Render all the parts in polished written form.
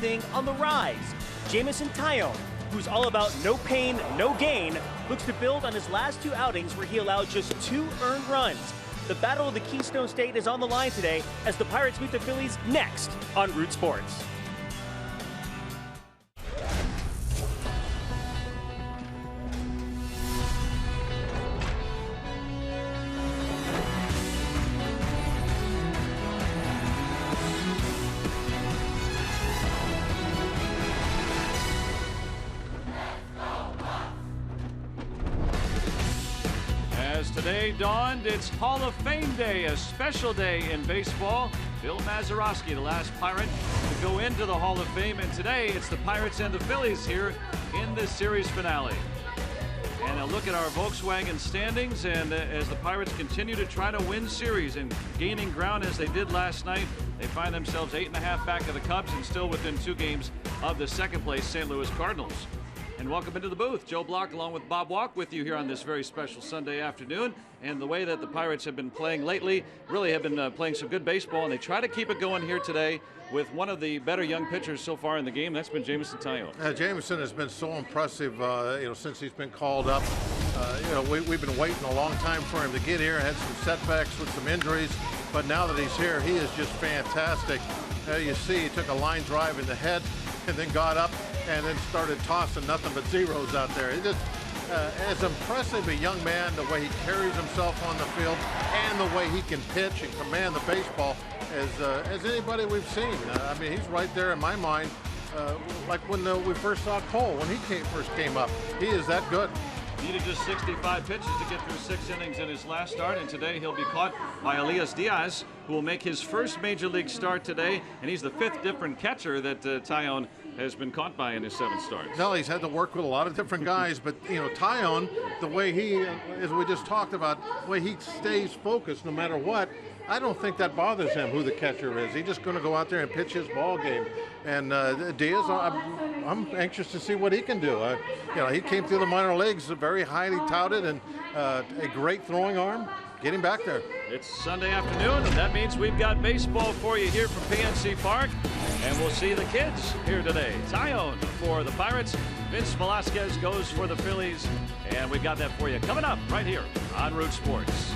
everything on the rise. Jameson Taillon, who's all about no pain, no gain, looks to build on his last two outings where he allowed just 2 earned runs. The Battle of the Keystone State is on the line today as the Pirates meet the Phillies next on Root Sports. As today dawned, it's Hall of Fame Day, a special day in baseball. Bill Mazeroski, the last Pirate to go into the Hall of Fame, and today it's the Pirates and the Phillies here in this series finale. And a look at our Volkswagen standings, and as the Pirates continue to try to win series and gaining ground as they did last night, they find themselves 8.5 back of the Cubs and still within 2 games of the second place St. Louis Cardinals. And welcome into the booth. Joe Block along with Bob Walk with you here on this very special Sunday afternoon. And the way that the Pirates have been playing lately, really have been playing some good baseball, and they try to keep it going here today with one of the better young pitchers so far in the game. That's been Jameson Taillon. Jameson has been so impressive, since he's been called up. We've been waiting a long time for him to get here. Had some setbacks with some injuries, but now that he's here, he is just fantastic. You see, he took a line drive in the head and then got up and then started tossing nothing but zeros out there. He just as impressive a young man, the way he carries himself on the field and the way he can pitch and command the baseball as anybody we've seen. He's right there in my mind, like when we first saw Cole when he first came up. He is that good. Needed just 65 pitches to get through 6 innings in his last start, and today he'll be caught by Elias Diaz, who will make his first major league start today, and he's the 5th different catcher that Taillon has been caught by in his 7 starts. No, he's had to work with a lot of different guys, but Taillon, the way he, as we just talked about, the way he stays focused no matter what, I don't think that bothers him who the catcher is. He's just going to go out there and pitch his ball game. And Diaz, I'm anxious to see what he can do. He came through the minor leagues, very highly touted, and a great throwing arm. Get him back there. It's Sunday afternoon, and that means we've got baseball for you here from PNC Park, and we'll see the kids here today. Taillon for the Pirates, Vince Velasquez goes for the Phillies, and we've got that for you coming up right here on Root Sports.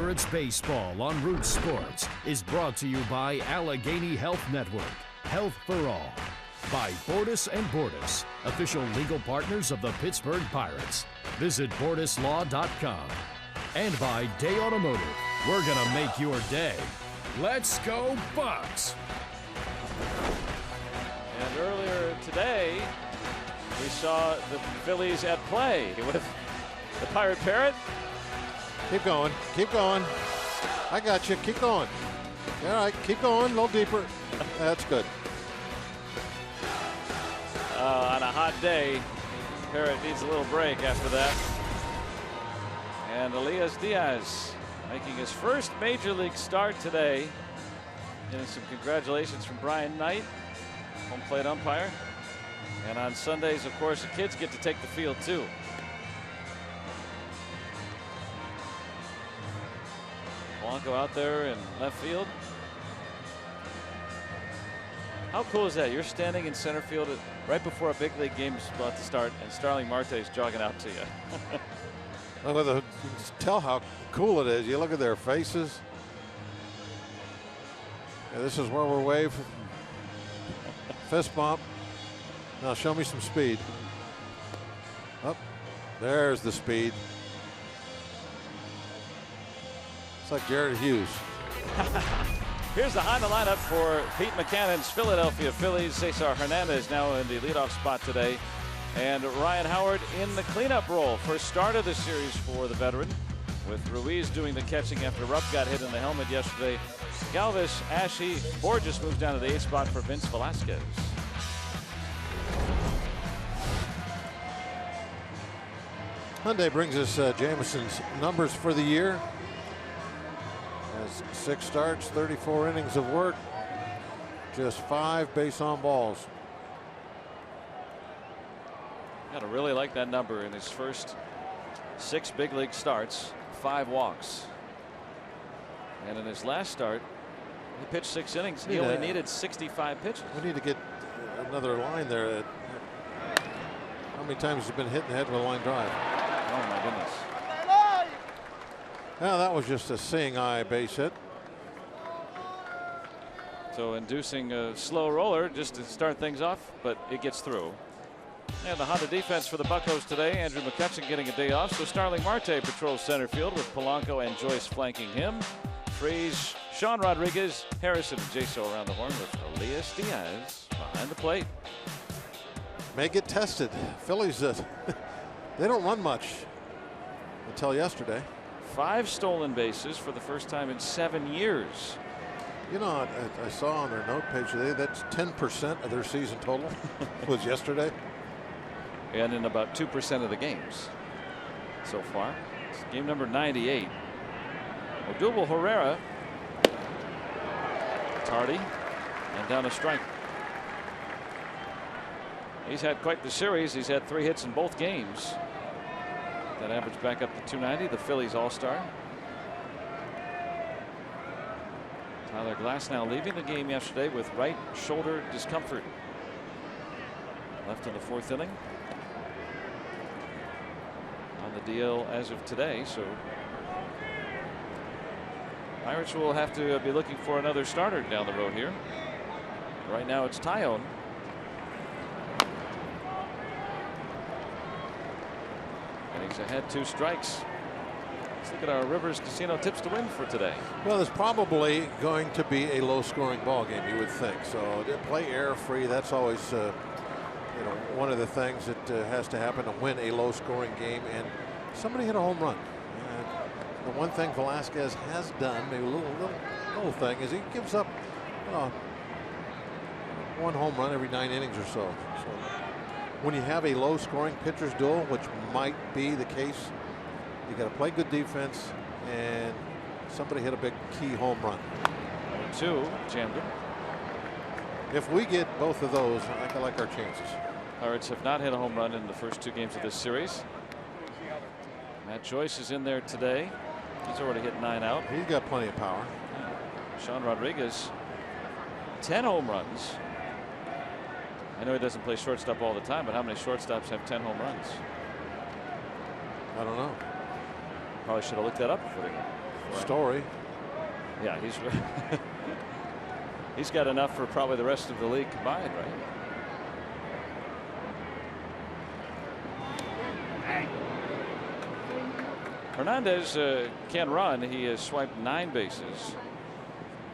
Pirates baseball on Root Sports is brought to you by Allegheny Health Network, Health for All. By Bordas & Bordas, official legal partners of the Pittsburgh Pirates. Visit BordasLaw.com. And by Day Automotive, we're gonna make your day. Let's go Bucks! And earlier today, we saw the Phillies at play with the Pirate Parrot. Keep going. Keep going. I got you. Keep going. All right. Keep going. A little deeper. That's good. On a hot day, Parrot needs a little break after that. And Elias Diaz making his first major league start today. Getting some congratulations from Brian Knight, home plate umpire. And on Sundays, of course, the kids get to take the field too. Polanco out there in left field. How cool is that? You're standing in center field right before a big league game is about to start, and Starling Marte is jogging out to you. Well, tell how cool it is. You look at their faces. Yeah, this is where we're waving. Fist bump. Now show me some speed. Up. There's the speed. It's like Jared Hughes. Here's the high lineup for Pete Maccannon's Philadelphia Phillies. Cesar Hernandez now in the leadoff spot today. And Ryan Howard in the cleanup role. First start of the series for the veteran, with Ruiz doing the catching after Rupp got hit in the helmet yesterday. Galvis, Ashe, Borges moves down to the 8th spot for Vince Velasquez. Hyundai brings us Jameson's numbers for the year. Has 6 starts, 34 innings of work, just 5 base on balls. Gotta really like that number in his first 6 big league starts, 5 walks. And in his last start, he pitched 6 innings. He only needed 65 pitches. We need to get another line there. How many times has he been hit in the head with a line drive? Oh my goodness. Well, that was just a seeing eye base hit. So inducing a slow roller just to start things off, but it gets through. And the Honda defense for the Buccos today. Andrew McCutchen getting a day off, so Starling Marte patrols center field with Polanco and Joyce flanking him. Freeze, Sean Rodriguez, Harrison, and Jaso around the horn with Elias Diaz behind the plate. May get tested. Phillies, they don't run much until yesterday. 5 stolen bases for the first time in 7 years. You know, I saw on their note page today that's 10% of their season total was yesterday. And in about 2% of the games so far. It's game number 98. Odubel Herrera. Tardy and down a strike. He's had quite the series. He's had 3 hits in both games. That average back up to 290. The Phillies all-star. Tyler Glasnow leaving the game yesterday with right shoulder discomfort. Left in the 4th inning. On the DL as of today, so Pirates will have to be looking for another starter down the road here. Right now it's Taillon. And he's ahead 2 strikes. Let's look at our Rivers Casino tips to win for today. Well, there's probably going to be a low-scoring ball game, you would think. So play error-free. That's always, one of the things that has to happen to win a low-scoring game. And somebody hit a home run. And the one thing Velasquez has done, maybe a little thing, is he gives up 1 home run every 9 innings or so. So when you have a low-scoring pitcher's duel, which might be the case, you got to play good defense, and somebody hit a big key home run. 2 jammed him. If we get both of those, I like our chances. Pirates have not hit a home run in the first 2 games of this series. Matt Joyce is in there today. He's already hit 9 out. He's got plenty of power. Sean Rodriguez, 10 home runs. I know he doesn't play shortstop all the time, but how many shortstops have 10 home runs? I don't know. Probably should have looked that up before Story. Yeah, he's got enough for probably the rest of the league combined, right? Hernandez can run. He has swiped 9 bases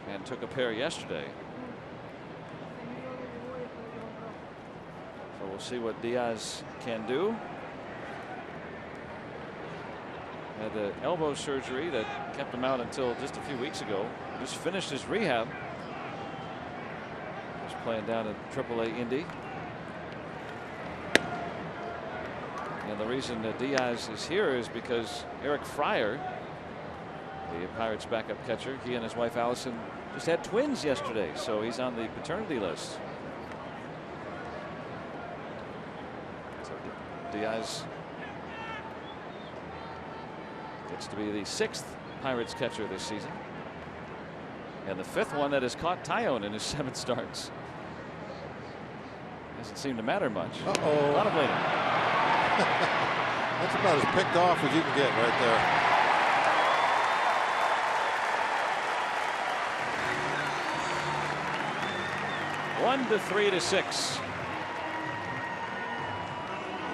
and took a pair yesterday. So we'll see what Diaz can do. Had elbow surgery that kept him out until just a few weeks ago. Just finished his rehab. Was playing down in AAA Indy. And the reason that Diaz is here is because Eric Fryer, the Pirates backup catcher, he and his wife Allison just had twins yesterday, so he's on the paternity list. So Diaz gets to be the 6th Pirates catcher this season, and the 5th one that has caught Taillon in his 7 starts. Doesn't seem to matter much. Uh-oh. A lot of blaming. That's about as picked off as you can get right there. One to 3 to 6.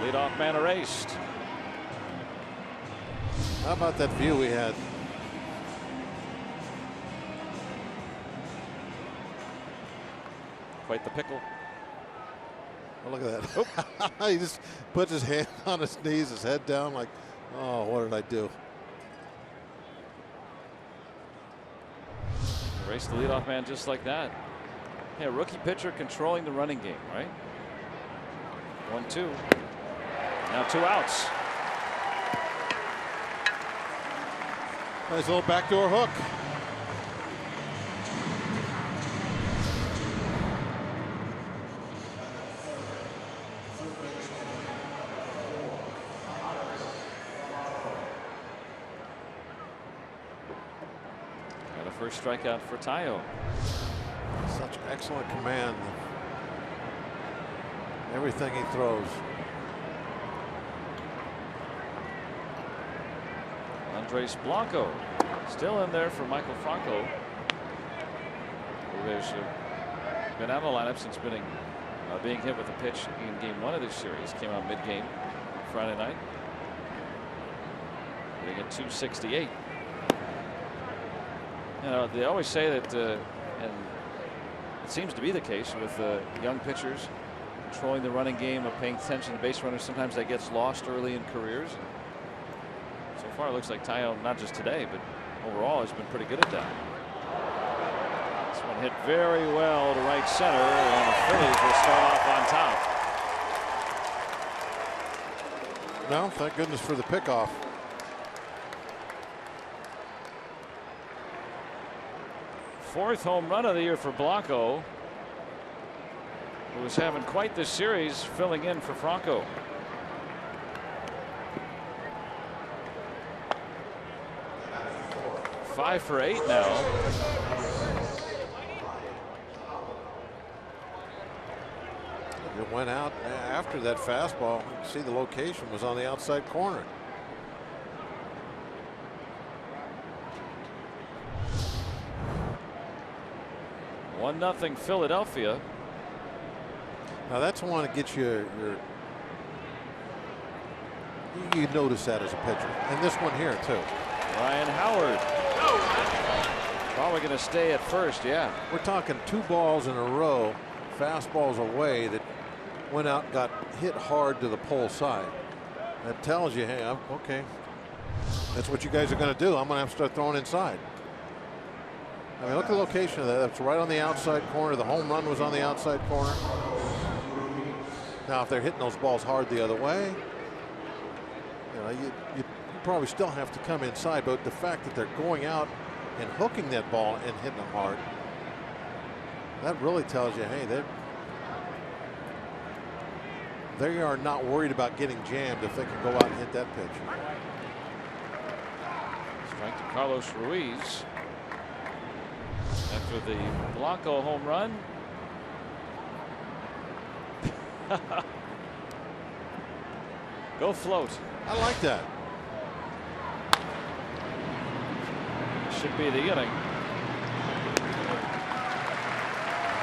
Leadoff man erased. How about that view we had? Quite the pickle. Oh, look at that. He just puts his hand on his knees, his head down like, oh, what did I do? Erase the leadoff man just like that. Yeah, rookie pitcher controlling the running game, right? 1-2. Now 2 outs. Nice little backdoor hook. And a first strikeout for Taillon. Such excellent command. Everything he throws. Andres Blanco still in there for Michael Franco, who has been out of the lineup since being hit with a pitch in game 1 of this series. Came out mid-game Friday night, hitting at 268. You know, they always say that, and it seems to be the case with young pitchers controlling the running game, of paying attention to base runners. Sometimes that gets lost early in careers. So far, it looks like Taillon, not just today, but overall, has been pretty good at that. This one hit very well to right center, and the Phillies will start off on top. No, thank goodness for the pickoff. Fourth home run of the year for Blanco, who was having quite the series filling in for Franco. Five for 8 now. It went out after that fastball. You can see the location was on the outside corner. One nothing Philadelphia. Now that's one that gets you you notice that as a pitcher, and this one here too. Ryan Howard. Probably going to stay at first. Yeah, we're talking 2 balls in a row, fastballs away that went out, got hit hard to the pole side. That tells you, hey, okay, that's what you guys are going to do. I'm going to have to start throwing inside. I mean, look at the location of that. That's right on the outside corner. The home run was on the outside corner. Now, if they're hitting those balls hard the other way, you probably still have to come inside. But the fact that they're going out and hooking that ball and hitting them hard, that really tells you, hey, they are not worried about getting jammed if they can go out and hit that pitch. Strike to Carlos Ruiz after the Blanco home run. Go float. I like that. should be the inning.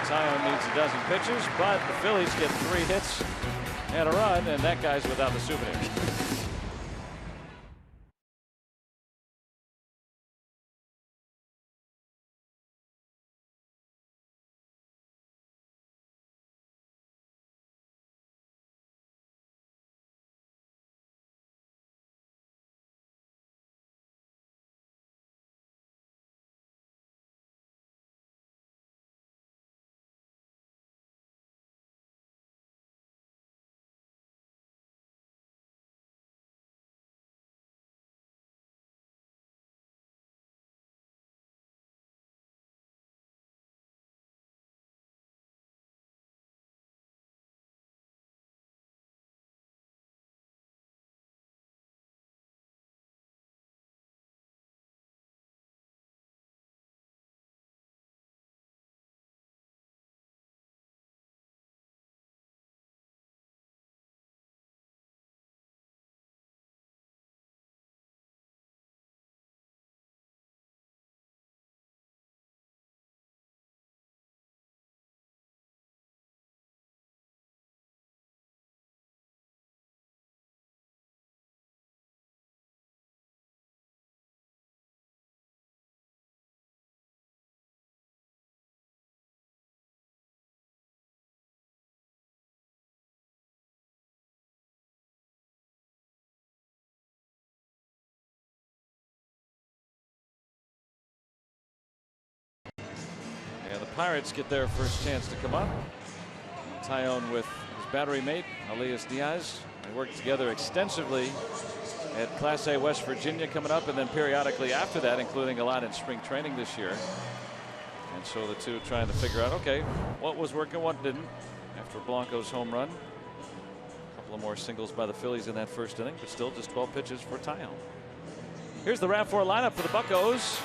Taillon needs a dozen pitches, but the Phillies get 3 hits and a run, and that guy's without the souvenir. And the Pirates get their first chance to come up. Taillon with his battery mate, Elias Diaz. They work together extensively at Class A West Virginia coming up, and then periodically after that, including a lot in spring training this year. And so the two trying to figure out, okay, what was working, what didn't. After Blanco's home run, a couple of more singles by the Phillies in that first inning, but still just 12 pitches for Taillon. Here's the RAV4 lineup for the Buccos.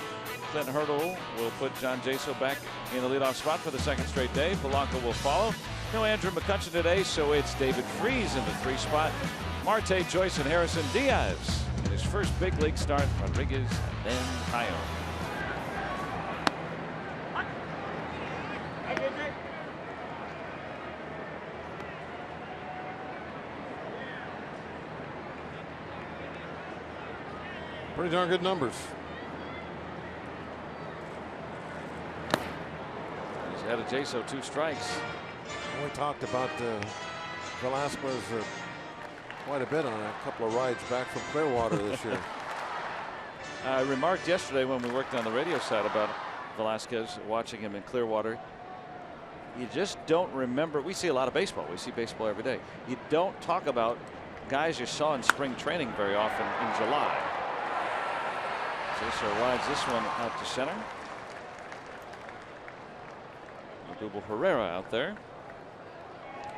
Clinton Hurdle will put John Jaso back in the leadoff spot for the second straight day. Polanco will follow. No Andrew McCutchen today, so it's David Freese in the 3 spot. Marte, Joyce, and Harrison. Diaz in his first big league start. Rodriguez, and then Taillon. Pretty darn good numbers. He's had a Jaso 2 strikes. We talked about Velasquez quite a bit on a couple of rides back from Clearwater this year. I remarked yesterday when we worked on the radio side about Velasquez, watching him in Clearwater. You just don't remember. We see a lot of baseball. We see baseball every day. You don't talk about guys you saw in spring training very often in July. Jaso rides this one out to center. Odubel Herrera out there.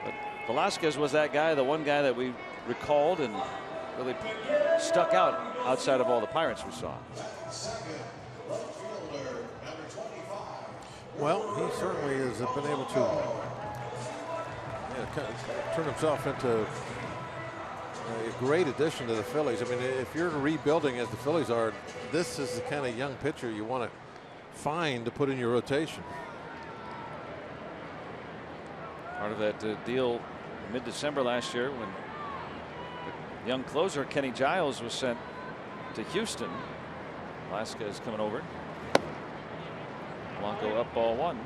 But Velasquez was that guy, the one guy that we recalled and really stuck out outside of all the Pirates we saw. Well, he certainly has been able to turn himself into a great addition to the Phillies. I mean, if you're rebuilding as the Phillies are, this is the kind of young pitcher you want to find to put in your rotation. Part of that deal mid-December last year when the young closer Kenny Giles was sent to Houston. Velasquez coming over. Blanco up ball 1.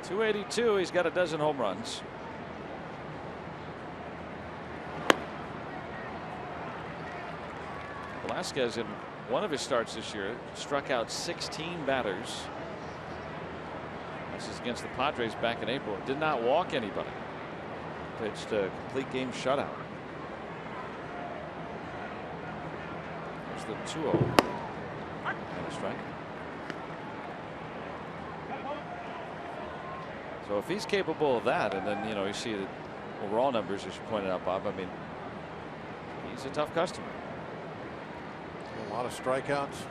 .282. He's got a dozen home runs. Velasquez in one of his starts this year struck out 16 batters. This is against the Padres back in April. Did not walk anybody. Pitched a complete game shutout. There's the 2-0 and a strike. So if he's capable of that, and then you see the overall numbers as you pointed out, Bob, I mean, he's a tough customer. A lot of strikeouts.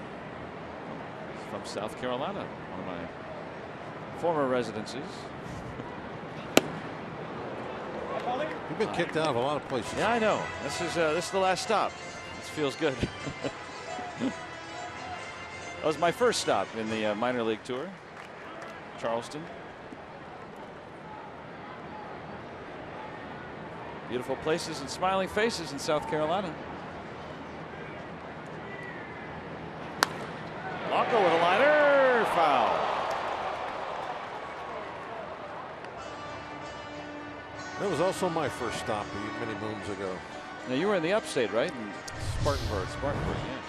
From South Carolina, one of my former residences. You've been kicked out of a lot of places. Yeah, I know. This is the last stop. This feels good. That was my first stop in the minor league tour. Charleston. Beautiful places and smiling faces in South Carolina. Blanco with a liner, foul. That was also my first stop many moons ago. Now you were in the upstate, right? Spartanburg. Spartanburg, yeah.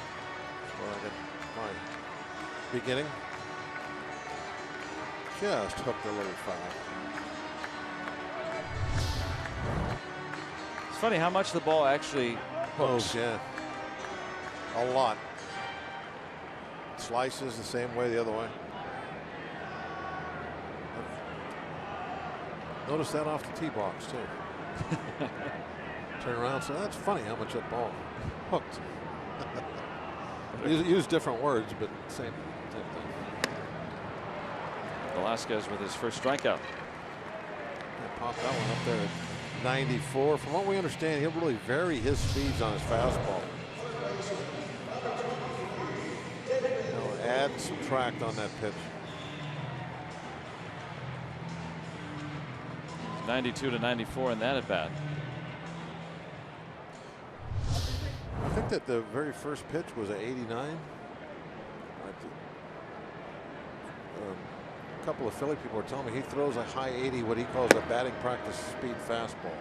Where I got my beginning. Just hooked a little foul. It's funny how much the ball actually hooks. Oh, yeah. A lot. Slices the same way the other way. Notice that off the tee box too. Turn around, so that's funny how much that ball hooked. use different words, but same thing. Velasquez with his first strikeout. Popped that one up there at 94. From what we understand, he'll really vary his speeds on his fastball. He'll add, subtract on that pitch. 92 to 94 in that at bat. I think that the very first pitch was an 89. A couple of Philly people were telling me he throws a high 80, what he calls a batting practice speed fastball.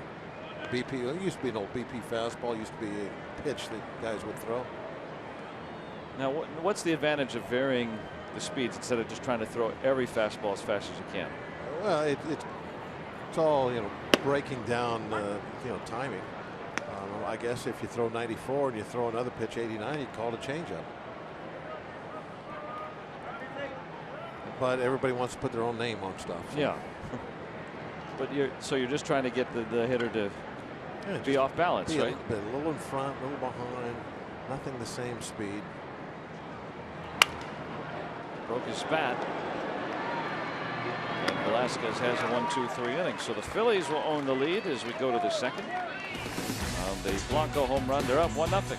BP, it used to be an old BP fastball, used to be a pitch that guys would throw. Now, what's the advantage of varying the speeds instead of just trying to throw every fastball as fast as you can? Well, it's all, you know, breaking down, you know, timing. I guess if you throw 94 and you throw another pitch 89, you call it a changeup. But everybody wants to put their own name on stuff. So. Yeah. But you're just trying to get the hitter to be off balance, right? A little in front, a little behind, nothing the same speed. Broke his bat. And Velasquez has a 1-2-3 inning. So the Phillies will own the lead as we go to the second. The Blanco home run. They're up 1-0.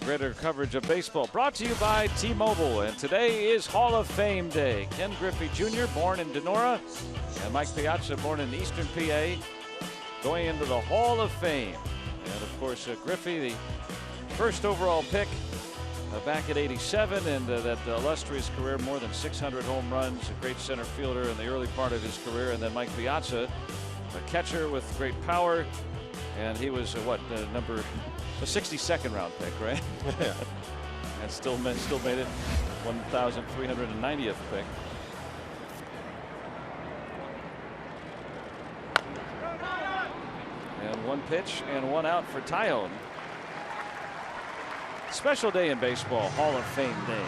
Greater coverage of baseball brought to you by T-Mobile, and today is Hall of Fame Day. Ken Griffey Jr., born in Denora, and Mike Piazza, born in Eastern PA, going into the Hall of Fame. And of course, Griffey, the first overall pick back at '87, and that illustrious career, more than 600 home runs, a great center fielder in the early part of his career. And then Mike Piazza, a catcher with great power, and he was a 62nd round pick, right? Yeah. And still made it 1,390th pick. And one pitch and one out for Tyone. Special day in baseball, Hall of Fame day.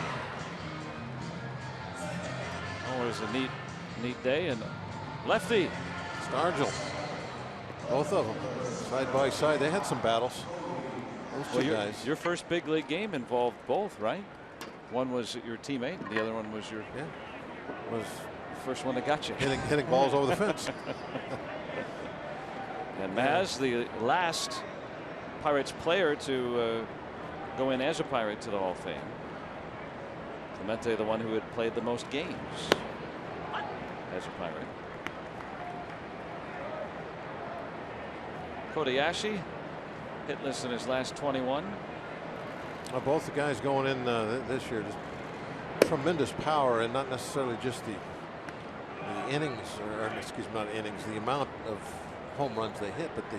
Always a neat day. And lefty Stargell. Both of them side by side. They had some battles. Those two guys. Your first big league game involved both, right? One was your teammate, and the other one was your Was the first one that got you. hitting balls over the fence. And Maz, the last Pirates player to go in as a Pirate to the Hall of Fame. Clemente, the one who had played the most games as a Pirate. Kobayashi hitless in his last 21. Both the guys going in this year, just tremendous power, and not necessarily just the innings, or excuse me, not innings, the amount of home runs they hit, but the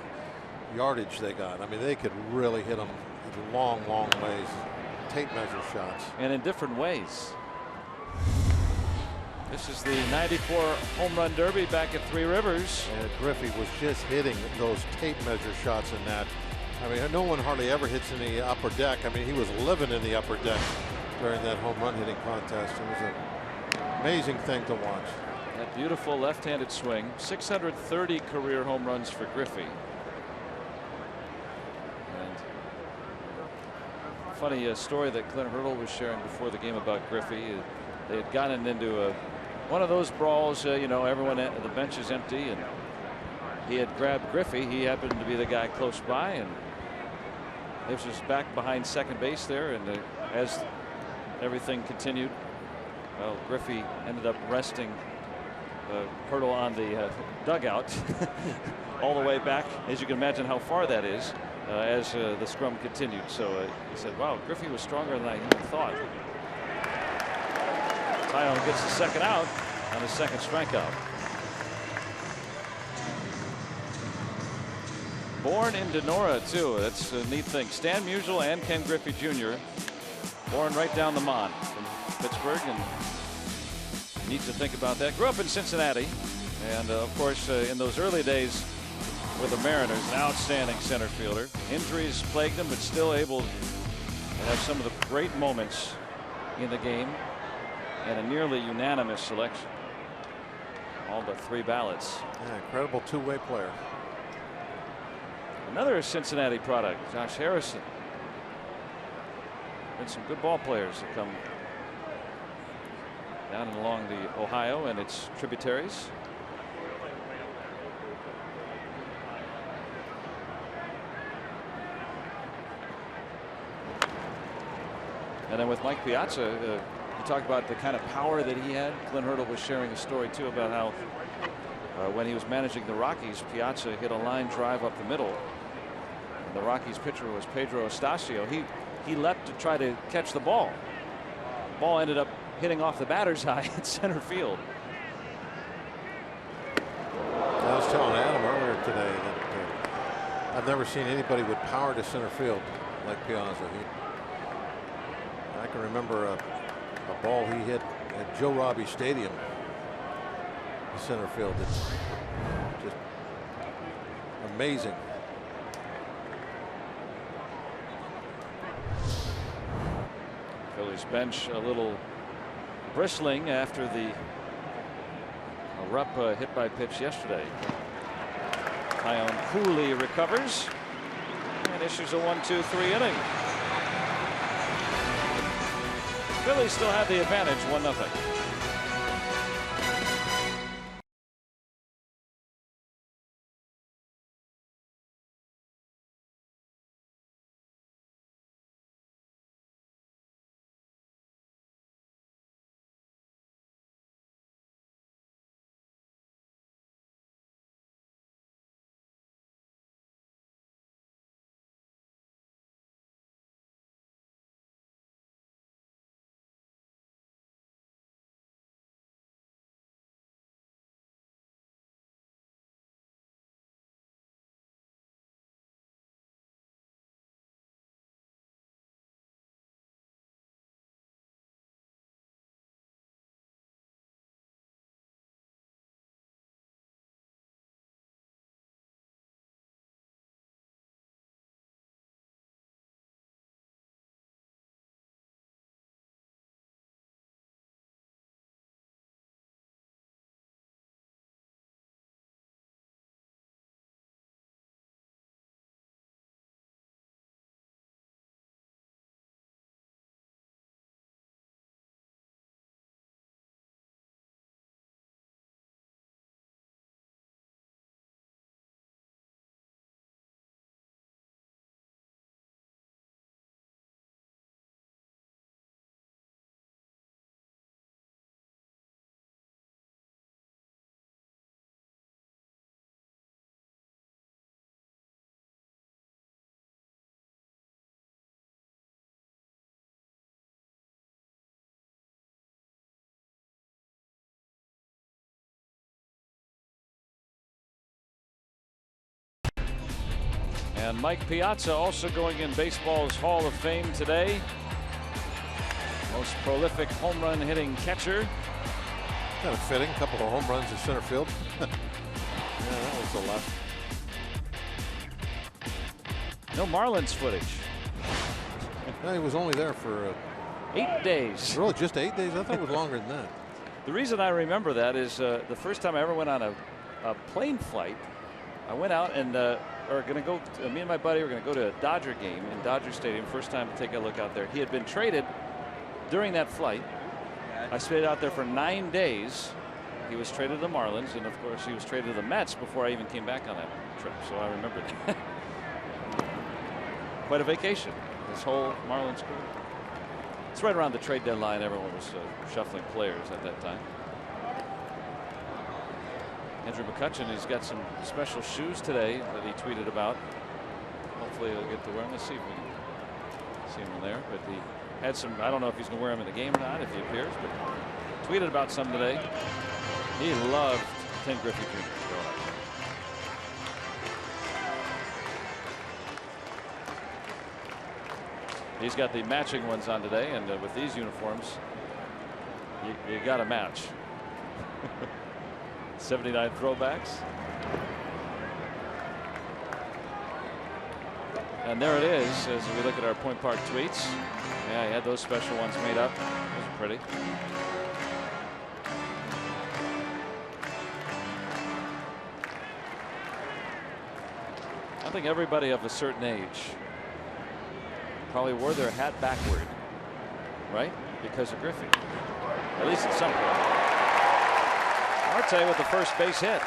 yardage they got. I mean, they could really hit them in long ways. Tape measure shots. And in different ways. This is the '94 home run derby back at Three Rivers. And Griffey was just hitting those tape measure shots in that. I mean, no one hardly ever hits in the upper deck. I mean, he was living in the upper deck during that home run hitting contest. It was an amazing thing to watch. That beautiful left-handed swing. 630 career home runs for Griffey. And funny story that Clint Hurdle was sharing before the game about Griffey. They had gotten into one of those brawls, you know, everyone at the bench is empty, and he had grabbed Griffey. He happened to be the guy close by, and this was back behind second base there. And as everything continued, well, Griffey ended up resting Hurdle on the dugout all the way back. As you can imagine how far that is as the scrum continued. So he said, wow, Griffey was stronger than I even thought. Taillon gets the second out on his second strikeout. Born in Denora, too. That's a neat thing. Stan Musial and Ken Griffey Jr. born right down the Mon from Pittsburgh, and you need to think about that. Grew up in Cincinnati, and of course in those early days with the Mariners, an outstanding center fielder. Injuries plagued him, but still able to have some of the great moments in the game, and a nearly unanimous selection. All but 3 ballots. Yeah, incredible two-way player. Another Cincinnati product, Josh Harrison. Been some good ball players that come down and along the Ohio and its tributaries. And then with Mike Piazza, you talk about the kind of power that he had. Clint Hurdle was sharing a story too about how when he was managing the Rockies, Piazza hit a line drive up the middle. And the Rockies pitcher was Pedro Estacio. He leapt to try to catch the ball. The ball ended up hitting off the batter's eye at center field. I was telling Adam earlier today that I've never seen anybody with power to center field like Piazza. I can remember a ball he hit at Joe Robbie Stadium, the center field. It's just amazing. Phillies bench a little bristling after the Rupp hit by pitch yesterday. Taillon coolly recovers and issues a 1-2-3 inning. Phillies still have the advantage, 1-0. And Mike Piazza also going in baseball's Hall of Fame today. Most prolific home run hitting catcher. Kind of fitting. A couple of home runs in center field. Yeah, that was a lot. No Marlins footage. No, he was only there for 8 days. really just 8 days. I thought it was longer than that. The reason I remember that is the first time I ever went on a plane flight. I went out and me and my buddy were going to go to a Dodger game in Dodger Stadium. First time to take a look out there. He had been traded during that flight. I stayed out there for 9 days. He was traded to the Marlins, and of course he was traded to the Mets before I even came back on that trip. So I remember that. Quite a vacation, this whole Marlins career. It's right around the trade deadline. Everyone was shuffling players at that time. Andrew McCutchen, he's got some special shoes today that he tweeted about. Hopefully he'll get to wear them. Let's see if we can see him there. But he had some, I don't know if he's going to wear them in the game or not, if he appears, but tweeted about some today. He loved Ken Griffey Jr. He's got the matching ones on today, and with these uniforms, you got to match. 79 throwbacks. And there it is as we look at our Point Park tweets. Yeah, he had those special ones made up. Those are pretty. I think everybody of a certain age probably wore their hat backward, right? Because of Griffey. At least at some point. Marte with the first base hit.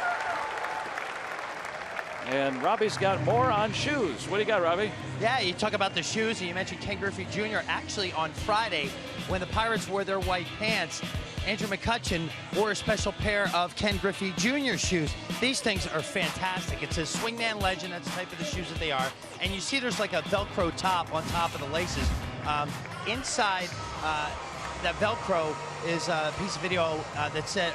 And Robbie's got more on shoes. What do you got, Robbie? Yeah, you talk about the shoes, and you mentioned Ken Griffey Jr. Actually, on Friday, when the Pirates wore their white pants, Andrew McCutchen wore a special pair of Ken Griffey Jr. shoes. These things are fantastic. It's a Swingman Legend. That's the type of the shoes that they are. And you see there's like a Velcro top on top of the laces. Inside that Velcro is a piece of video that said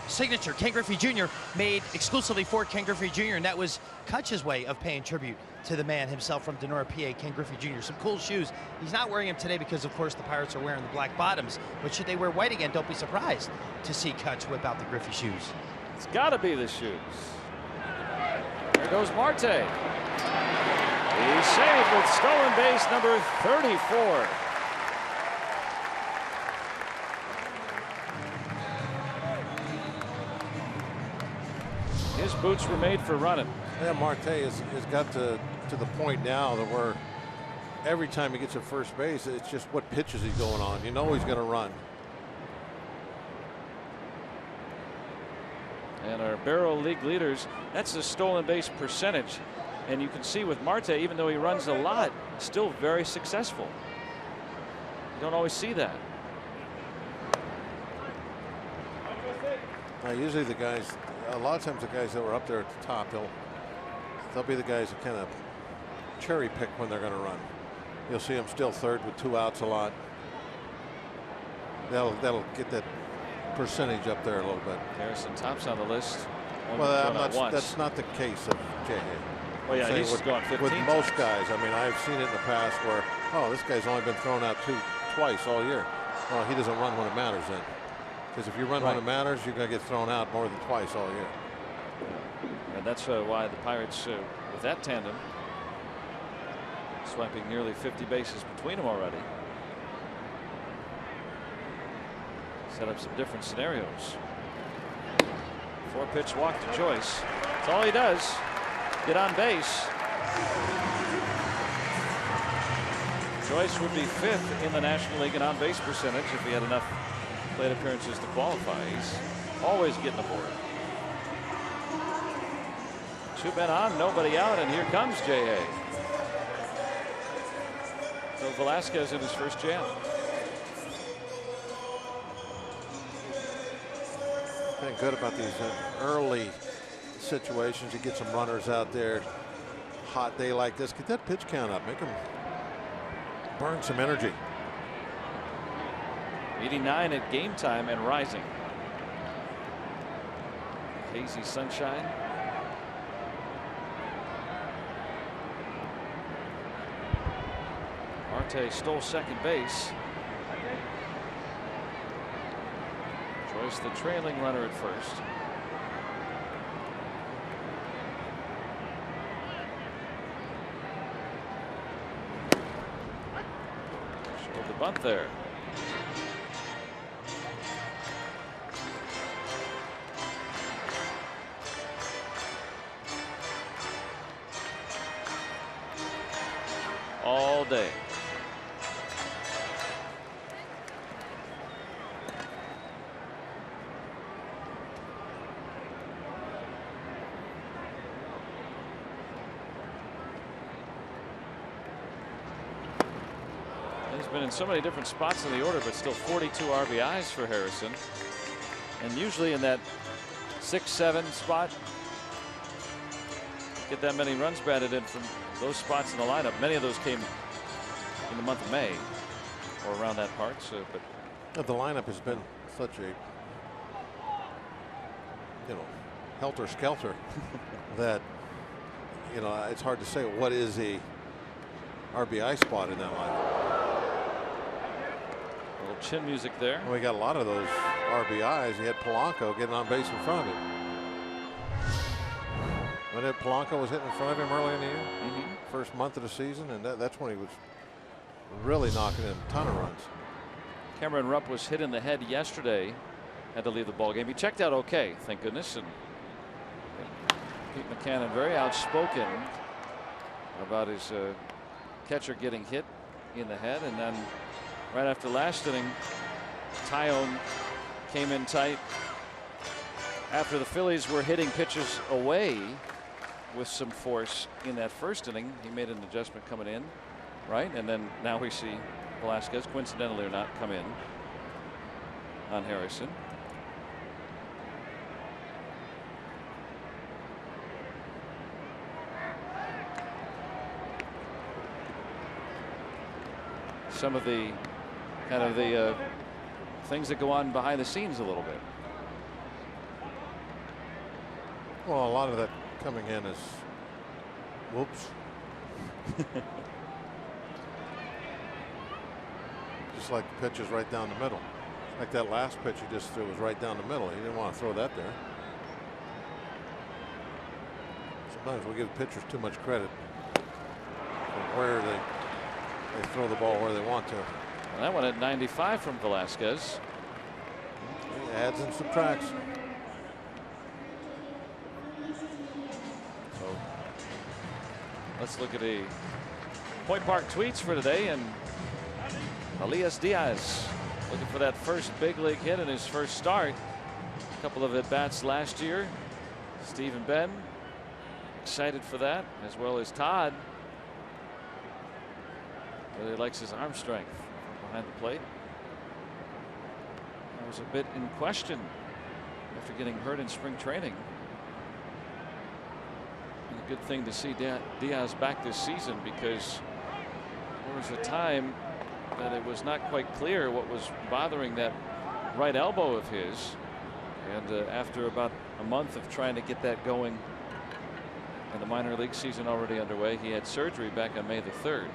signature Ken Griffey Jr. made exclusively for Ken Griffey Jr. And that was Kutch's way of paying tribute to the man himself from Denora, PA, Ken Griffey Jr. Some cool shoes. He's not wearing them today because, of course, the Pirates are wearing the black bottoms. But should they wear white again, don't be surprised to see Kutch whip out the Griffey shoes. It's got to be the shoes. There goes Marte. He's saved with stolen base number 34. His boots were made for running. Yeah, Marte has got to the point now that where every time he gets at first base, it's just what pitch is he going on. You know he's going to run. And our Barrel League leaders, that's the stolen base percentage. And you can see with Marte, even though he runs a lot, still very successful. You don't always see that. Usually the guys, a lot of times the guys that were up there at the top, they'll be the guys that kind of cherry pick when they're going to run. You'll see them still third with 2 outs a lot. That'll get that percentage up there a little bit. Harrison Tops on the list. Well, that's not the case of J.A. Well, yeah, he's gone 15 with most times. guys. I mean, I've seen it in the past where, oh, this guy's only been thrown out twice all year. Well, he doesn't run when it matters then. Because if you run when it matters, you're going to get thrown out more than twice all year. And that's why the Pirates, with that tandem, swiping nearly 50 bases between them already, set up some different scenarios. 4-pitch walk to Joyce. That's all he does. Get on base. Joyce would be 5th in the National League in on-base percentage if he had enough plate appearances to qualify. He's always getting aboard. 2 men on, nobody out, and here comes J.A. So Velasquez in his first jam. Been good about these early situations. You get some runners out there. Hot day like this. Get that pitch count up. Make them burn some energy. 89 at game time and rising. Hazy sunshine. Marte stole second base. Joyce the trailing runner at first. Showed the bunt there. All day. He's been in so many different spots in the order, but still 42 RBIs for Harrison. And usually in that 6-7 spot, get that many runs batted in from those spots in the lineup. Many of those came in the month of May or around that part. So, but the lineup has been such a, helter skelter that, it's hard to say what is a RBI spot in that lineup. A little chin music there. Well, we got a lot of those RBIs. He had Polanco getting on base in front of him. When Polanco was hitting in front of him early in the year, first month of the season, and that's when he was really knocking in a ton of runs. Cameron Rupp was hit in the head yesterday, had to leave the ball game. He checked out okay, thank goodness. And Pete Mackanin very outspoken about his catcher getting hit in the head. And then right after last inning, Taillon came in tight after the Phillies were hitting pitches away with some force in that first inning. He made an adjustment coming in, right? And then now we see Velasquez, coincidentally or not, come in on Harrison. Some of the kind of the things that go on behind the scenes a little bit. Well, a lot of that coming in is whoops. Just like the pitch is right down the middle. Like that last pitch he just threw was right down the middle. He didn't want to throw that there. Sometimes we give pitchers too much credit for where they throw the ball where they want to. And that one at 95 from Velasquez. He adds and subtracts. So let's look at the Point Park tweets for today. And Elias Diaz looking for that first big league hit in his first start. A couple of at bats last year. Stephen Ben excited for that, as well as Todd. Really likes his arm strength behind the plate. That was a bit in question after getting hurt in spring training. And a good thing to see Diaz back this season, because there was a time that it was not quite clear what was bothering that right elbow of his. And after about a month of trying to get that going and the minor league season already underway, he had surgery back on May the 3rd.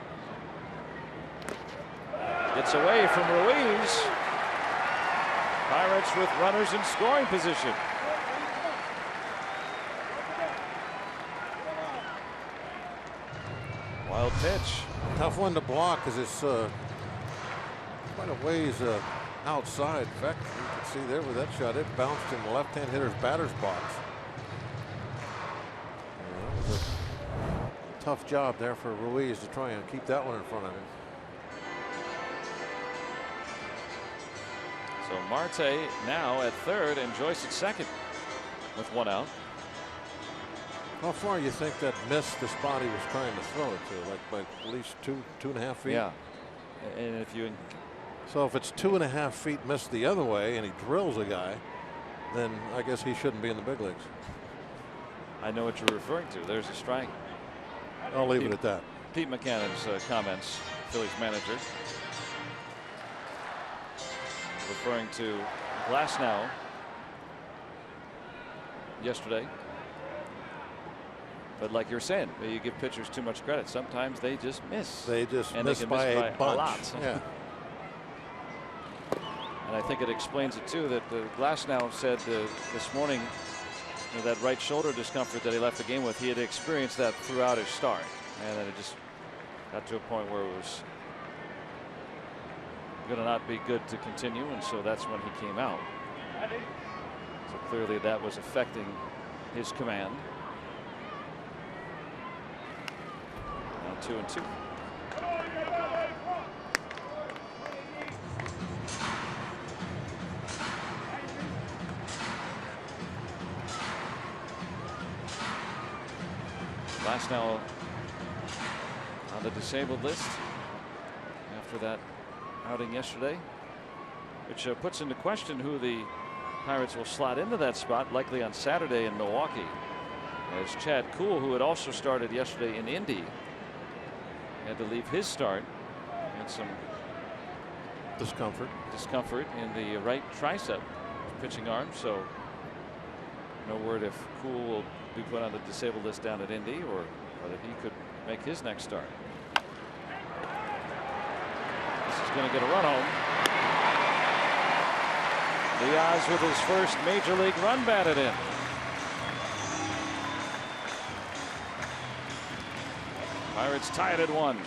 Gets away from Ruiz. Pirates with runners in scoring position. Wild pitch. Tough one to block because it's quite a ways outside. In fact, you can see there with that shot, it bounced in the left-hand hitter's batter's box. That was a tough job there for Ruiz to try and keep that one in front of him. So Marte now at third and Joyce at second with one out. How far you think that missed the spot he was trying to throw it to? Like by at least 2.5 feet? Yeah. And if you. So if it's 2.5 feet missed the other way and he drills a guy, then I guess he shouldn't be in the big leagues. I know what you're referring to. There's a strike. I'll leave it at that. Pete Mackanin's comments, Phillies manager, referring to Glasnow yesterday. But like you're saying, you give pitchers too much credit. Sometimes they just miss. They just and miss they can by miss a by bunch. a lot. Yeah. And I think it explains it too that Glasnow said this morning that right shoulder discomfort that he left the game with, he had experienced that throughout his start, and then it just got to a point where it was going to not be good to continue, and so that's when he came out. So clearly that was affecting his command. Now 2-2. Glasnow on the disabled list after that outing yesterday, which puts into question who the Pirates will slot into that spot, likely on Saturday in Milwaukee, as Chad Kuhl, who had also started yesterday in Indy, had to leave his start, had some discomfort in the right tricep pitching arm. So no word if Kuhl will be put on the disabled list down at Indy, or whether he could make his next start. This is going to get a run home. Diaz with his first major league run batted in. Pirates tied at 1.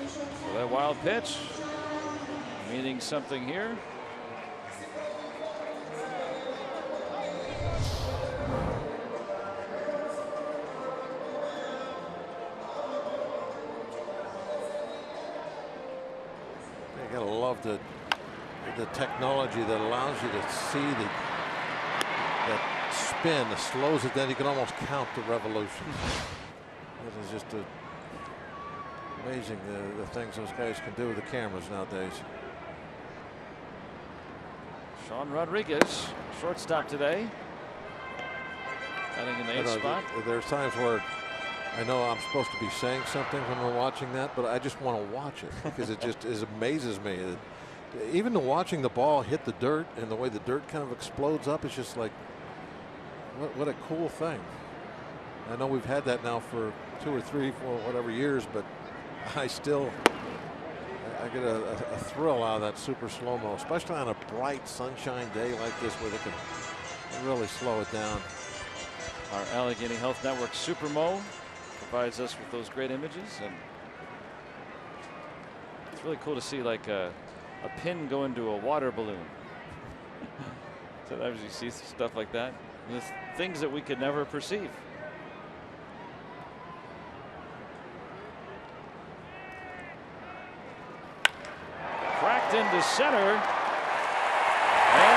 So that wild pitch meaning something here. You gotta love the technology that allows you to see that spin, that slows it down. You can almost count the revolutions. It is just amazing the things those guys can do with the cameras nowadays. Sean Rodriguez, shortstop today, batting in the 8th spot. There's times where I know I'm supposed to be saying something when we're watching that, but I just want to watch it because it just amazes me. Even watching the ball hit the dirt and the way the dirt kind of explodes up, it's just like, what a cool thing. I know we've had that now for 2 or 3, 4, whatever years, but I get a thrill out of that super slow-mo, especially on a bright sunshine day like this where they can really slow it down. Our Allegheny Health Network Supermo provides us with those great images, and it's really cool to see like a pin go into a water balloon. Sometimes you see stuff like that, the things that we could never perceive. Cracked into center, and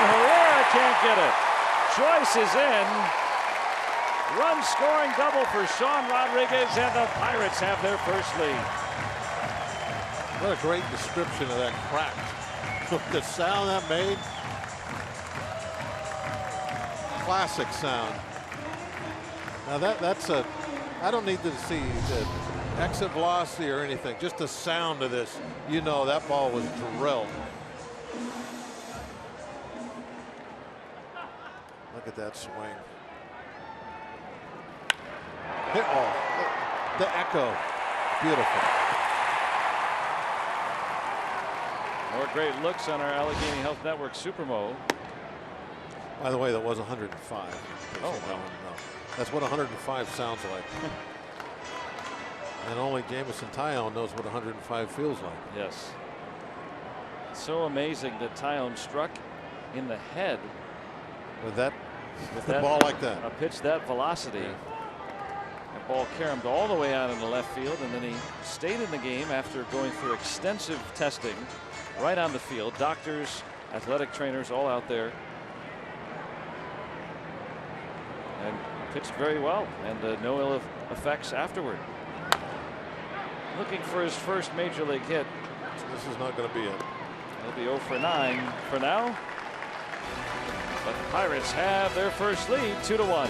Herrera can't get it. Joyce is in. Run scoring double for Sean Rodriguez, and the Pirates have their first lead. What a great description of that crack. The sound that made. Classic sound. Now that's I don't need to see the exit velocity or anything. Just the sound of this. You know that ball was drilled. Look at that swing. The echo. Beautiful. More great looks on our Allegheny Health Network Supermo. By the way, that was 105. Oh, well. No. That's what 105 sounds like. And only Jameson Taillon knows what 105 feels like. Yes. So amazing that Taillon struck in the head with that ball like that. A pitch that velocity. Yeah. That ball caromed all the way out in the left field, and then he stayed in the game after going through extensive testing right on the field. Doctors, athletic trainers, all out there. And pitched very well, and no ill effects afterward. Looking for his first major league hit. This is not going to be it. He'll be 0 for 9 for now. But the Pirates have their first lead, 2-1.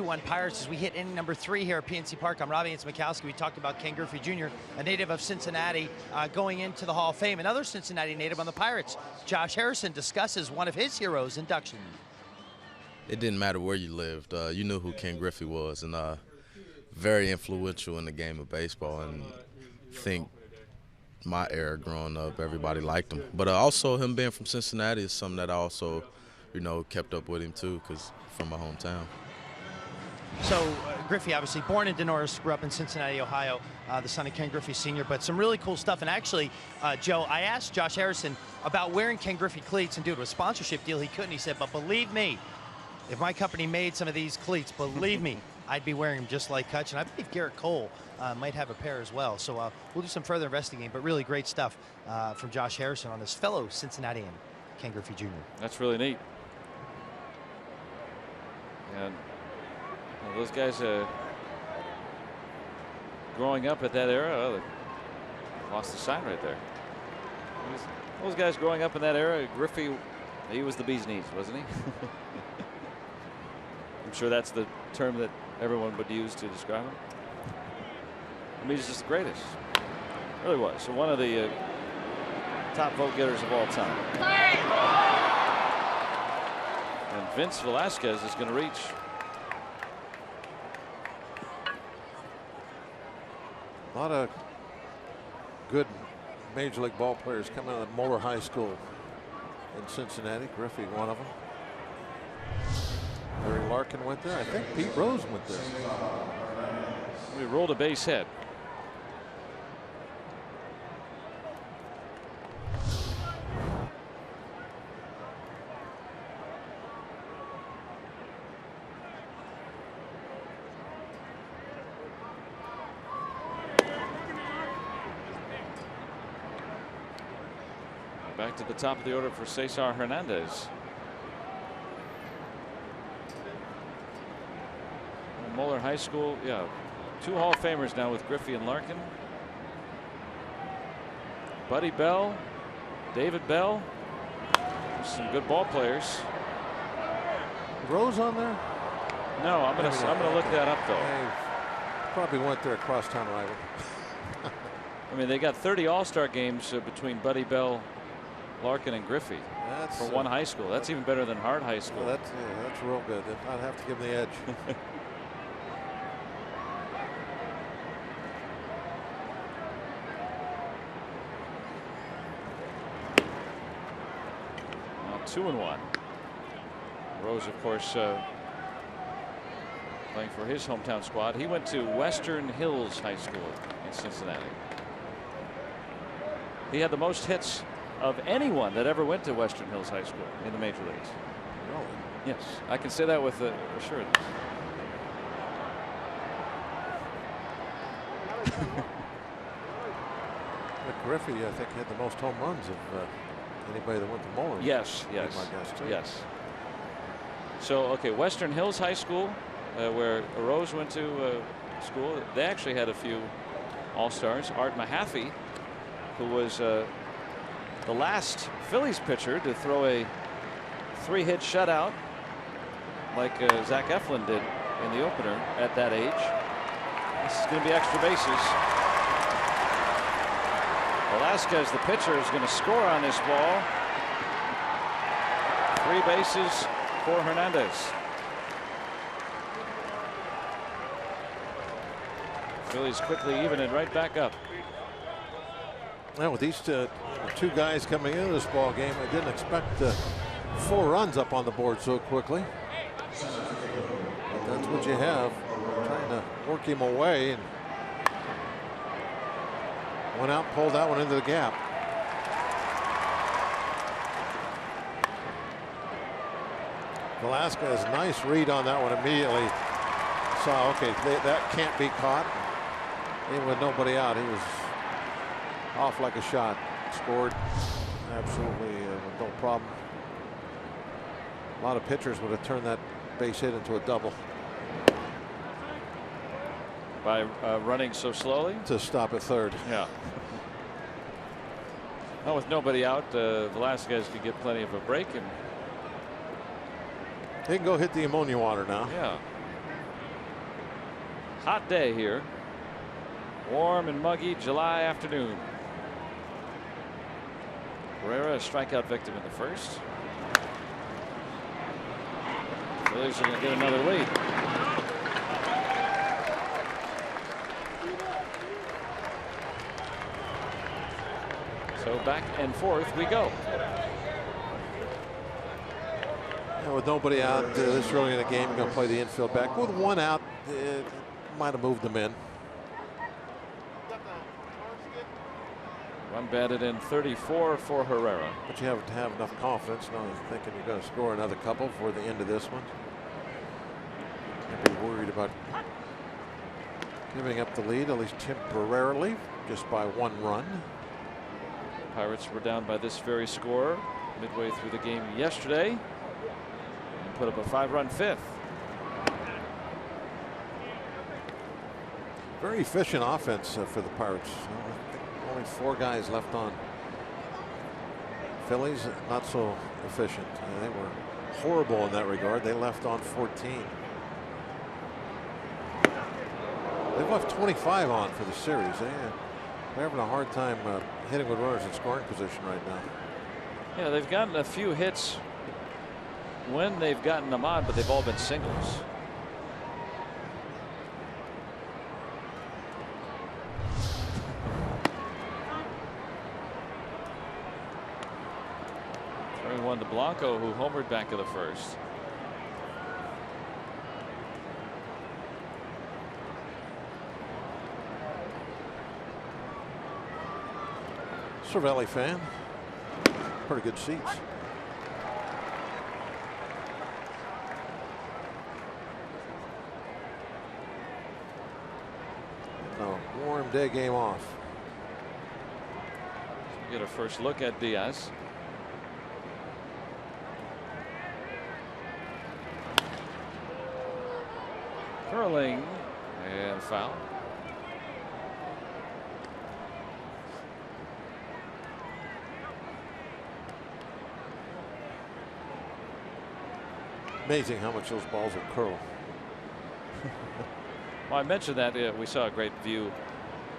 2-1 Pirates as we hit inning number 3 here at PNC Park. I'm Robbie Makowski. We talked about Ken Griffey Jr., a native of Cincinnati, going into the Hall of Fame. Another Cincinnati native on the Pirates, Josh Harrison, discusses one of his heroes' induction. It didn't matter where you lived. You knew who Ken Griffey was, and very influential in the game of baseball. And I think my era growing up, everybody liked him. But also him being from Cincinnati is something that I also, kept up with him too, because from my hometown. So Griffey, obviously born in Dolores, grew up in Cincinnati, Ohio, the son of Ken Griffey Sr., but some really cool stuff. And actually, Joe, I asked Josh Harrison about wearing Ken Griffey cleats, and due to a sponsorship deal, he couldn't. He said, but believe me, if my company made some of these cleats, believe me, I'd be wearing them just like Kutch. And I believe Garrett Cole might have a pair as well. So we'll do some further investigating, but really great stuff from Josh Harrison on his fellow Cincinnatian, Ken Griffey Jr. That's really neat. And those guys growing up at that era, they lost the sign right there. Those guys growing up in that era, Griffey, he was the bee's knees, wasn't he? I'm sure that's the term that everyone would use to describe him. I mean, he's just the greatest. Really was. So one of the top vote getters of all time. And Vince Velasquez is going to reach. A lot of good Major League ball players coming out of Moeller High School in Cincinnati. Griffey, one of them. Barry Larkin went there. I think Pete Rose went there. We rolled a base hit. Back to the top of the order for Cesar Hernandez. Moeller High School, yeah, 2 Hall of Famers now with Griffey and Larkin. Buddy Bell, David Bell, some good ball players. Rose on there? No, I'm gonna look that up though. They probably went there across town rival. I mean, they got 30 All-Star games between Buddy Bell, Larkin, and Griffey for one high school. That's even better than Hart High School. Well, that's real good. I'd have to give them the edge. Now 2-1. Rose, of course, playing for his hometown squad. He went to Western Hills High School in Cincinnati. He had the most hits of anyone that ever went to Western Hills High School in the major leagues. Really? Yes, I can say that with assurance. Griffey, I think, had the most home runs of anybody that went to Moeller. Yes, yes, my guess, too. yes. So, okay, Western Hills High School, where Rose went to school, they actually had a few All-Stars. Art Mahaffey, who was the last Phillies pitcher to throw a 3-hit shutout like Zach Eflin did in the opener at that age. This is going to be extra bases. Velasquez, the pitcher, is going to score on this ball. 3 bases for Hernandez. Phillies quickly even it right back up. Well, with these two guys coming into this ball game, I didn't expect 4 runs up on the board so quickly. But that's what you have. Trying to work him away, and went out, pulled that one into the gap. Velasquez, nice read on that one immediately. Saw, okay, that can't be caught. Even with nobody out, he was off like a shot. Scored absolutely with no problem. A lot of pitchers would have turned that base hit into a double. By running so slowly? To stop at third. Yeah. Well, with nobody out, Velasquez could get plenty of a break. And he can go hit the ammonia water now. Yeah. Hot day here. Warm and muggy July afternoon. Herrera, a strikeout victim in the first. Phillies are going to get another lead. So back and forth we go. And with nobody out this early in the game, you're going to play the infield back. With one out, might have moved them in. Run batted in 34 for Herrera. But you have to have enough confidence. Now you're thinking you're going to score another couple for the end of this one. You'd be worried about giving up the lead, at least temporarily, just by 1 run. Pirates were down by this very score midway through the game yesterday and put up a 5-run 5th. Very efficient offense for the Pirates. Only 4 guys left on. Phillies not so efficient. They were horrible in that regard. They left on 14. They've left 25 on for the series. They're having a hard time hitting with runners in scoring position right now. Yeah, they've gotten a few hits when they've gotten them on, but they've all been singles. One to Blanco, who homered back of the first. Cervelli fan. Pretty good seats. No, warm day game off. So get a first look at Diaz. Curling and foul. Amazing how much those balls will curl. Well, I mentioned that we saw a great view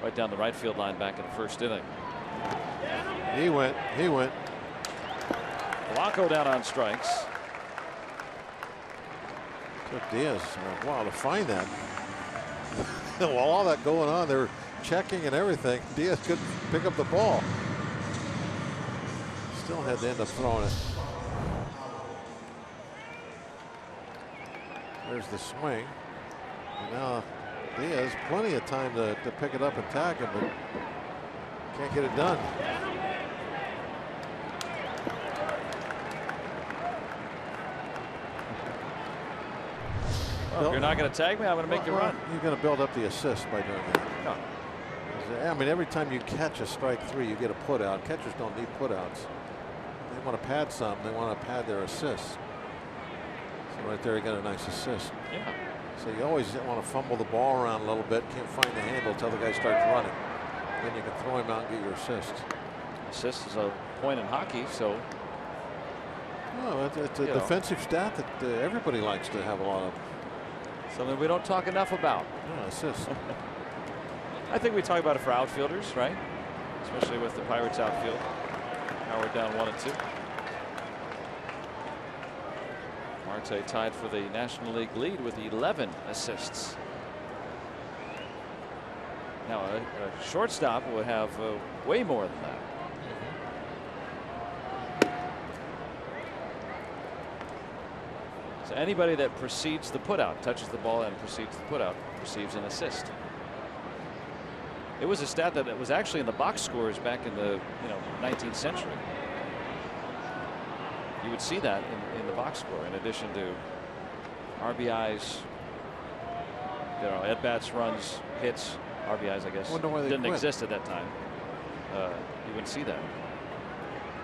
right down the right field line back in the first inning. He went. Blanco down on strikes. Took Diaz a while to find that. While all that going on, they were checking and everything. Diaz couldn't pick up the ball. Still had to end up throwing it. There's the swing. And now Diaz, plenty of time to pick it up and tag him, but can't get it done. Well, if you're not going to tag me, I'm going to make you run. You're going to build up the assist by doing that. No. I mean, every time you catch a strike 3, you get a put out. Catchers don't need put outs. They want to pad some. They want to pad their assists. So right there, you got a nice assist. Yeah. So you always want to fumble the ball around a little bit. Can't find the handle until the guy starts running. Then you can throw him out and get your assist. Assist is a point in hockey, so. No, it's a defensive stat that everybody likes to have a lot of. Something we don't talk enough about. Yeah, assist. I think we talk about it for outfielders, right? Especially with the Pirates outfield. Now we're down 1-2. Marte tied for the National League lead with 11 assists. Now a shortstop will have way more than that. So anybody that precedes the putout, touches the ball and precedes the putout, receives an assist. It was a stat that was actually in the box scores back in the 19th century. You would see that in the box score in addition to RBIs, at bats, runs, hits, RBIs. I guess Wonder why they didn't quit. exist at that time. You wouldn't see that.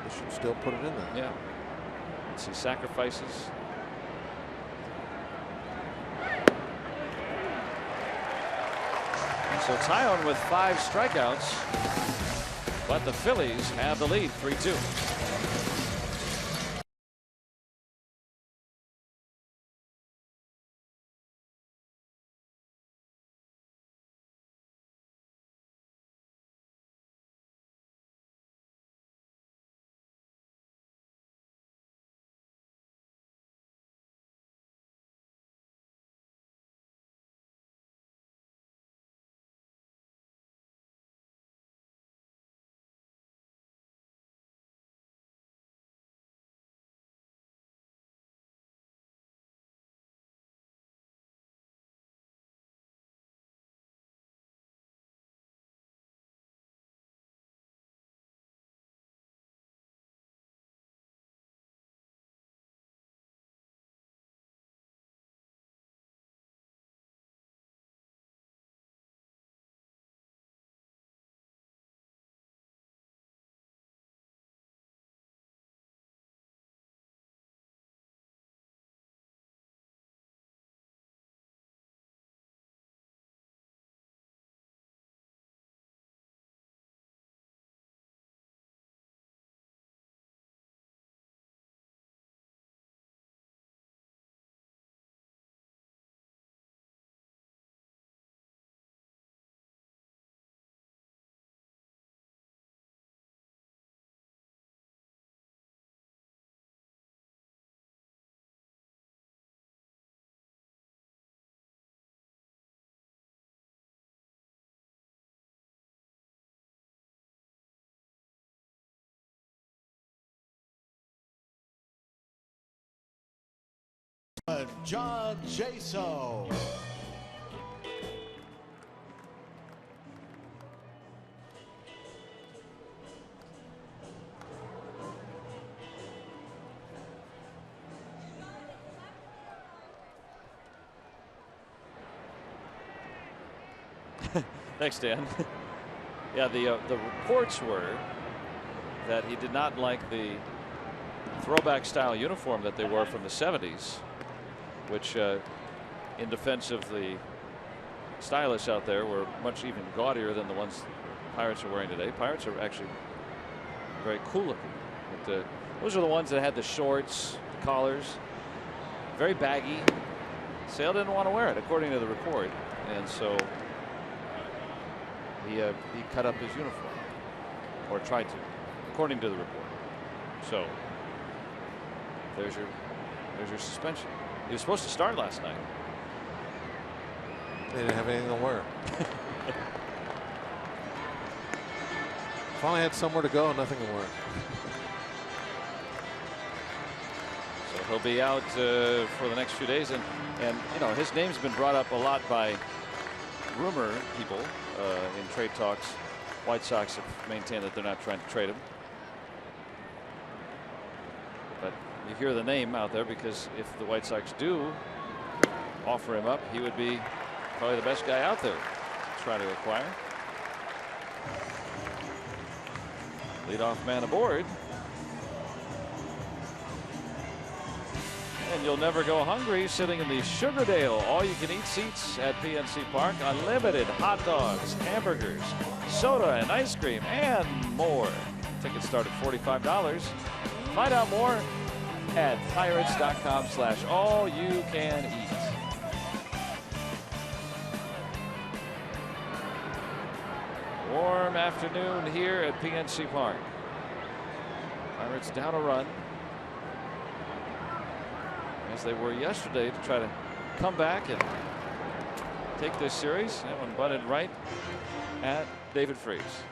They should still put it in there. Yeah. Let's see sacrifices. So Taillon with 5 strikeouts, but the Phillies have the lead 3-2. John Jaso. Thanks, Dan. Yeah, the reports were that he did not like the throwback style uniform that they wore from the 70s, which in defense of the stylists out there were much even gaudier than the ones Pirates are wearing today. Pirates are actually very cool looking. But, those are the ones that had the shorts, the collars, very baggy. Sale didn't want to wear it, according to the report, and so he cut up his uniform, or tried to, according to the report. So there's your suspension. He was supposed to start last night. They didn't have anything to wear. Finally had somewhere to go, nothing to wear. So he'll be out for the next few days, and you know, his name's been brought up a lot by rumor people in trade talks. White Sox have maintained that they're not trying to trade him, but you hear the name out there because if the White Sox do offer him up, he would be probably the best guy out there to try to acquire. Leadoff man aboard. And you'll never go hungry sitting in the Sugardale all-you-can-eat seats at PNC Park. Unlimited hot dogs, hamburgers, soda and ice cream, and more. Tickets start at $45. Find out more at pirates.com/all-you-can-eat. Warm afternoon here at PNC Park. Pirates down a run, as they were yesterday, to try to come back and take this series. That one bunted right at David Freese.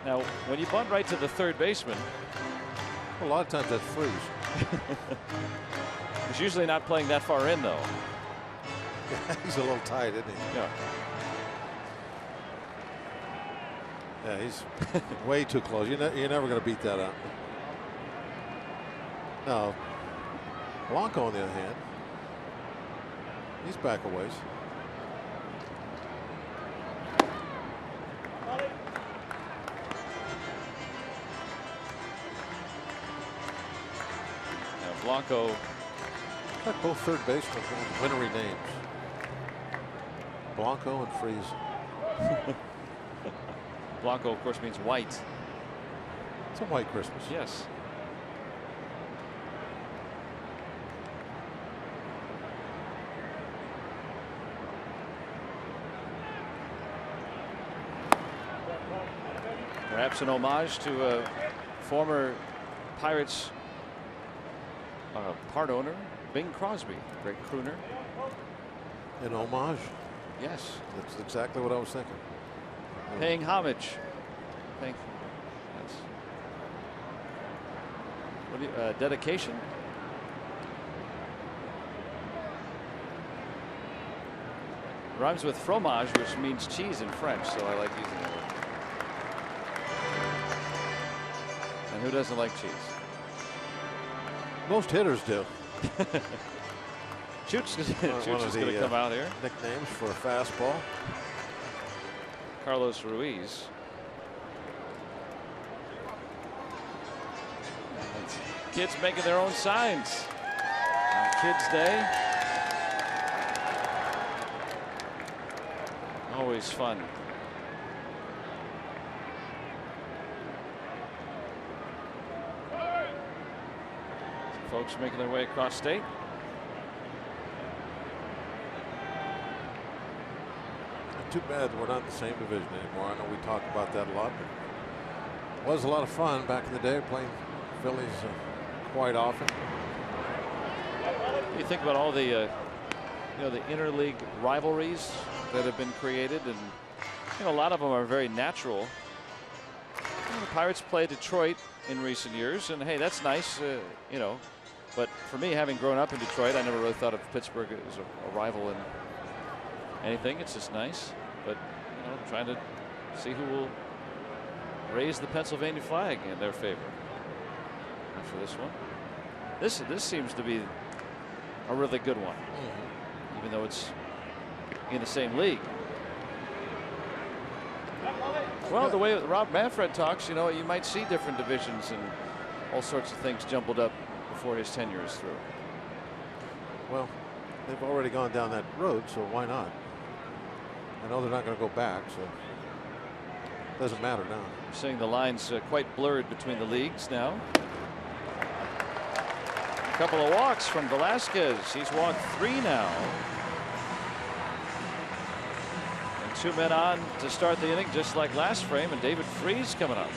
Now, when you bunt right to the third baseman, A lot of times that's Freese. he's usually not playing that far in, though. He's a little tight, isn't he? Yeah. Yeah, he's way too close. You're never going to beat that up. No. Blanco, on the other hand, he's back a ways. Now Blanco. Got both third basemen with wintry names. Blanco and Freese. Blanco, of course, means white. It's a white Christmas. Yes. Perhaps an homage to a former Pirates part owner, Bing Crosby, great crooner. An homage? Yes. That's exactly what I was thinking. Paying homage. Yes. What do you, dedication? Rhymes with fromage, which means cheese in French, so I like using that word. And who doesn't like cheese? Most hitters do. Chooch is going to come out here. Nicknames for a fastball. Carlos Ruiz. Kids making their own signs on Kids Day. Always fun. Folks making their way across state. Too bad we're not in the same division anymore. I know we talk about that a lot, but it was a lot of fun back in the day playing Phillies quite often. You think about all the you know, the interleague rivalries that have been created, and you know, a lot of them are very natural. You know, the Pirates play Detroit in recent years, and hey, that's nice. You know, But for me, having grown up in Detroit, I never really thought of Pittsburgh as a rival in anything. It's just nice. But, you know, trying to see who will raise the Pennsylvania flag in their favor after this one. This seems to be a really good one, even though it's in the same league. Well, the way Rob Manfred talks, you know, you might see different divisions and all sorts of things jumbled up before his tenure is through. Well, they've already gone down that road, so why not? I know they're not going to go back, so it doesn't matter now. We're seeing the lines quite blurred between the leagues now. A couple of walks from Velasquez. He's walked 3 now. And 2 men on to start the inning, just like last frame, and David Freese coming up.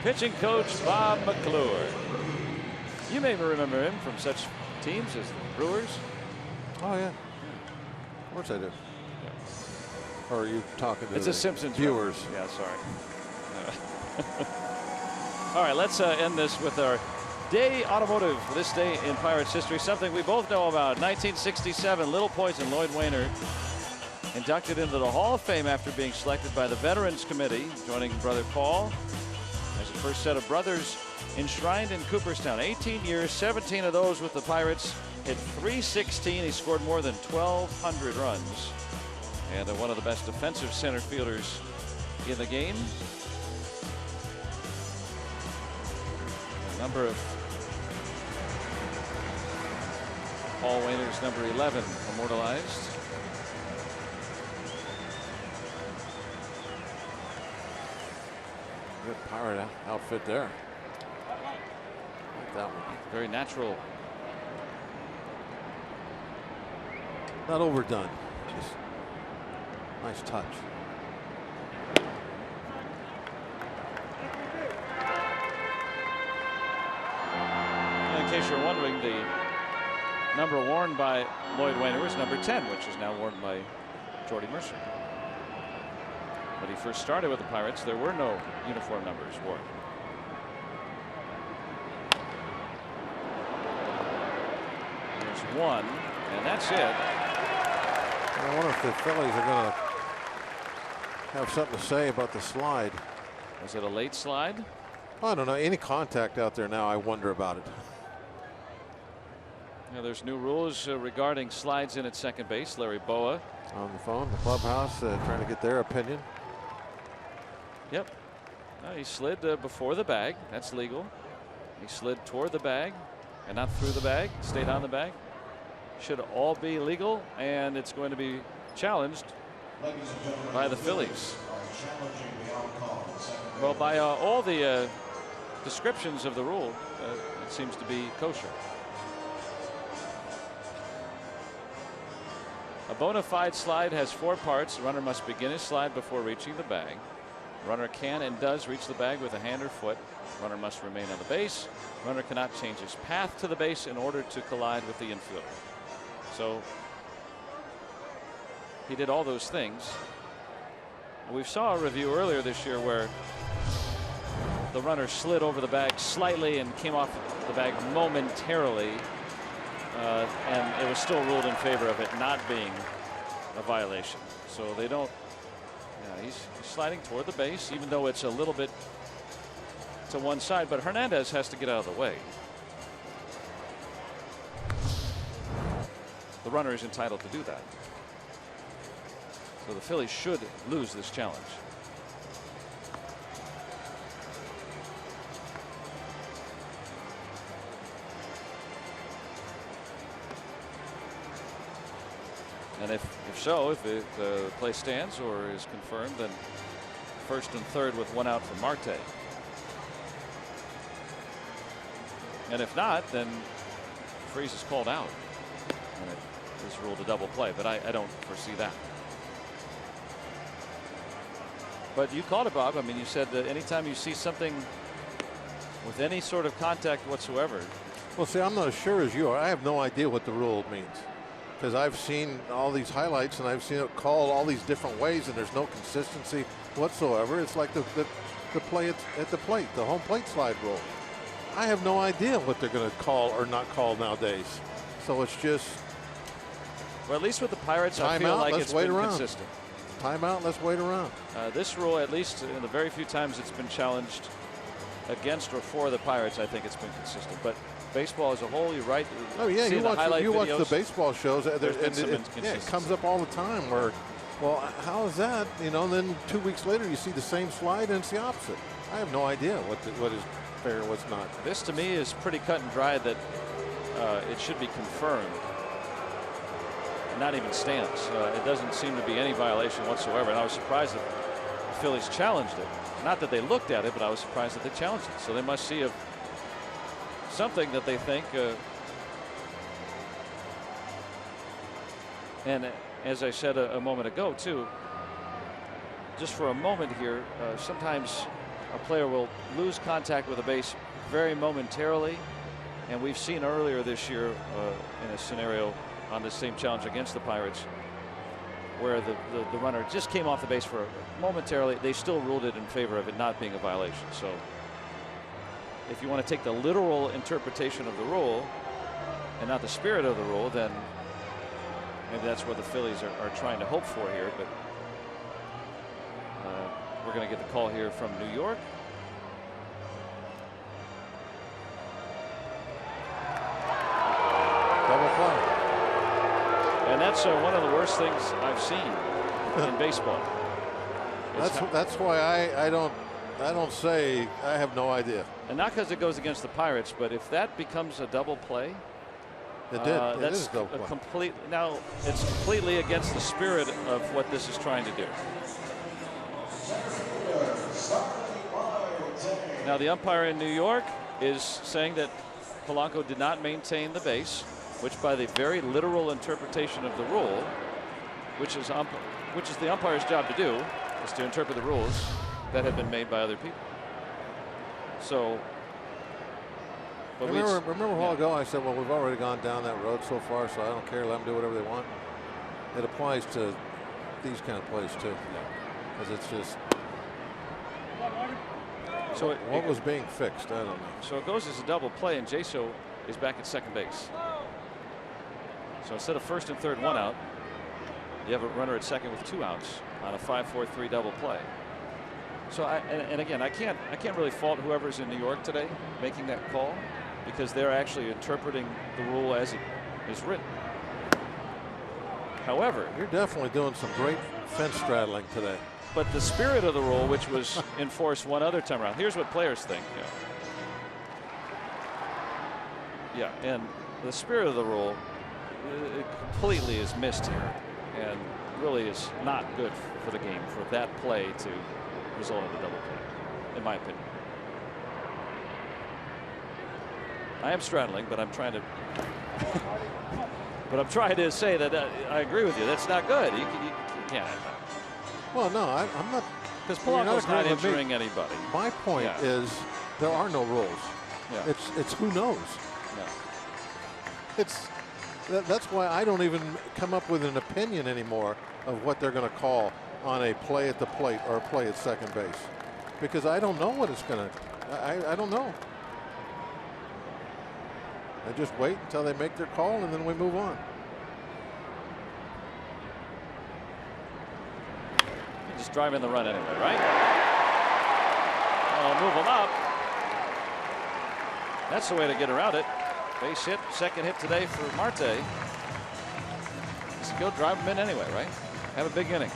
Pitching coach Bob McClure. You may remember him from such teams as the Brewers. Oh, yeah. Of course I do. Yeah. Or are you talking to the Simpsons viewers? Yeah, sorry. All right, let's end this with our Day Automotive. This day in Pirates history, something we both know about. 1967, Little Poison, Lloyd Wainer, inducted into the Hall of Fame after being selected by the Veterans Committee, joining brother Paul as the first set of brothers enshrined in Cooperstown. 18 years, 17 of those with the Pirates. Hit .316. He scored more than 1,200 runs. And one of the best defensive center fielders in the game. A number of Paul Wainer's number 11 immortalized. Good Pirate outfit there. Like that one. Very natural. Not overdone. Just nice touch. And in case you're wondering, the number worn by Lloyd Wainer is number 10, which is now worn by Jordy Mercer. When he first started with the Pirates, there were no uniform numbers worn. There's one, and that's it. I wonder if the Phillies are going to have something to say about the slide. Was it a late slide? I don't know. Any contact out there now, I wonder about it. Now, there's new rules regarding slides in at second base. Larry Boa on the phone, the clubhouse, trying to get their opinion. Yep. He slid before the bag. That's legal. He slid toward the bag and not through the bag. Stayed on the bag. Should all be legal, and it's going to be challenged by the Phillies. Well, by all the descriptions of the rule, it seems to be kosher. A bona fide slide has 4 parts. The runner must begin his slide before reaching the bag. Runner can and does reach the bag with a hand or foot. Runner must remain on the base. Runner cannot change his path to the base in order to collide with the infielder. So he did all those things. We saw a review earlier this year where the runner slid over the bag slightly and came off the bag momentarily, and it was still ruled in favor of it not being a violation. So they don't. Yeah, he's sliding toward the base, even though it's a little bit to one side. But Hernandez has to get out of the way. The runner is entitled to do that. So the Phillies should lose this challenge. And if so, if the play stands or is confirmed, then first and third with 1 out for Marte. And if not, then Freese is called out. And it is ruled a double play, but I don't foresee that. But you called it, Bob. I mean, you said that anytime you see something with any sort of contact whatsoever. Well, see, I'm not as sure as you are. I have no idea what the rule means, because I've seen all these highlights and I've seen it called all these different ways, and there's no consistency whatsoever. It's like the the play at the plate, the home plate slide rule. I have no idea what they're going to call or not call nowadays. So it's just. Well, at least with the Pirates, I feel like it's been consistent. Timeout, let's wait around. This rule, at least in the very few times it's been challenged against or for the Pirates, I think it's been consistent. But baseball as a whole, you're right. Oh, yeah, you watch the baseball shows, and it comes up all the time where, well, how is that? You know, and then 2 weeks later you see the same slide and it's the opposite. I have no idea what is fair and what's not. This to me is pretty cut and dry that it should be confirmed. Not even stamps. It doesn't seem to be any violation whatsoever. And I was surprised that the Phillies challenged it. Not that they looked at it, but I was surprised that they challenged it. So they must see something that they think. And as I said a moment ago, too, just for a moment here, sometimes a player will lose contact with a base very momentarily. And we've seen earlier this year in a scenario on this same challenge against the Pirates, where the runner just came off the base for momentarily. They still ruled it in favor of it not being a violation. So if you want to take the literal interpretation of the rule and not the spirit of the rule, then maybe that's what the Phillies are trying to hope for here. But we're going to get the call here from New York. Double play. And that's one of the worst things I've seen in baseball. That's why I don't say I have no idea. And not because it goes against the Pirates, but if that becomes a double play, it did. It is that's a double play. Now it's completely against the spirit of what this is trying to do. Now the umpire in New York is saying that Polanco did not maintain the base, which by the very literal interpretation of the rule, which is the umpire's job to do, is to interpret the rules that have been made by other people. So, remember a while ago I said, well, we've already gone down that road so far, so I don't care, let them do whatever they want. It applies to these kind of plays too, because it's just. So what was being fixed? I don't know. So it goes as a double play, and Jaso is back at second base. So instead of first and third, 1 out, you have a runner at second with 2 outs on a 5-4-3 double play. So and again, I can't really fault whoever's in New York today making that call, because they're actually interpreting the rule as it is written. However, you're definitely doing some great fence straddling today. But the spirit of the rule, which was enforced one other time around, here's what players think. Yeah, and the spirit of the rule, it completely is missed here, and really is not good for the game for that play to result in a double play, in my opinion. I am straddling, but I'm trying to. But I'm trying to say that I agree with you. That's not good. You can't. Well, no, I'm not. Because Polanco's not injuring anybody. My point is there are no rules. Yeah. It's who knows. No. That's why I don't even come up with an opinion anymore of what they're going to call on a play at the plate or a play at second base, because I don't know what it's going to. I don't know. I just wait until they make their call and then we move on. You just drive in the run anyway, right? I'll move them up. That's the way to get around it. Base hit, second hit today for Marte. Just go drive them in anyway, right? Have a big inning.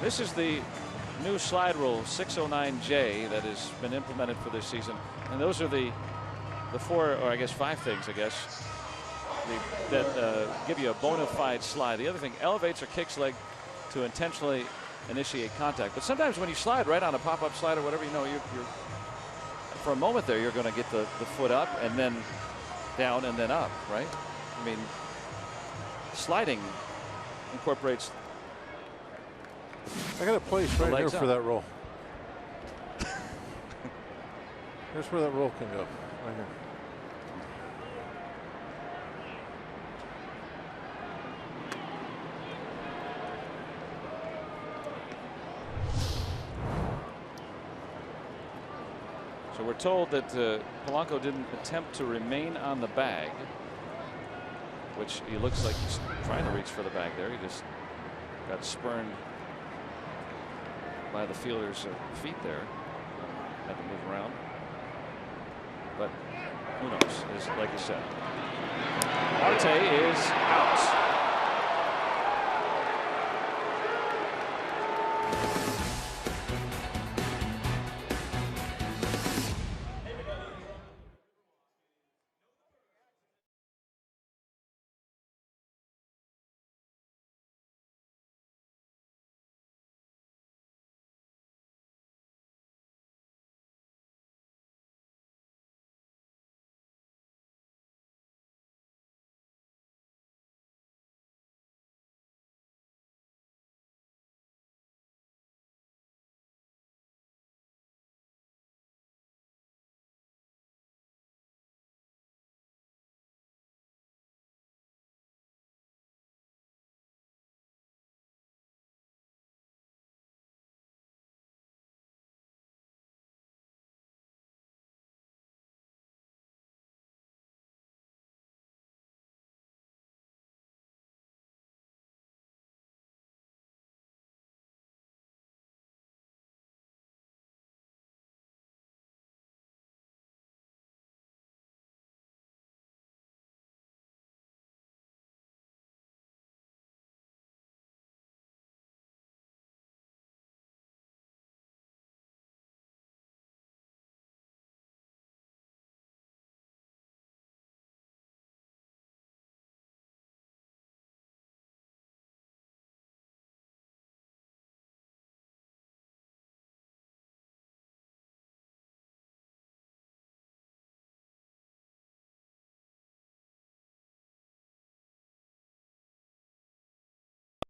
This is the new slide rule 609J that has been implemented for this season, and those are the 4, or I guess 5 things, I guess, that give you a bona fide slide. The other thing, elevates or kicks leg to intentionally initiate contact. But sometimes when you slide right on a pop-up slide or whatever, you know, you're for a moment there, you're going to get the foot up and then down and then up, right? I mean, sliding incorporates. I got a place right here for that roll. Here's where that roll can go, right here. So we're told that Polanco didn't attempt to remain on the bag, which he looks like he's trying to reach for the bag there. He just got spurned by the fielder's feet there. Had to move around. But who knows? Like you said, Marte is out.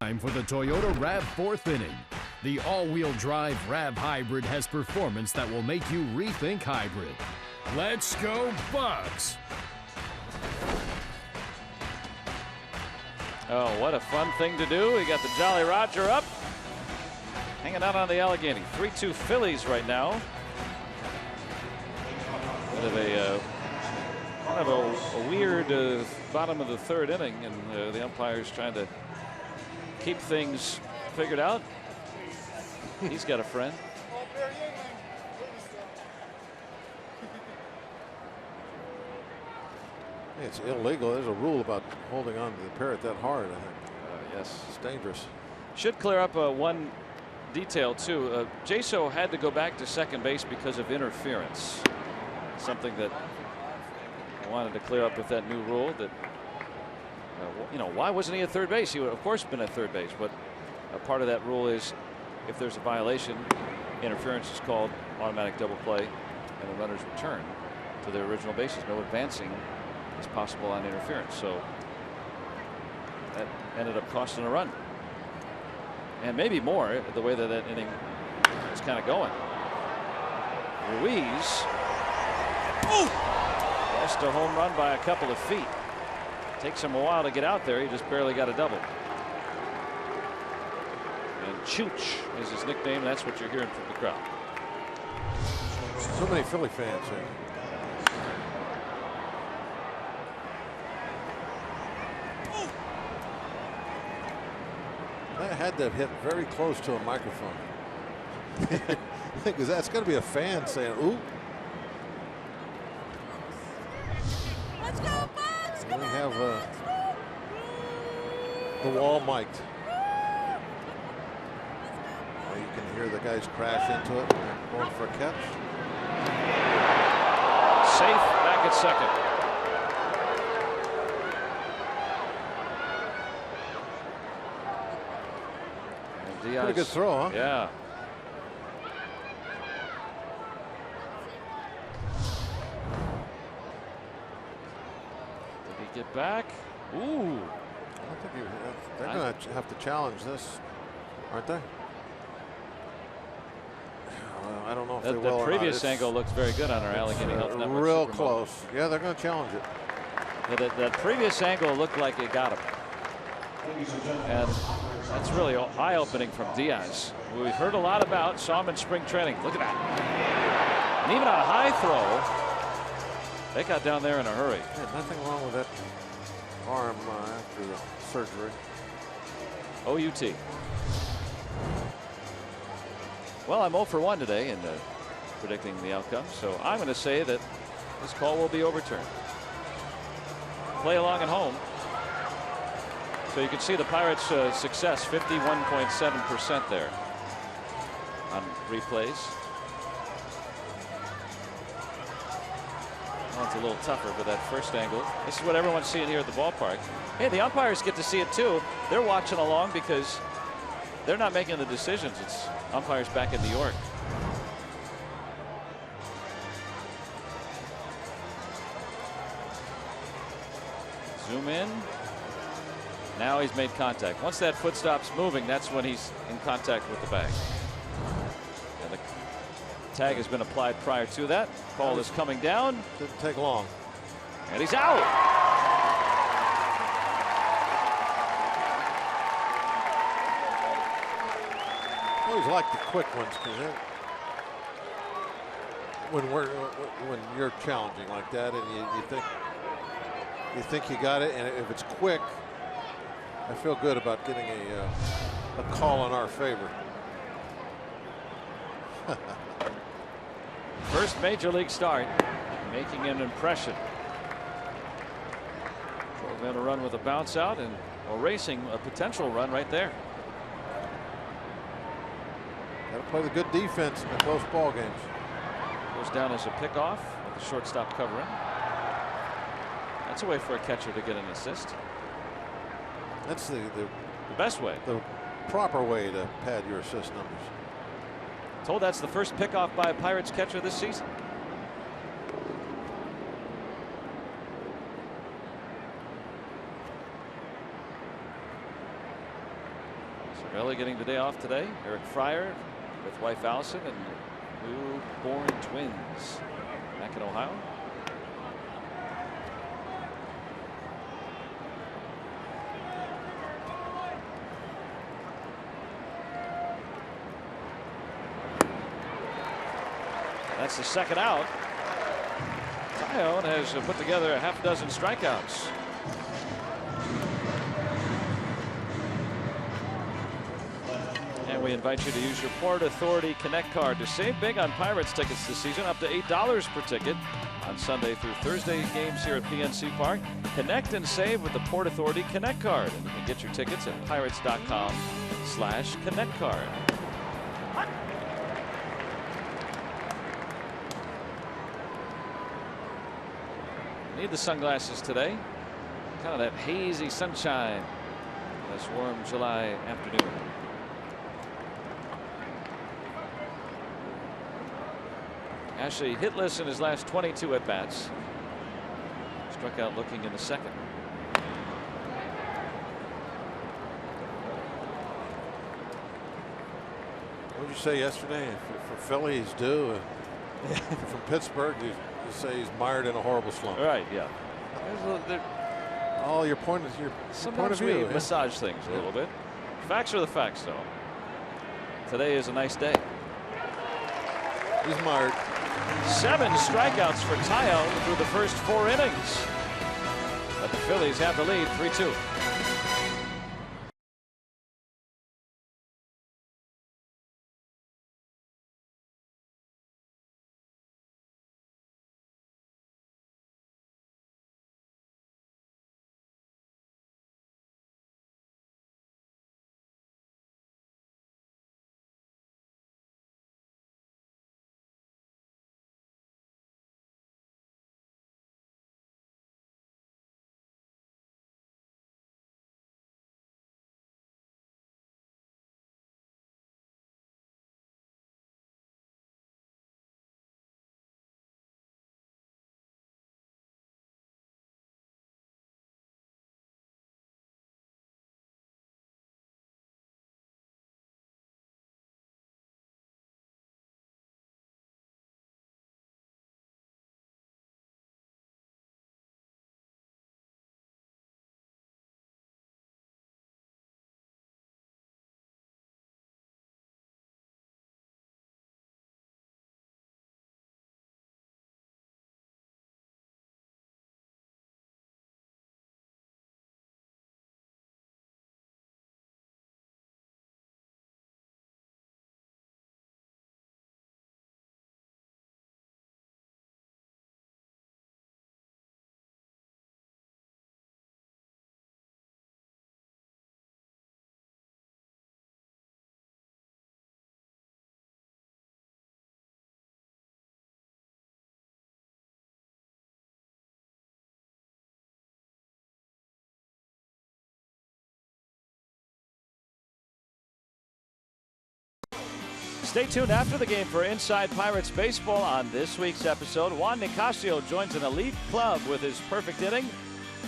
Time for the Toyota RAV fourth inning. The all-wheel drive RAV Hybrid has performance that will make you rethink hybrid. Let's go Bucks! Oh, what a fun thing to do. We got the Jolly Roger up, hanging out on the Allegheny. 3-2 Phillies right now. Bit of a weird bottom of the third inning, and the umpire's trying to keep things figured out. He's got a friend. It's illegal. There's a rule about holding on to the parrot that hard, I think. Yes. It's dangerous. Should clear up one detail, too. Jaso had to go back to second base because of interference. Something that I wanted to clear up with that new rule that, you know, why wasn't he at third base? He would, of course, been at third base. But a part of that rule is if there's a violation, interference is called automatic double play, and the runners return to their original bases. No advancing is possible on interference. So that ended up costing a run, and maybe more the way that inning is kind of going. Ruiz lost a home run by a couple of feet. Takes him a while to get out there. He just barely got a double. And Chooch is his nickname. That's what you're hearing from the crowd. So many Philly fans here. I had to hit very close to a microphone. Because that's going to be a fan saying, ooh. Let's go, Bucks! We have the wall mic'd. You can hear the guys crash into it. Going for a catch. Safe back at second. Pretty good throw, huh? Yeah. Did he get back? Ooh. I don't think they're going to have to challenge this, aren't they? Well, I don't know if they will. The previous angle looks very good on our Allegheny Health Network. Real close. Yeah, they're going to challenge it. Yeah, that previous angle looked like it got him. And that's really eye-opening from Diaz, who we've heard a lot about. Saw him in spring training. Look at that. And even on a high throw, they got down there in a hurry. Yeah, nothing wrong with that arm after the surgery. OUT. Well, I'm 0 for 1 today in predicting the outcome, so I'm going to say that this call will be overturned. Play along at home. So you can see the Pirates' success, 51.7% there on replays. Well, it's a little tougher for that first angle. This is what everyone's seeing here at the ballpark. Hey, the umpires get to see it too. They're watching along because they're not making the decisions. It's umpires back in New York. Zoom in. Now he's made contact. Once that foot stops moving, that's when he's in contact with the bag. And the tag has been applied prior to that. Ball is coming down. Didn't take long. And he's out. I always like the quick ones because when you're challenging like that and you think you got it, and if it's quick, I feel good about getting a call in our favor. First major league start, making an impression. Going to run with a bounce out and erasing a potential run right there. Got to play the good defense in the close ball games. Goes down as a pickoff with the shortstop covering. That's a way for a catcher to get an assist. That's the best way. The proper way to pad your assist numbers. Told that's the first pickoff by a Pirates catcher this season. Cervelli getting the day off today. Eric Fryer with wife Allison and newborn twins back in Ohio. That's the second out. Taillon has put together a half dozen strikeouts. And we invite you to use your Port Authority Connect card to save big on Pirates tickets this season, up to $8 per ticket on Sunday through Thursday games here at PNC Park. Connect and save with the Port Authority Connect card. And you can get your tickets at pirates.com/Connect card. Need the sunglasses today. Kind of that hazy sunshine this warm July afternoon. Actually hitless in his last 22 at bats. Struck out looking in the second. What did you say yesterday? For Philly, he's due. From Pittsburgh, you say he's mired in a horrible slump. Right, yeah. Oh, your point is your Sometimes point of view. we massage things a little bit. Facts are the facts, though. Today is a nice day. He's mired. 7 strikeouts for Taillon through the first 4 innings. But the Phillies have the lead 3-2. Stay tuned after the game for Inside Pirates Baseball. On this week's episode, Juan Nicasio joins an elite club with his perfect inning,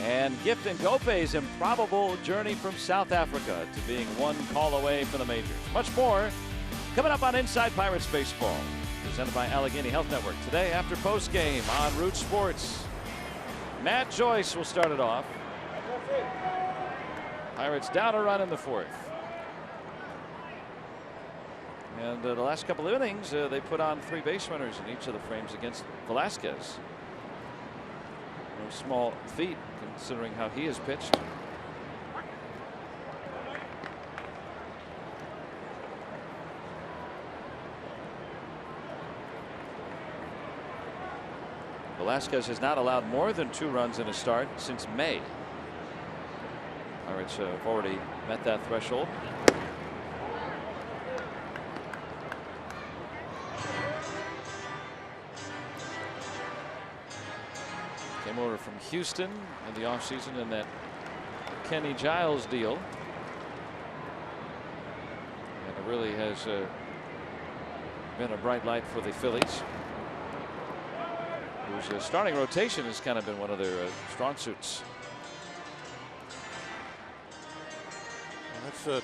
and Gift Ngope's improbable journey from South Africa to being one call away from the majors. Much more coming up on Inside Pirates Baseball, presented by Allegheny Health Network. Today after postgame on Root Sports, Matt Joyce will start it off. Pirates down a run in the fourth. And the last couple of innings, they put on 3 base runners in each of the frames against Velasquez. No small feat considering how he has pitched. Velasquez has not allowed more than 2 runs in a start since May. Pirates have already met that threshold. Came over from Houston in the offseason in that Kenny Giles deal. And it really has been a bright light for the Phillies, whose starting rotation has kind of been one of their strong suits. Well, that's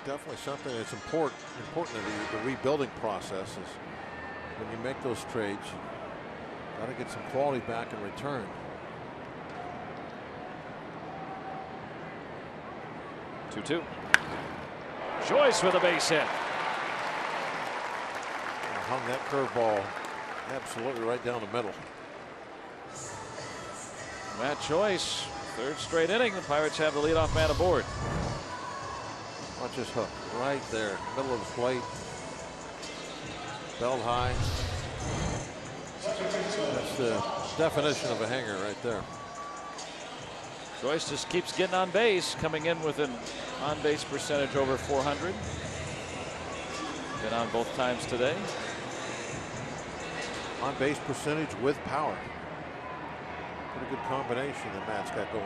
definitely something that's important in the rebuilding process is when you make those trades. Got to get some quality back in return. Two. Joyce with a base hit. Hung that curveball absolutely right down the middle. Matt Joyce, 3rd straight inning. The Pirates have the leadoff man aboard. Watch his hook right there, middle of the plate, belt high. That's the definition of a hanger right there. Joyce just keeps getting on base, coming in with an on-base percentage over 400. Been on both times today. On-base percentage with power. Pretty good combination that Matt's got going.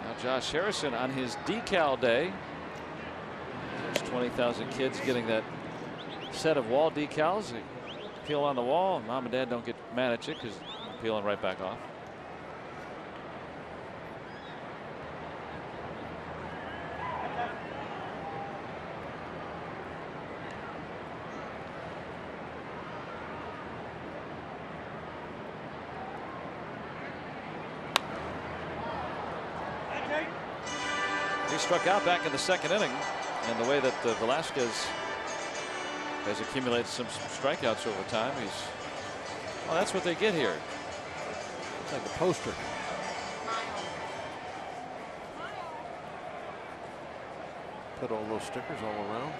Now Josh Harrison on his decal day. There's 20,000 kids getting that set of wall decals. They peel on the wall. Mom and Dad don't get mad at you because you're peeling right back off. He struck out back in the 2nd inning, and the way that Velasquez has accumulated some strikeouts over time, well, that's what they get here. It's like a poster. Put all those stickers all around.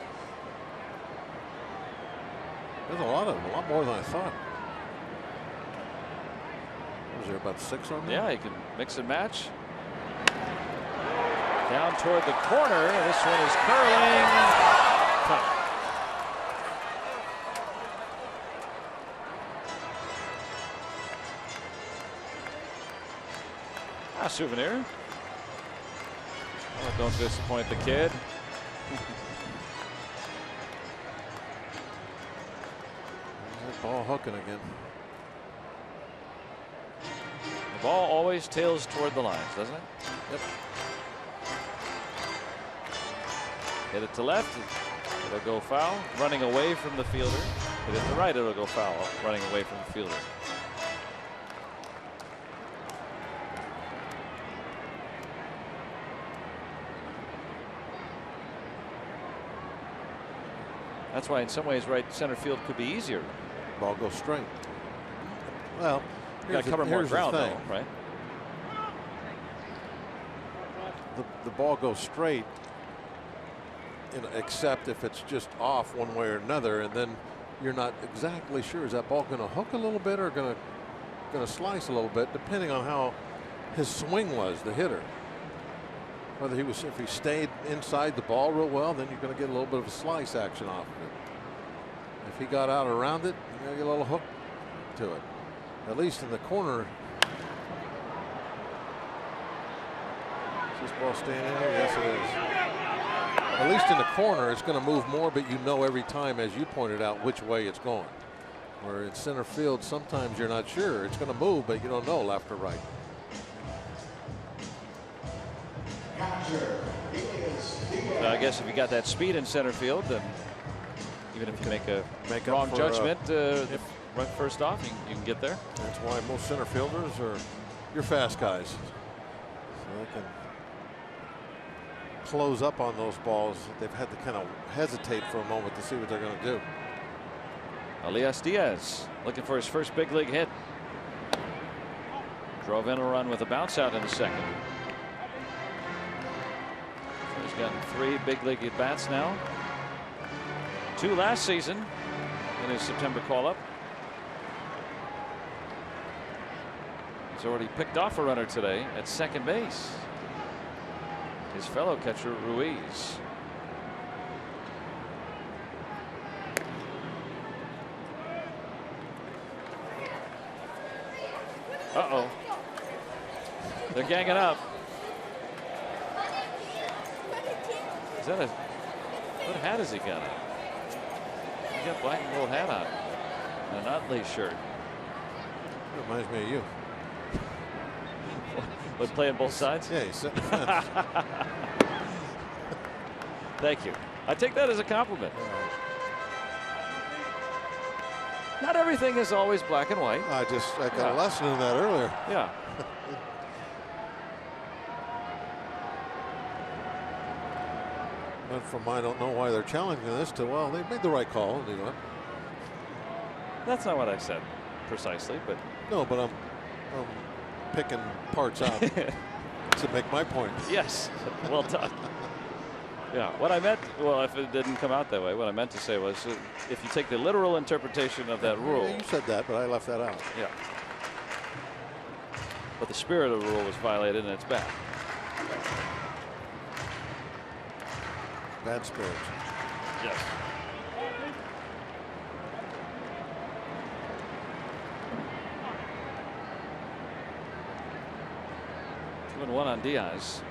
There's a lot more than I thought. Was there about 6 on there? Yeah, you can mix and match. Down toward the corner. This one is curling. Tough. A souvenir. Oh, don't disappoint the kid. That ball hooking again. The ball always tails toward the lines, doesn't it? Yep. Hit it to left, it'll go foul, running away from the fielder. Hit it to right, it'll go foul, running away from the fielder. That's why in some ways right center field could be easier. Ball goes straight. Well, you got to cover more ground though, right? The ball goes straight, except if it's just off one way or another, and then you're not exactly sure, is that ball going to hook a little bit or going to slice a little bit, depending on how his swing was, the hitter. Whether if he stayed inside the ball real well, then you're going to get a little bit of a slice action off of it. If he got out around it, you're going to get a little hook to it. At least in the corner. Is this ball staying in here? Yes, it is. at least in the corner, it's going to move more, but you know every time, as you pointed out, which way it's going. Where in center field, sometimes you're not sure. It's going to move, but you don't know left or right. I guess if you got that speed in center field, then even if you make a wrong judgment right first off, you can get there. That's why most center fielders are your fast guys. So they can close up on those balls. They've had to kind of hesitate for a moment to see what they're going to do. Elias Diaz looking for his first big league hit. Drove in a run with a bounce out in the second. So he's gotten 3 big league at bats now. 2 last season in his September call up. He's already picked off a runner today at second base. His fellow catcher Ruiz. Uh-oh. They're ganging up. Is that what hat has he got? He got black and gold hat on and an Utley shirt. Reminds me of you. Was playing both sides? Yeah, he's sitting fence. Thank you. I take that as a compliment. Not everything is always black and white. I got a lesson in that earlier. Yeah. But from I don't know why they're challenging this to, well, they made the right call. You know. That's not what I said precisely, but. No, but I'm picking parts out to make my point. Yes, well done. Yeah, what I meant, well, if it didn't come out that way, what I meant to say was if you take the literal interpretation of that rule. Yeah, you said that, but I left that out. Yeah. But the spirit of the rule was violated and it's bad. Bad spirits. Yes. One on Diaz.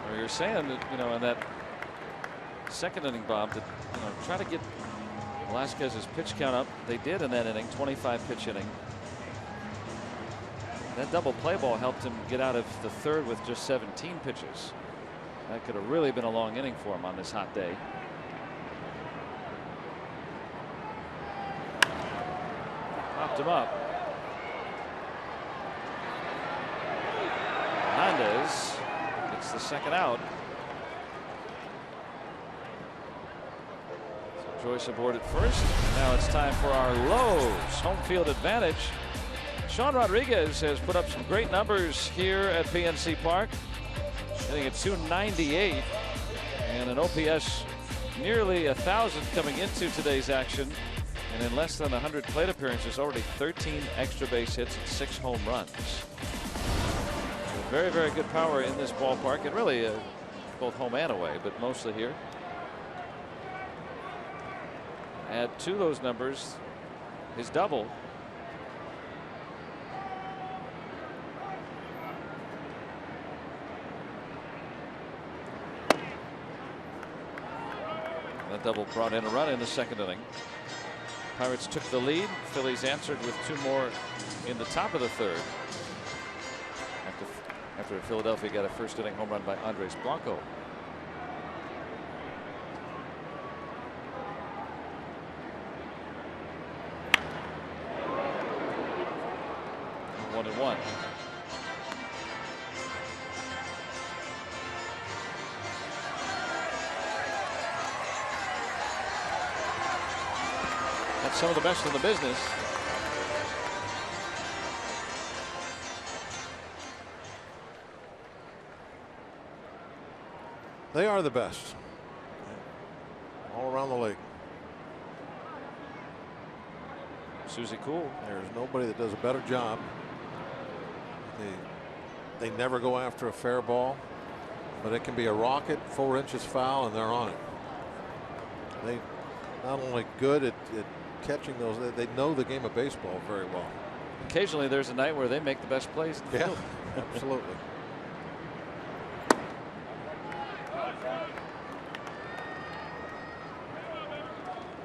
Well, you're saying that, you know, in that second inning, Bob, that, you know, try to get Velasquez's pitch count up. They did in that inning, 25 pitch inning. That double play ball helped him get out of the third with just 17 pitches. That could have really been a long inning for him on this hot day. Popped him up. Hernandez gets the second out. So Joyce aboard at first. Now it's time for our Lowe's home field advantage. Sean Rodriguez has put up some great numbers here at PNC Park. Hitting at 298 and an OPS nearly 1,000 coming into today's action. And in less than 100 plate appearances, already 13 extra base hits and 6 home runs. So very, very good power in this ballpark, and really both home and away, but mostly here. Add to those numbers his double. That double brought in a run in the second inning. Pirates took the lead. Phillies answered with 2 more in the top of the third. After Philadelphia got a first inning home run by Andres Blanco. One and one. Some of the best in the business. They are the best all around the league. Susie Cool. There's nobody that does a better job. They never go after a fair ball, but it can be a rocket 4 inches foul and they're on it. They not only good at catching those. They know the game of baseball very well. Occasionally there's a night where they make the best plays in the Yeah, field. absolutely.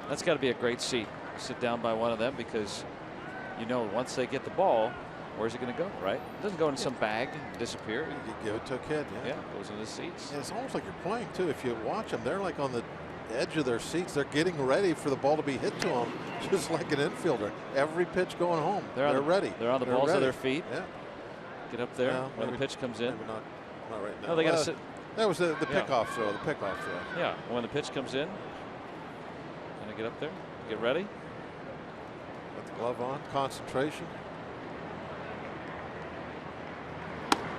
That's got to be a great seat. Sit down by one of them, because you know once they get the ball, where's it going to go, right? It doesn't go in some bag and disappear. You give it to a kid. Yeah, it goes in the seats. And it's almost like you're playing too. If you watch them, they're like on the edge of their seats. They're getting ready for the ball to be hit to them, just like an infielder. Every pitch going home, they're ready. They're on the balls of their feet. Yeah. Get up there Well, when the pitch comes in. Maybe not right now. No, they got to sit. That was the pickoff throw. The pickoff throw. Yeah, when the pitch comes in, gonna get up there, get ready. Put the glove on. Concentration.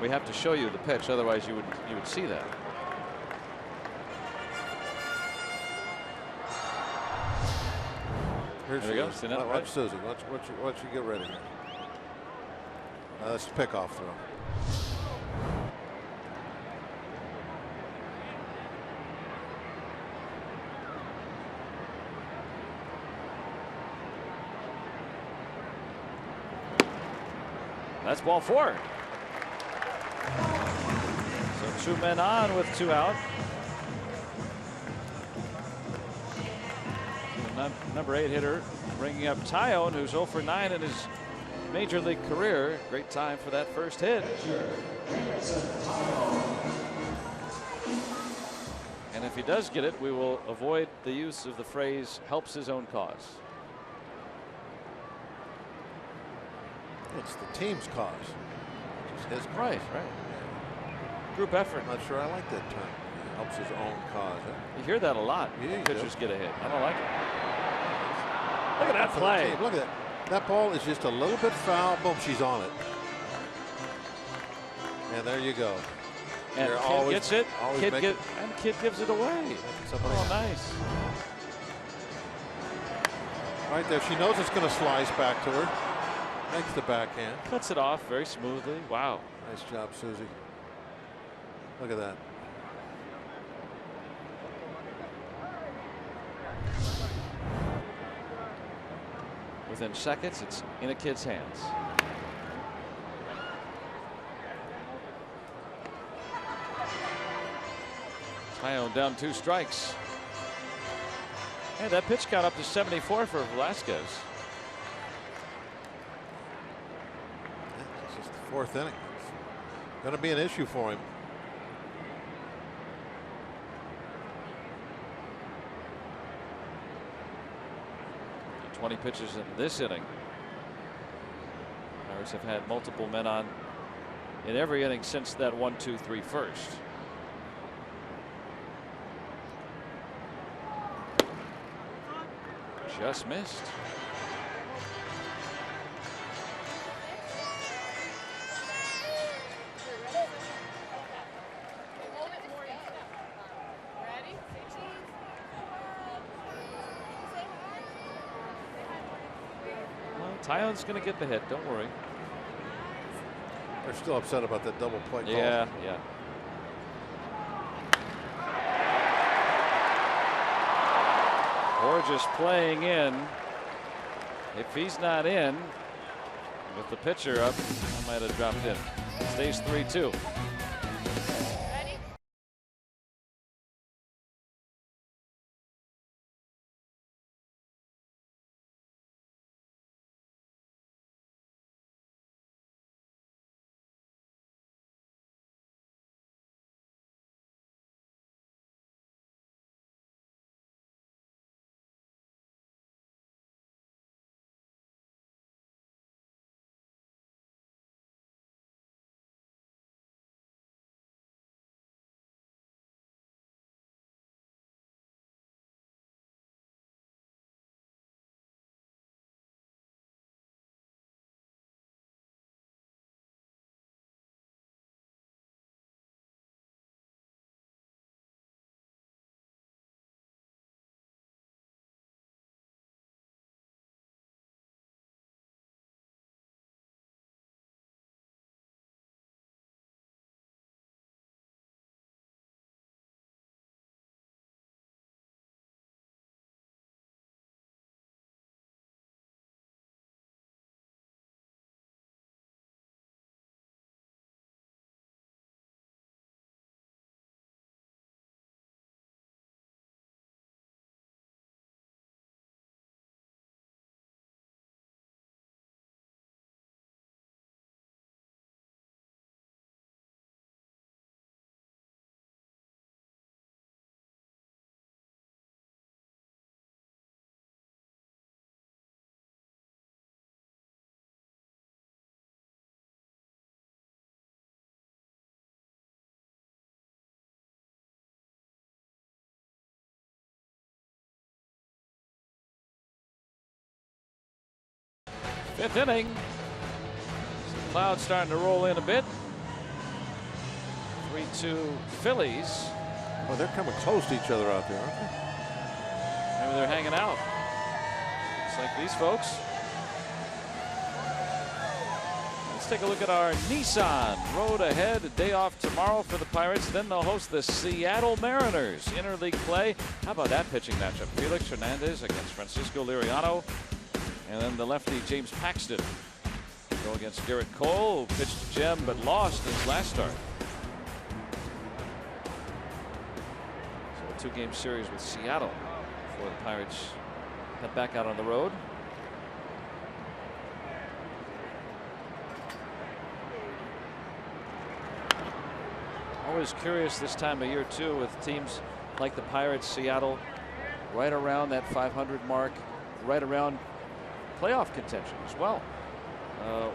We have to show you the pitch, otherwise you would see that. Here There she we go. is. See that, Watch right? Susie. Watch you get ready here. That's the pickoff throw. That's ball 4. So 2 men on with 2 out. Number 8 hitter bringing up Tyone, who's 0 for 9 in his major league career. Great time for that first hit. And if he does get it, we will avoid the use of the phrase "helps his own cause." It's the team's cause. It's his cause. Right. Group effort. I'm not sure I like that term. It helps his own cause. You hear that a lot. Yeah, you Pitchers do. get a hit. I don't like it. Look at that play. Look at that. That ball is just a little bit foul. Boom, she's on it. And there you go. And You're Kid always- gets it. always Kid making- Kid gives it away. Somebody Oh, nice. right there. She knows it's going to slice back to her. Makes the backhand. Cuts it off very smoothly. Wow. Nice job, Susie. Look at that. Within seconds, it's in a kid's hands. Tyone down 2 strikes. Hey, that pitch got up to 74 for Velasquez. This is the 4th inning. It's going to be an issue for him. The 20 pitches in this inning. Pirates have had multiple men on in every inning since that 1-2-3 first. Just missed. Well, Tyone's going to get the hit. Don't worry. They're still upset about that double play call. Yeah. Borges playing in. If he's not in, with the pitcher up, I might have dropped in. Stays 3-2. Fifth inning. The clouds starting to roll in a bit. 3-2 Phillies. Well, they're coming close to each other out there, aren't they? Maybe they're hanging out. It's like these folks. Let's take a look at our Nissan road ahead. A day off tomorrow for the Pirates. Then they'll host the Seattle Mariners. Interleague play. How about that pitching matchup? Felix Hernandez against Francisco Liriano. And then the lefty James Paxton go against Garrett Cole, who pitched gem but lost his last start. So a 2-game series with Seattle before the Pirates head back out on the road. Always curious this time of year too, with teams like the Pirates, Seattle, right around that 500 mark, right around playoff contention as well.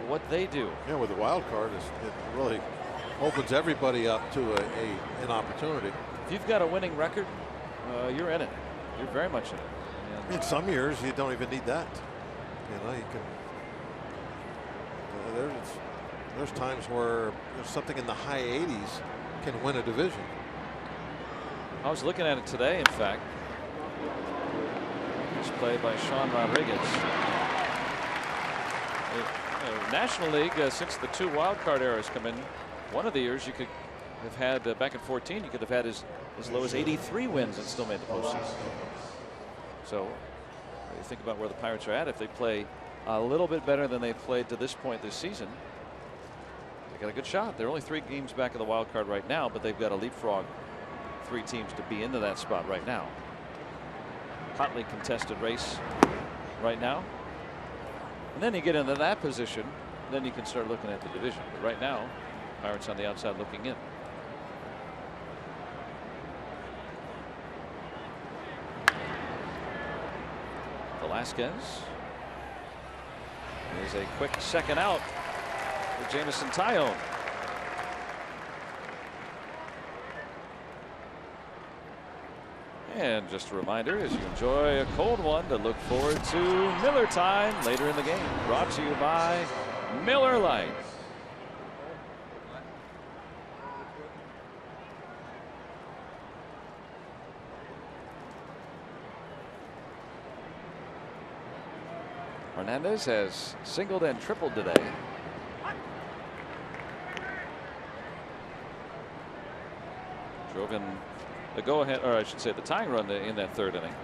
What they do. Yeah, with the wild card, it really opens everybody up to an opportunity. If you've got a winning record, you're in it. You're very much in it. And in some years, you don't even need that. You know, you can. There's times where something in the high 80s can win a division. I was looking at it today, in fact. It's played by Sean Rodriguez. National League, since the 2 wild card eras come in, one of the years you could have had back in 14, you could have had as low as 83 wins and still made the postseason. So you think about where the Pirates are at. If they play a little bit better than they've played to this point this season, they got a good shot. They're only 3 games back of the wild card right now, but they've got to leapfrog 3 teams to be into that spot right now. Hotly contested race right now. And then you get into that position, then you can start looking at the division. But right now, Pirates on the outside looking in. Velasquez is a quick second out for Jameson Taillon. And just a reminder, as you enjoy a cold one, to look forward to Miller Time later in the game. Brought to you by Miller Lite. Hernandez has singled and tripled today. Drove in the go-ahead, or I should say the tying run in that 3rd inning,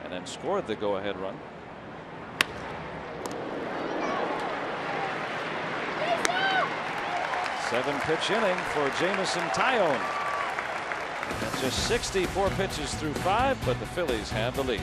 and then scored the go-ahead run. Seven-pitch inning for Jameson Taillon. Just 64 pitches through 5, but the Phillies have the lead.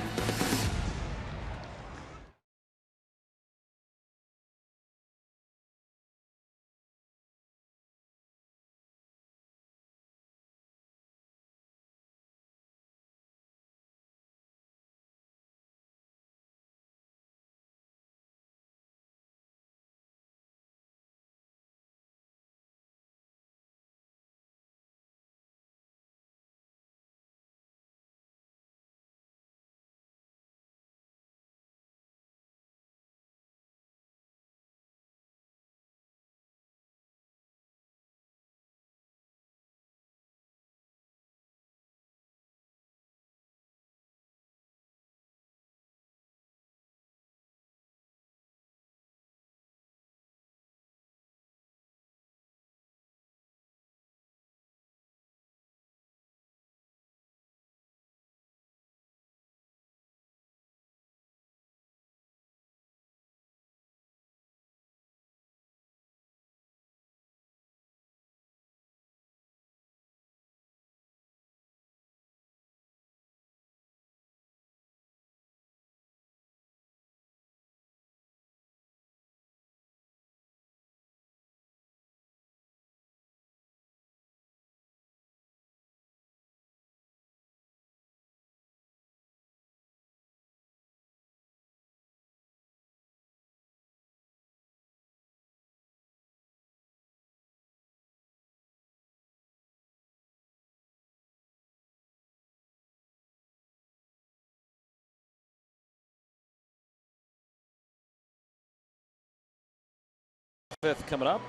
5th coming up.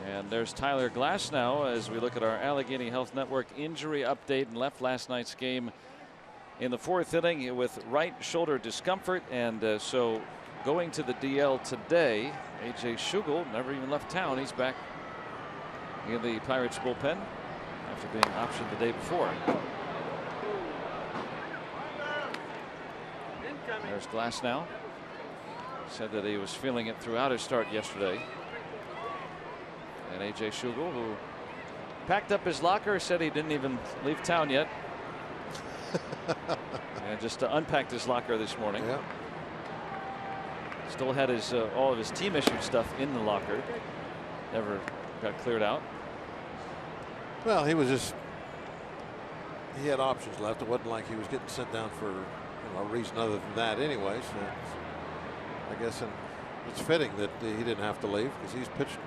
And there's Tyler Glasnow as we look at our Allegheny Health Network injury update, and left last night's game in the 4th inning with right shoulder discomfort, and so going to the DL today. A.J. Schugel never even left town. He's back in the Pirates bullpen after being optioned the day before. There's Glasnow. Said that he was feeling it throughout his start yesterday. And A.J. Schugel, who packed up his locker, said he didn't even leave town yet. And just unpacked his locker this morning. Yeah. Still had his all of his team issued stuff in the locker. Never got cleared out. Well, he had options left. It wasn't like he was getting sent down for a reason other than that anyway. So I guess it's fitting that he didn't have to leave, because he's pitched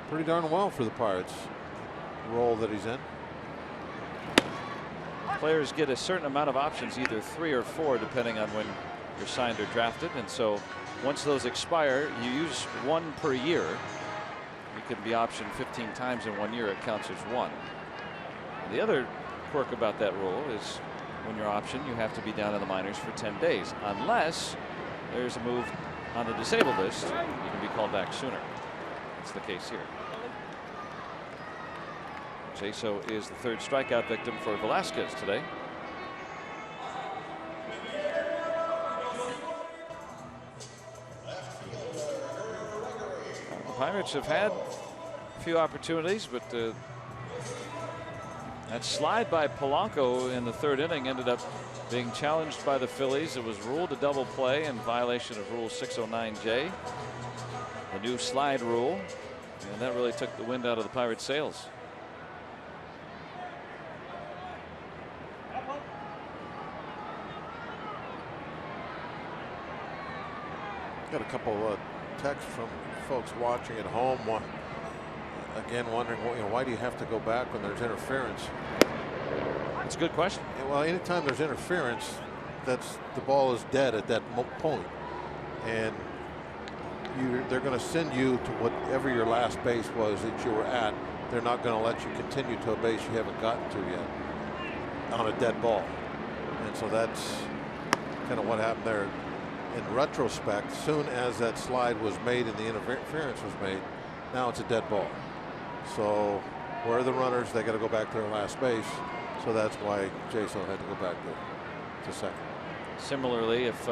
pretty darn well for the Pirates, role that he's in. Players get a certain amount of options, either 3 or 4, depending on when you're signed or drafted. And so once those expire, you use 1 per year. You can be optioned 15 times in 1 year. It counts as 1. And the other quirk about that rule is when you're optioned, you have to be down in the minors for 10 days. Unless there's a move on the disabled list, you can be called back sooner. That's the case here. Jaso is the 3rd strikeout victim for Velasquez today. The Pirates have had a few opportunities, but that slide by Polanco in the 3rd inning ended up being challenged by the Phillies. It was ruled a double play in violation of Rule 609J, the new slide rule, and that really took the wind out of the Pirates' sails. Got a couple of texts from folks watching at home. Again, wondering, why do you have to go back when there's interference? That's a good question. Well, anytime there's interference, the ball is dead at that point, and they're going to send you to whatever your last base was that you were at. They're not going to let you continue to a base you haven't gotten to yet on a dead ball, and so that's kind of what happened there. In retrospect, soon as that slide was made and the interference was made, now it's a dead ball. So where are the runners? They got to go back to their last base. So that's why Jaso had to go back to second. Similarly, if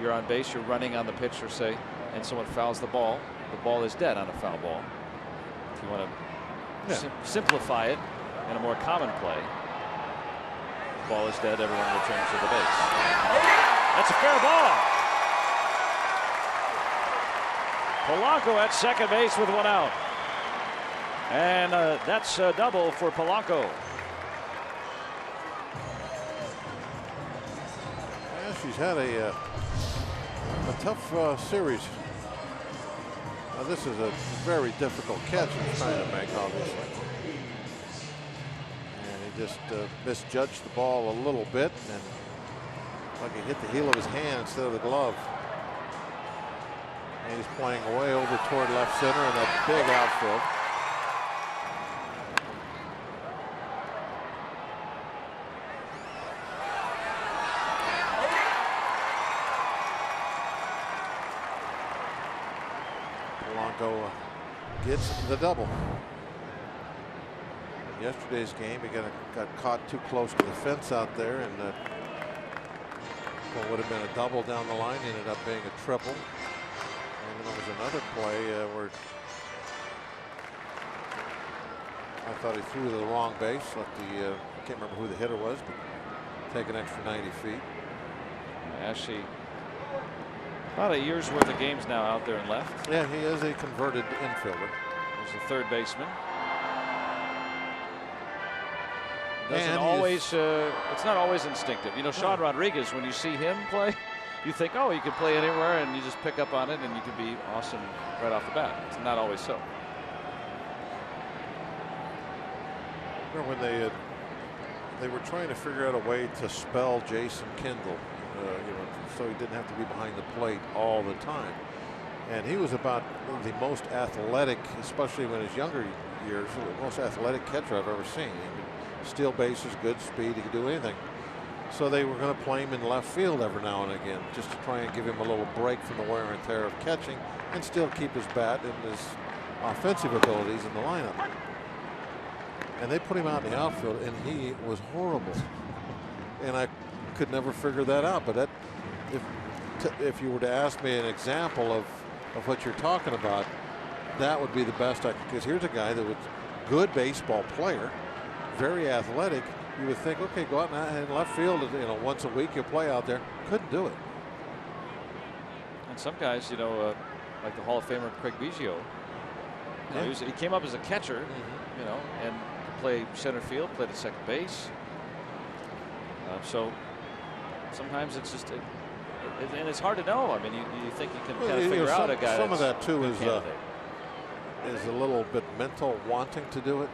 you're on base, you're running on the pitcher, say, and someone fouls the ball is dead on a foul ball. If you want to simplify it in a more common play, the ball is dead, everyone returns to the base. That's a fair ball. Polanco at second base with 1 out. And that's a double for Polanco. Yeah, she's had a tough series. Now, this is a very difficult catch he's trying to make, obviously. And he just misjudged the ball a little bit, and like he hit the heel of his hand instead of the glove. And he's playing way over toward left center in that big outfield. Polanco gets the double. In yesterday's game, he got caught too close to the fence out there, and what would have been a double down the line ended up being a triple. And then there was another play where I thought he threw to the wrong base. Left the I can't remember who the hitter was, but take an extra 90 feet. Ashley, about a year's worth of games now out there in left. Yeah, he is a converted infielder. He's a third baseman. Doesn't always. It's not always instinctive. You know, Sean Rodriguez, when you see him play, you think, oh, he could play anywhere, and you just pick up on it, and you could be awesome right off the bat. It's not always so. Remember when they were trying to figure out a way to spell Jason Kendall, so he didn't have to be behind the plate all the time. And he was about the most athletic, especially in his younger years, the most athletic catcher I've ever seen. He could steal bases, good speed, he could do anything. So they were going to play him in left field every now and again, just to try and give him a little break from the wear and tear of catching and still keep his bat and his offensive abilities in the lineup. And they put him out in the outfield, and he was horrible. And I could never figure that out. But that, if you were to ask me an example of what you're talking about, that would be the best I could. Because here's a guy that was a good baseball player, very athletic. You would think, okay, go out and left field, once a week you'll play out there. Couldn't do it. And some guys, like the Hall of Famer Craig Biggio, he came up as a catcher, and could play center field, played at second base. So sometimes it's just, and it's hard to know. I mean, you think you can kind of figure out a guy. Some of that too is a little bit mental wanting to do it.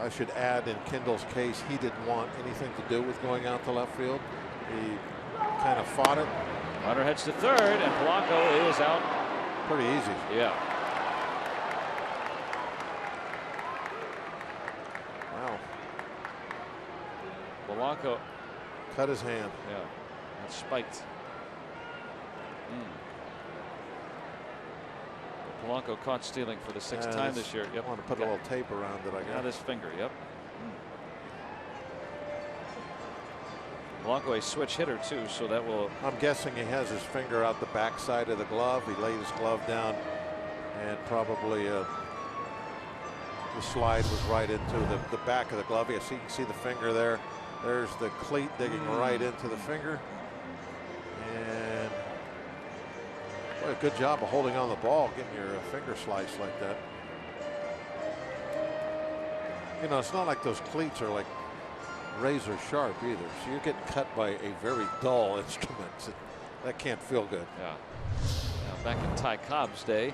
I should add, in Kendall's case, he didn't want anything to do with going out to left field. He kind of fought it. Runner heads to third, and Polanco is out. Pretty easy. Yeah. Wow. Polanco cut his hand. Yeah. That's spiked. Polanco caught stealing for the sixth time this year. Yep. I want to put a little tape around it. I got his finger. Yep. Polanco a switch hitter too, so that will. I'm guessing he has his finger out the backside of the glove. He laid his glove down, and probably the slide was right into the back of the glove. You can see the finger there. There's the cleat digging right into the finger. And boy, a good job of holding on the ball, getting your finger sliced like that. It's not like those cleats are like razor sharp either. So you're getting cut by a very dull instrument. That can't feel good. Yeah. Now, back in Ty Cobb's day,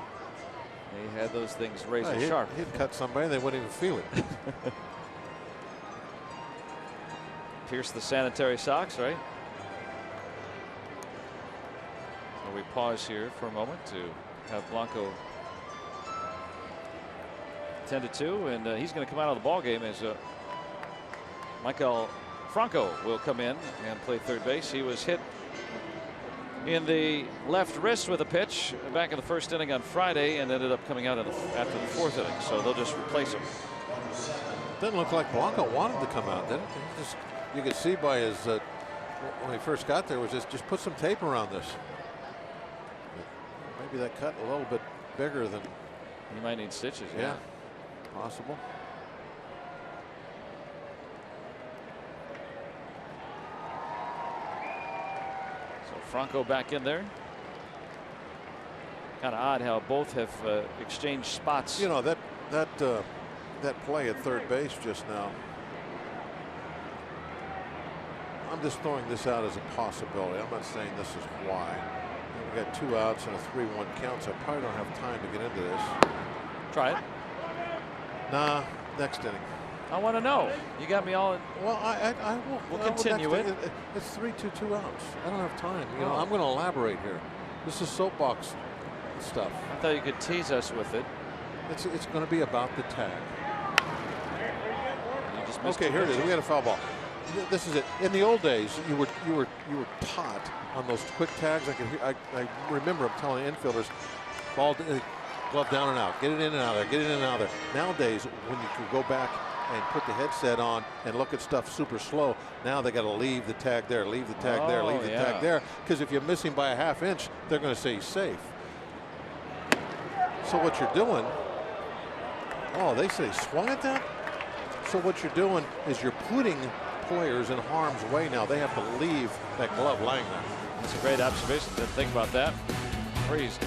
they had those things razor sharp. He'd cut somebody, they wouldn't even feel it. Pierce the sanitary socks, right? So we pause here for a moment to have Blanco 10-2, and he's going to come out of the ball game as Michael Franco will come in and play third base. He was hit in the left wrist with a pitch back in the first inning on Friday and ended up coming out after the fourth inning. So they'll just replace him. Doesn't look like Blanco wanted to come out, did it? You could see by his when he first got there was just put some tape around this. Maybe that cut a little bit bigger than. He might need stitches. Yeah, possible. So Franco back in there. Kind of odd how both have exchanged spots. That play at third base just now. I'm just throwing this out as a possibility. I'm not saying this is why. We got 2 outs and a 3-1 count, so I probably don't have time to get into this. Try it. Nah, next inning. I want to know. You got me all. Well, I will. We'll continue it. It's 3-2, 2 outs. I don't have time. I'm going to elaborate here. This is soapbox stuff. I thought you could tease us with it. It's going to be about the tag. You just missed okay, here it is. We got a foul ball. This is it. In the old days, you were taught on those quick tags. I remember I'm telling infielders, ball, glove down and out, get it in and out there, get it in and out there. Nowadays, when you can go back and put the headset on and look at stuff super slow, now they got to leave the tag there, leave the tag there, leave the tag there, because if you're missing by a ½ inch, they're going to say he's safe. So what you're doing? Oh, they say swung at that. So what you're doing is you're putting players in harm's way now. They have to leave that glove lying there. That's a great observation. Didn't think about that. Freeze.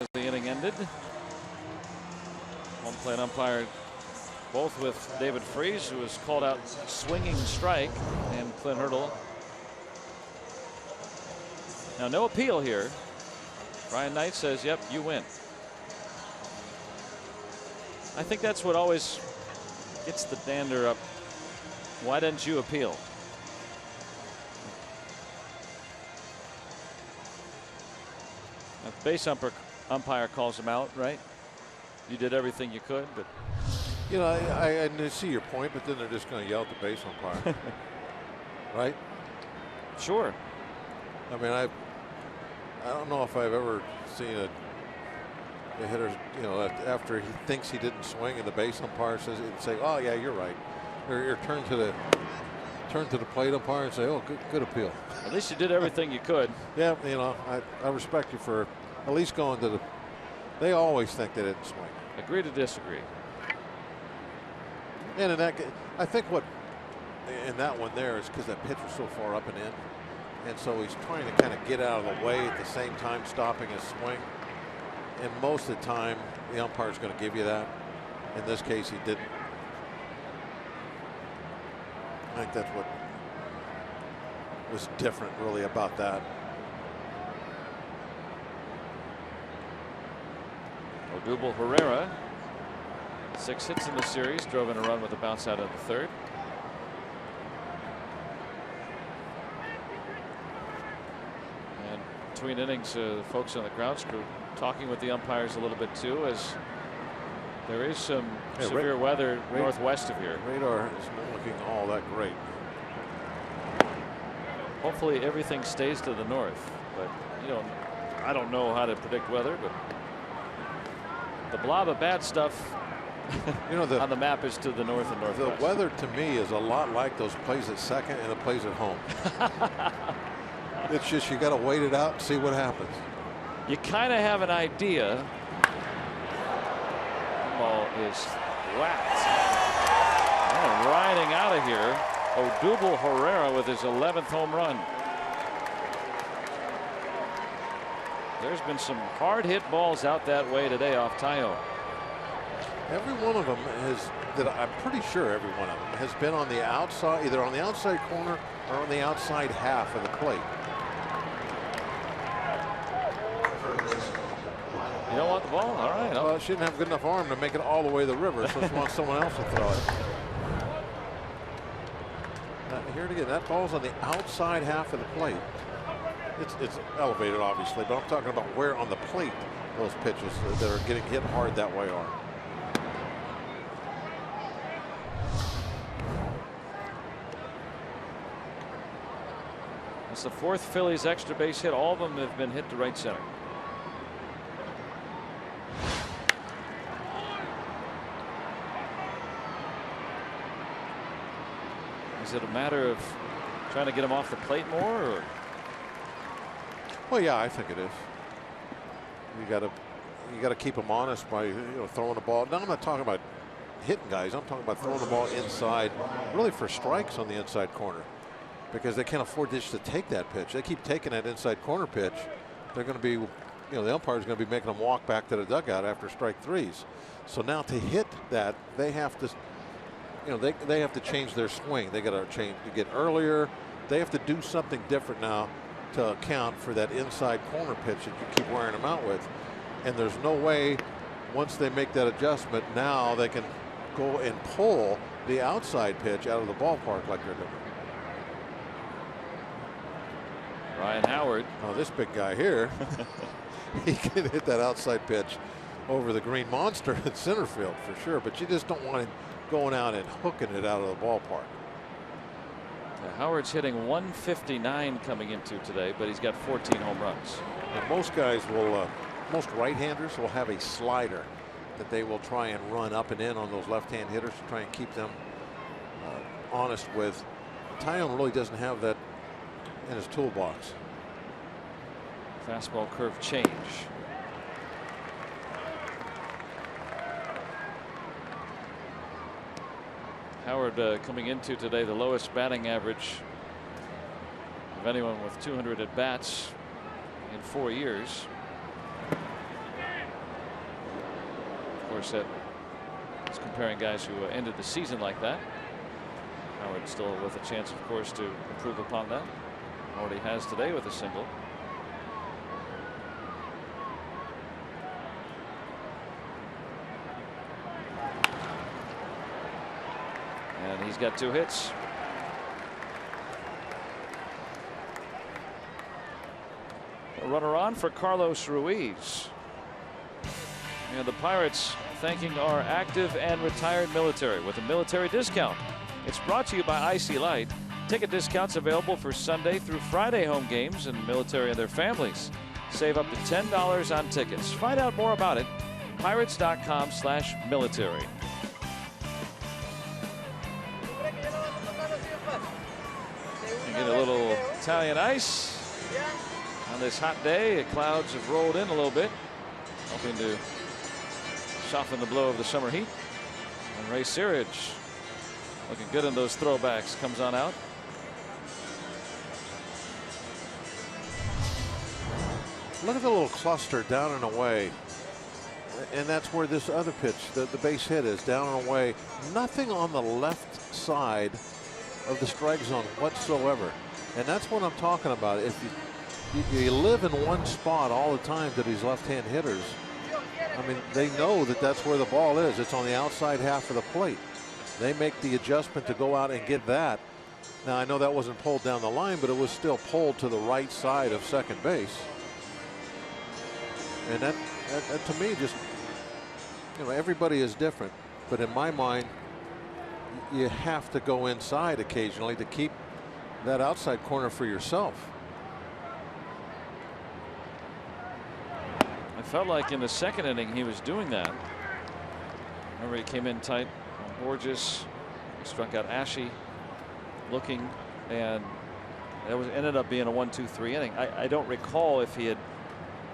as the inning ended. Home plate umpire both with David Freese, who was called out swinging strike, and Clint Hurdle. Now no appeal here. Brian Knight says, yep, you win. I think that's what always gets the dander up. Why didn't you appeal? Now, the base umpire calls him out, right? You did everything you could, but you know, I see your point, but then they're just going to yell at the base umpire, right? Sure. I mean, I don't know if I've ever seen a hitter, you know, after he thinks he didn't swing and the base umpire says, say, "Oh yeah, you're right," or turn to the plate umpire and say, "Oh, good appeal." At least you did everything you could. Yeah, you know, I respect you for at least going to the. They always think they didn't swing. Agree to disagree. And in that, I think what in that one there is because that pitch was so far up and in, and so he's trying to kind of get out of the way at the same time stopping his swing. And most of the time, the umpire is going to give you that. In this case, he didn't. I think that's what was different, really, about that. Odubel Herrera, 6 hits in the series, drove in a run with a bounce out of the third. And between innings, the folks on the grounds crew talking with the umpires a little bit too, as there is some severe weather northwest of here. Radar is not looking all that great. Hopefully everything stays to the north, but you know, I don't know how to predict weather, but the blob of bad stuff you know, on the map is to the north and northwest. The weather to me is a lot like those plays at second and the plays at home. It's just you got to wait it out and see what happens. You kind of have an idea. Ball is whacked. And riding out of here, Odubel Herrera with his 11th home run. There's been some hard hit balls out that way today off Taillon. Every one of them I'm pretty sure every one of them has been on the outside, either on the outside corner or on the outside half of the plate. You don't want the ball? All right. Well, she didn't have a good enough arm to make it all the way to the river, so she wants someone else to throw it. Here it again. That ball's on the outside half of the plate. It's elevated, obviously, but I'm talking about where on the plate those pitches that are getting hit hard that way are. It's the 4th Phillies extra base hit. All of them have been hit to right center. Is it a matter of trying to get him off the plate more, or? Well, yeah, I think it is. You got to keep them honest by throwing the ball. Now I'm not talking about hitting guys. I'm talking about throwing the ball inside, really for strikes on the inside corner, because they can't afford just to take that pitch. They keep taking that inside corner pitch. They're going to be, the umpire's going to be making them walk back to the dugout after strike threes. So now to hit that, they have to. They have to change their swing. They got to change to get earlier. They have to do something different now to account for that inside corner pitch that you keep wearing them out with. And there's no way once they make that adjustment, now they can go and pull the outside pitch out of the ballpark like they're doing. Ryan Howard. Oh, this big guy here, he can hit that outside pitch over the green monster in center field for sure, but you just don't want him going out and hooking it out of the ballpark. Howard's hitting 159 coming into today, but he's got 14 home runs. And most guys will, most right-handers will have a slider that they will try and run up and in on those left-hand hitters to try and keep them honest with. Taillon really doesn't have that in his toolbox. Fastball curve change. Howard coming into today the lowest batting average of anyone with 200 at bats in 4 years. course, that is comparing guys who ended the season like that. Howard still with a chance, of course, to improve upon that. Already has today with a single. And he's got 2 hits. A runner on for Carlos Ruiz. And the Pirates thanking our active and retired military with a military discount. It's brought to you by IC Light. Ticket discounts available for Sunday through Friday home games and military and their families. Save up to $10 on tickets. Find out more about it. Pirates.com/military. You get a little Italian ice on this hot day. The clouds have rolled in a little bit, hoping to soften the blow of the summer heat. And Ray Searage looking good in those throwbacks, comes on out. Look at the little cluster down and away. And that's where this other pitch, the base hit, is down and away. Nothing on the left side of the strike zone whatsoever. And that's what I'm talking about. If you live in one spot all the time to these left-hand hitters, I mean, they know that that's where the ball is. It's on the outside half of the plate. They make the adjustment to go out and get that. Now, I know that wasn't pulled down the line, but it was still pulled to the right side of second base. And that to me, just, you know, everybody is different. But in my mind, you have to go inside occasionally to keep that outside corner for yourself. I felt like in the second inning he was doing that. Remember, he came in tight on Borges, struck out Ashe, looking, and that ended up being a 1-2-3 inning. I don't recall if he had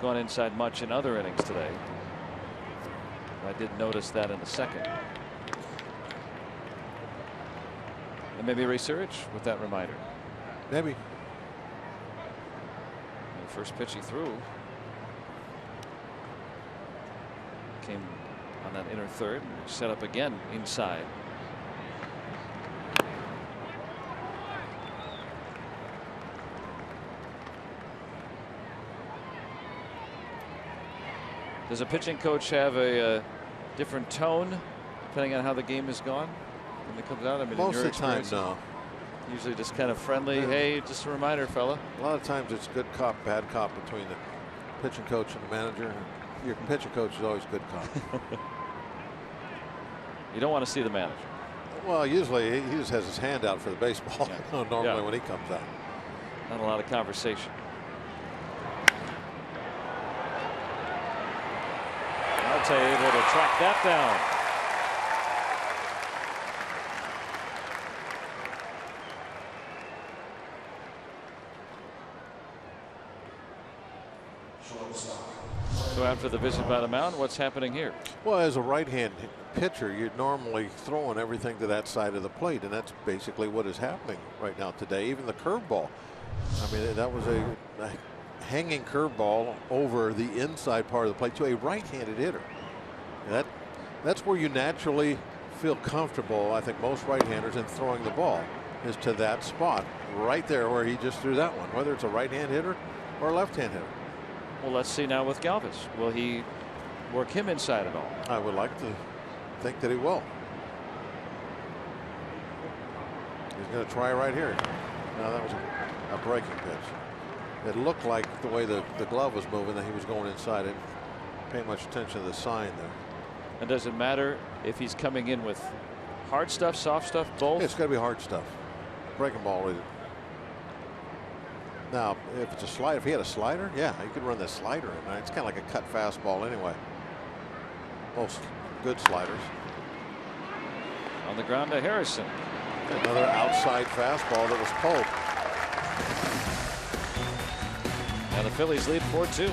gone inside much in other innings today. I did notice that in the second. And maybe Ray Searage with that reminder. Maybe. The first pitch he threw came on that inner third, set up again inside. Does a pitching coach have a different tone depending on how the game has gone when it comes out? I mean, most in your of the time, experience, no. Usually just kind of friendly. Hey, just a reminder, fella. A lot of times it's good cop, bad cop between the pitching coach and the manager. Your pitching coach is always good cop. You don't want to see the manager. Well, usually he just has his hand out for the baseball. Yeah. Normally when he comes out. Not a lot of conversation. Marte able to track that down. So after the visit by the mound, what's happening here? Well, as a right-hand pitcher, you're normally throwing everything to that side of the plate, and that's basically what is happening right now today. Even the curveball. I mean, that was a hanging curveball over the inside part of the plate to a right-handed hitter. That's where you naturally feel comfortable. I think most right-handers in throwing the ball is to that spot right there where he just threw that one, whether it's a right-hand hitter or a left-hand hitter. Well, let's see now with Galvis. Will he work him inside at all? I would like to think that he will. He's going to try right here. Now that was a breaking pitch. It looked like the way the glove was moving that he was going inside. I didn't pay much attention to the sign there. And does it matter if he's coming in with hard stuff, soft stuff, both? It's got to be hard stuff. Breaking ball with it. Now, if it's a slider, if he had a slider, yeah, he could run the slider in. It's kind of like a cut fastball anyway. Most good sliders. On the ground to Harrison. Another outside fastball that was pulled. Now the Phillies lead 4-2.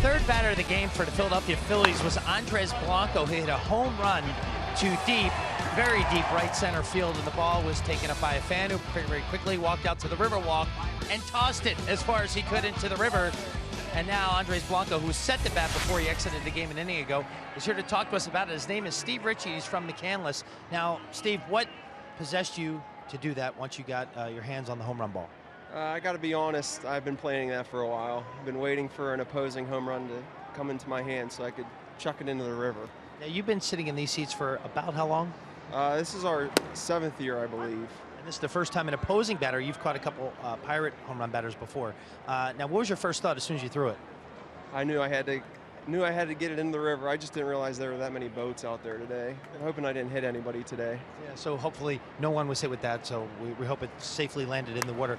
third batter of the game for the Philadelphia Phillies was Andres Blanco. He hit a home run to deep, very deep right center field, and the ball was taken up by a fan who very quickly walked out to the Riverwalk and tossed it as far as he could into the river. And now Andres Blanco, who was set to bat before he exited the game an inning ago, is here to talk to us about it. His name is Steve Ritchie. He's from McCandless. Now, Steve, what possessed you to do that once you got your hands on the home run ball? I got to be honest, I've been planning that for a while. I've been waiting for an opposing home run to come into my hand so I could chuck it into the river. Now, you've been sitting in these seats for about how long? This is our 7th year, I believe. And this is the first time an opposing batter. You've caught a couple Pirate home run batters before. Now, what was your first thought as soon as you threw it? I knew I had to get it in the river. I just didn't realize there were that many boats out there today. I'm hoping I didn't hit anybody today. Yeah, so hopefully no one was hit with that, so we hope it safely landed in the water.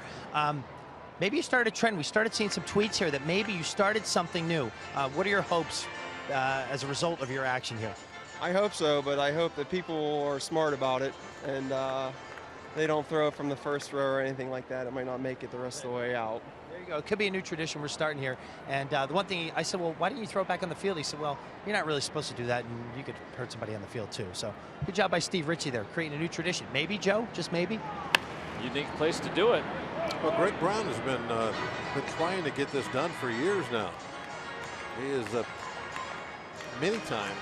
Maybe you started a trend. We started seeing some tweets here that maybe you started something new. What are your hopes as a result of your action here? I hope so, but I hope that people are smart about it and they don't throw it from the first row or anything like that. It might not make it the rest of the way out. There you go. It could be a new tradition we're starting here. And the one thing I said, well, why didn't you throw it back on the field? He said, well, you're not really supposed to do that, and you could hurt somebody on the field too. So good job by Steve Ritchie there, creating a new tradition. Maybe, Joe, just maybe. Unique place to do it. Well, Greg Brown has been trying to get this done for years now. He has many times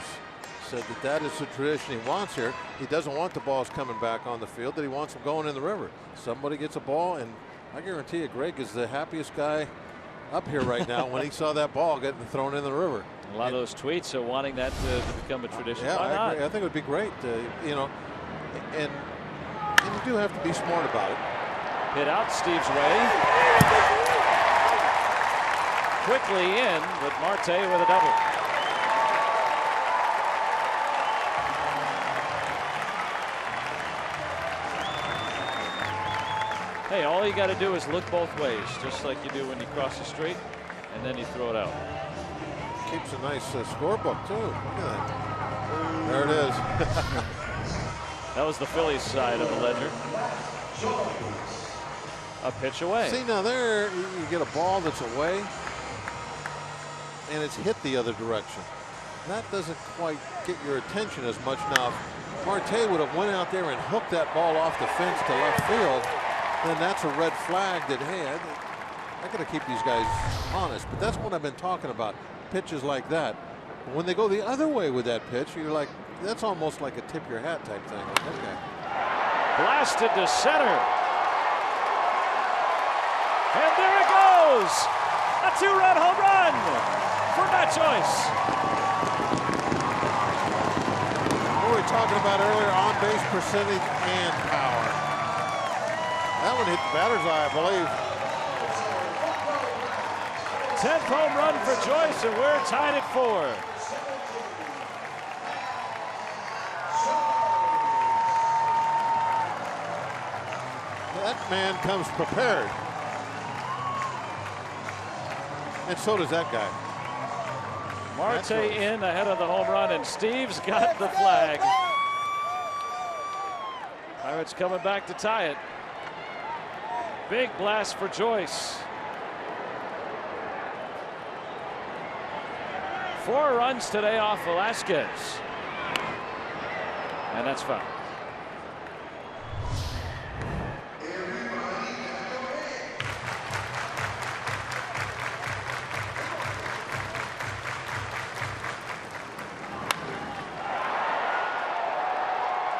said that is the tradition he wants here. He doesn't want the balls coming back on the field, that he wants them going in the river. Somebody gets a ball, and I guarantee you Greg is the happiest guy up here right now when he saw that ball getting thrown in the river. A lot of those tweets are wanting that to become a tradition. Yeah, Why not? I agree. I think it would be great, you know, and you do have to be smart about it. Hit out Steve's way. Quickly in, but Marte with a double. Hey, all you got to do is look both ways, just like you do when you cross the street, and then you throw it out. Keeps a nice scorebook, too. Look at that. There it is. That was the Phillies side of the ledger. A pitch away. See, now there you get a ball that's away, and it's hit the other direction. That doesn't quite get your attention as much. Now, if Marte would have went out there and hooked that ball off the fence to left field, then that's a red flag that, hey, I got to keep these guys honest. But that's what I've been talking about, pitches like that. But when they go the other way with that pitch, you're like, that's almost like a tip your hat type thing. Okay. Blasted to center. And there it goes. A 2-run home run for Matt Joyce. What were we talking about earlier? On-base percentage and power. That one hit the batter's eye, I believe. 10th home run for Joyce, and we're tied at 4. That man comes prepared. And so does that guy. Marte in ahead of the home run, and Steve's got the flag. Pirates coming back to tie it. Big blast for Joyce. 4 runs today off Velasquez. And that's foul.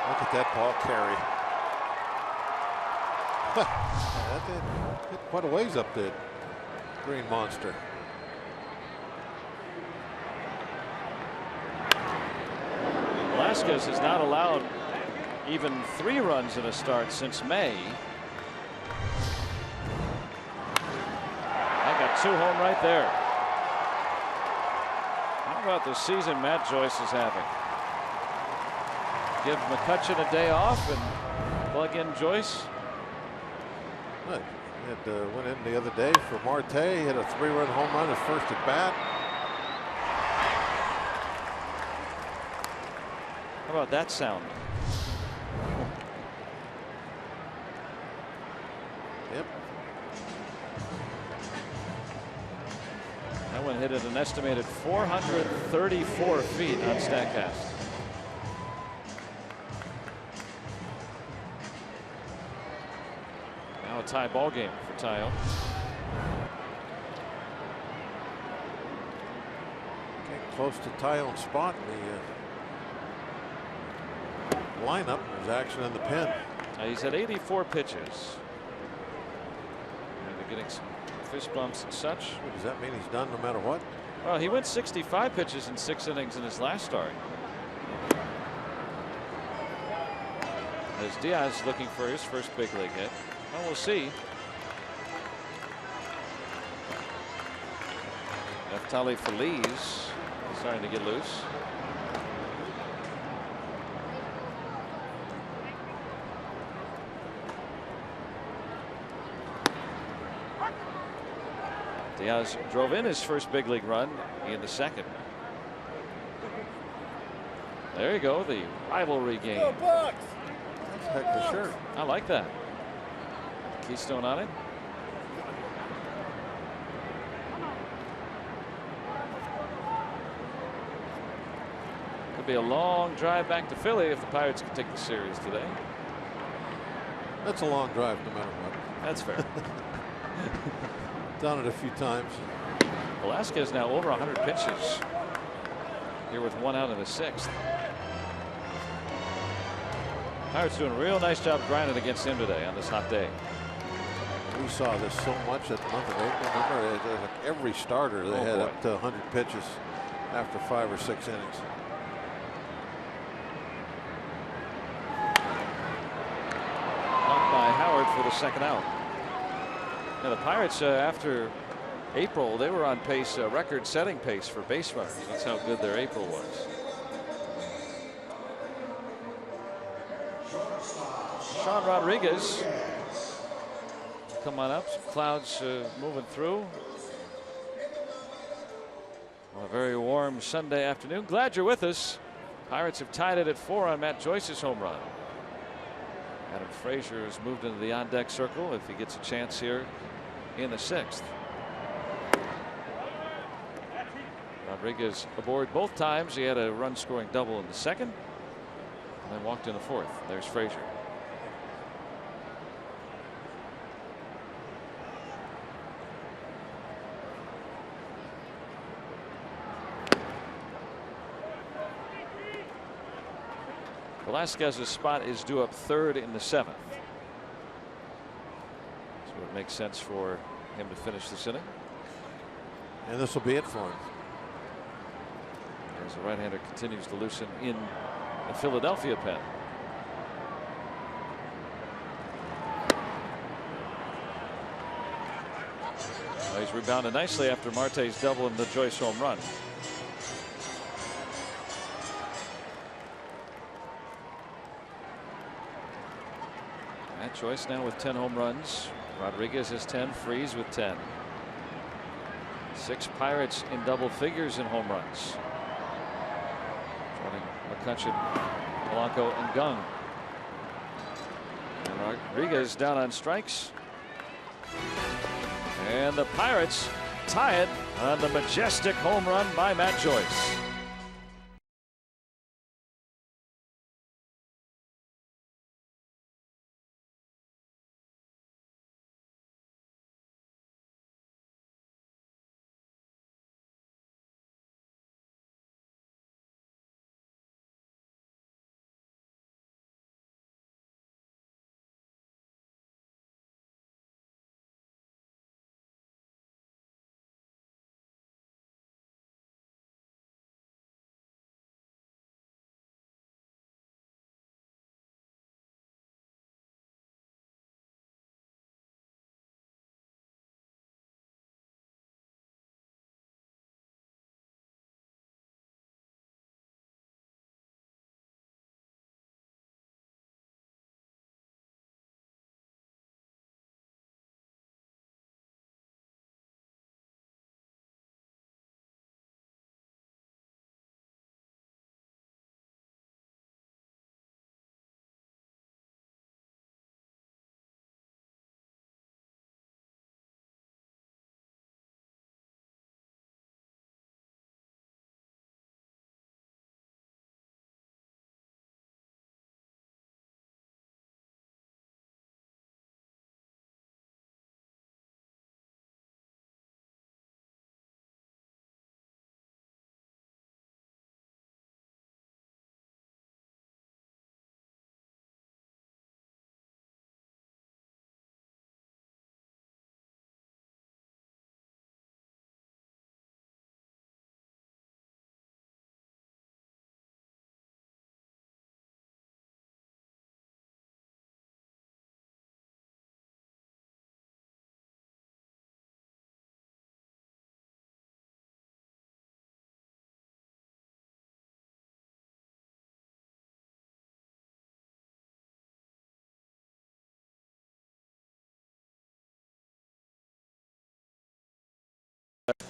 Look at that ball carry. That hit quite a ways up the Green Monster. Velasquez has not allowed even 3 runs in a start since May. I got 2 home right there. How about the season Matt Joyce is having? Give McCutchen a day off and plug in Joyce. Right. He went in the other day for Marte. He hit a 3-run home run his first at bat. How about that sound? Yep. That one hit at an estimated 434 feet on StatCast. Now a tie ball game for Tayo. Close to Tyone's spot in the lineup. There's action in the pen. He's at 84 pitches. And they're getting some fist bumps and such. Does that mean he's done no matter what? Well, he went 65 pitches in 6 innings in his last start. As Diaz looking for his first big league hit. Well, we'll see. Neftali Feliz is starting to get loose. Diaz drove in his first big league run in the second. There you go, the rivalry game. Go Bucks! Heck of a shirt. I like that. Keystone on it. Could be a long drive back to Philly if the Pirates can take the series today. That's a long drive no matter what. That's fair. Done it a few times. Velasquez now over 100 pitches here with 1 out in the 6th. Pirates doing a real nice job grinding against him today on this hot day. We saw this so much at the month of April. Remember, like every starter they had up to 100 pitches after 5 or 6 innings. Blocked by Howard for the second out. Now the Pirates after April, they were on pace, record-setting pace for base runners. That's how good their April was. Sean Rodriguez, come on up. Some clouds moving through. On a very warm Sunday afternoon. Glad you're with us. Pirates have tied it at 4 on Matt Joyce's home run. Adam Frazier has moved into the on-deck circle if he gets a chance here in the 6th. Rodriguez aboard both times. He had a run-scoring double in the 2nd, and then walked in the 4th. There's Frazier. Velasquez's spot is due up 3rd in the 7th. So it makes sense for him to finish this inning. And this will be it for him. As the right-hander continues to loosen in the Philadelphia pen. Well, he's rebounded nicely after Marte's double and the Joyce home run. Matt Joyce now with 10 home runs. Rodriguez has 10. Freese with 10. 6 Pirates in double figures in home runs. Joining McCutchen, Polanco, and Gung. And Rodriguez down on strikes. And the Pirates tie it on the majestic home run by Matt Joyce.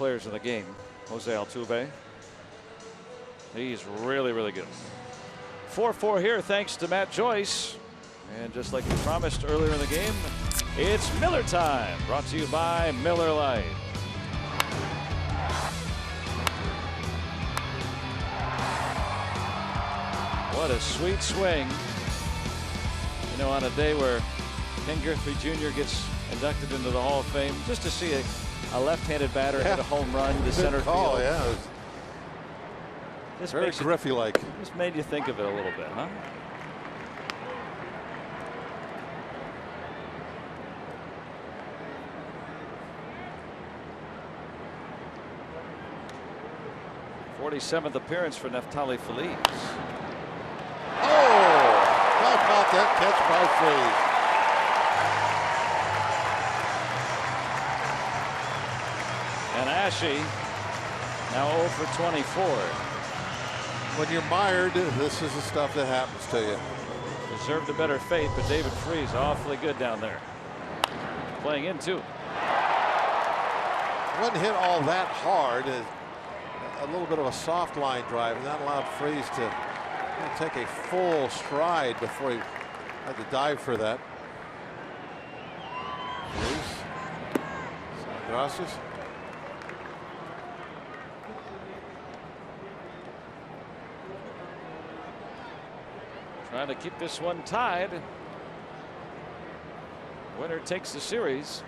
players in the game, Jose Altuve. He's really, really good. 4-4 here thanks to Matt Joyce. And just like we promised earlier in the game, it's Miller time. Brought to you by Miller Lite. What a sweet swing. You know, on a day where Ken Griffey Jr. gets inducted into the Hall of Fame, just to see a left-handed batter hit a home run to center field. Yeah. This very Griffey-like. Just made you think of it a little bit, huh? '47th appearance for Neftali Feliz. How about that catch by Freese? And Ashe now 0 for 24. When you're mired, this is the stuff that happens to you. Deserved a better fate, but David Freese awfully good down there. Playing in too. Wasn't hit all that hard. A little bit of a soft line drive, and that allowed Freese to take a full stride before he had to dive for that. Freese. Gracias. Trying to keep this one tied. Winner takes the series.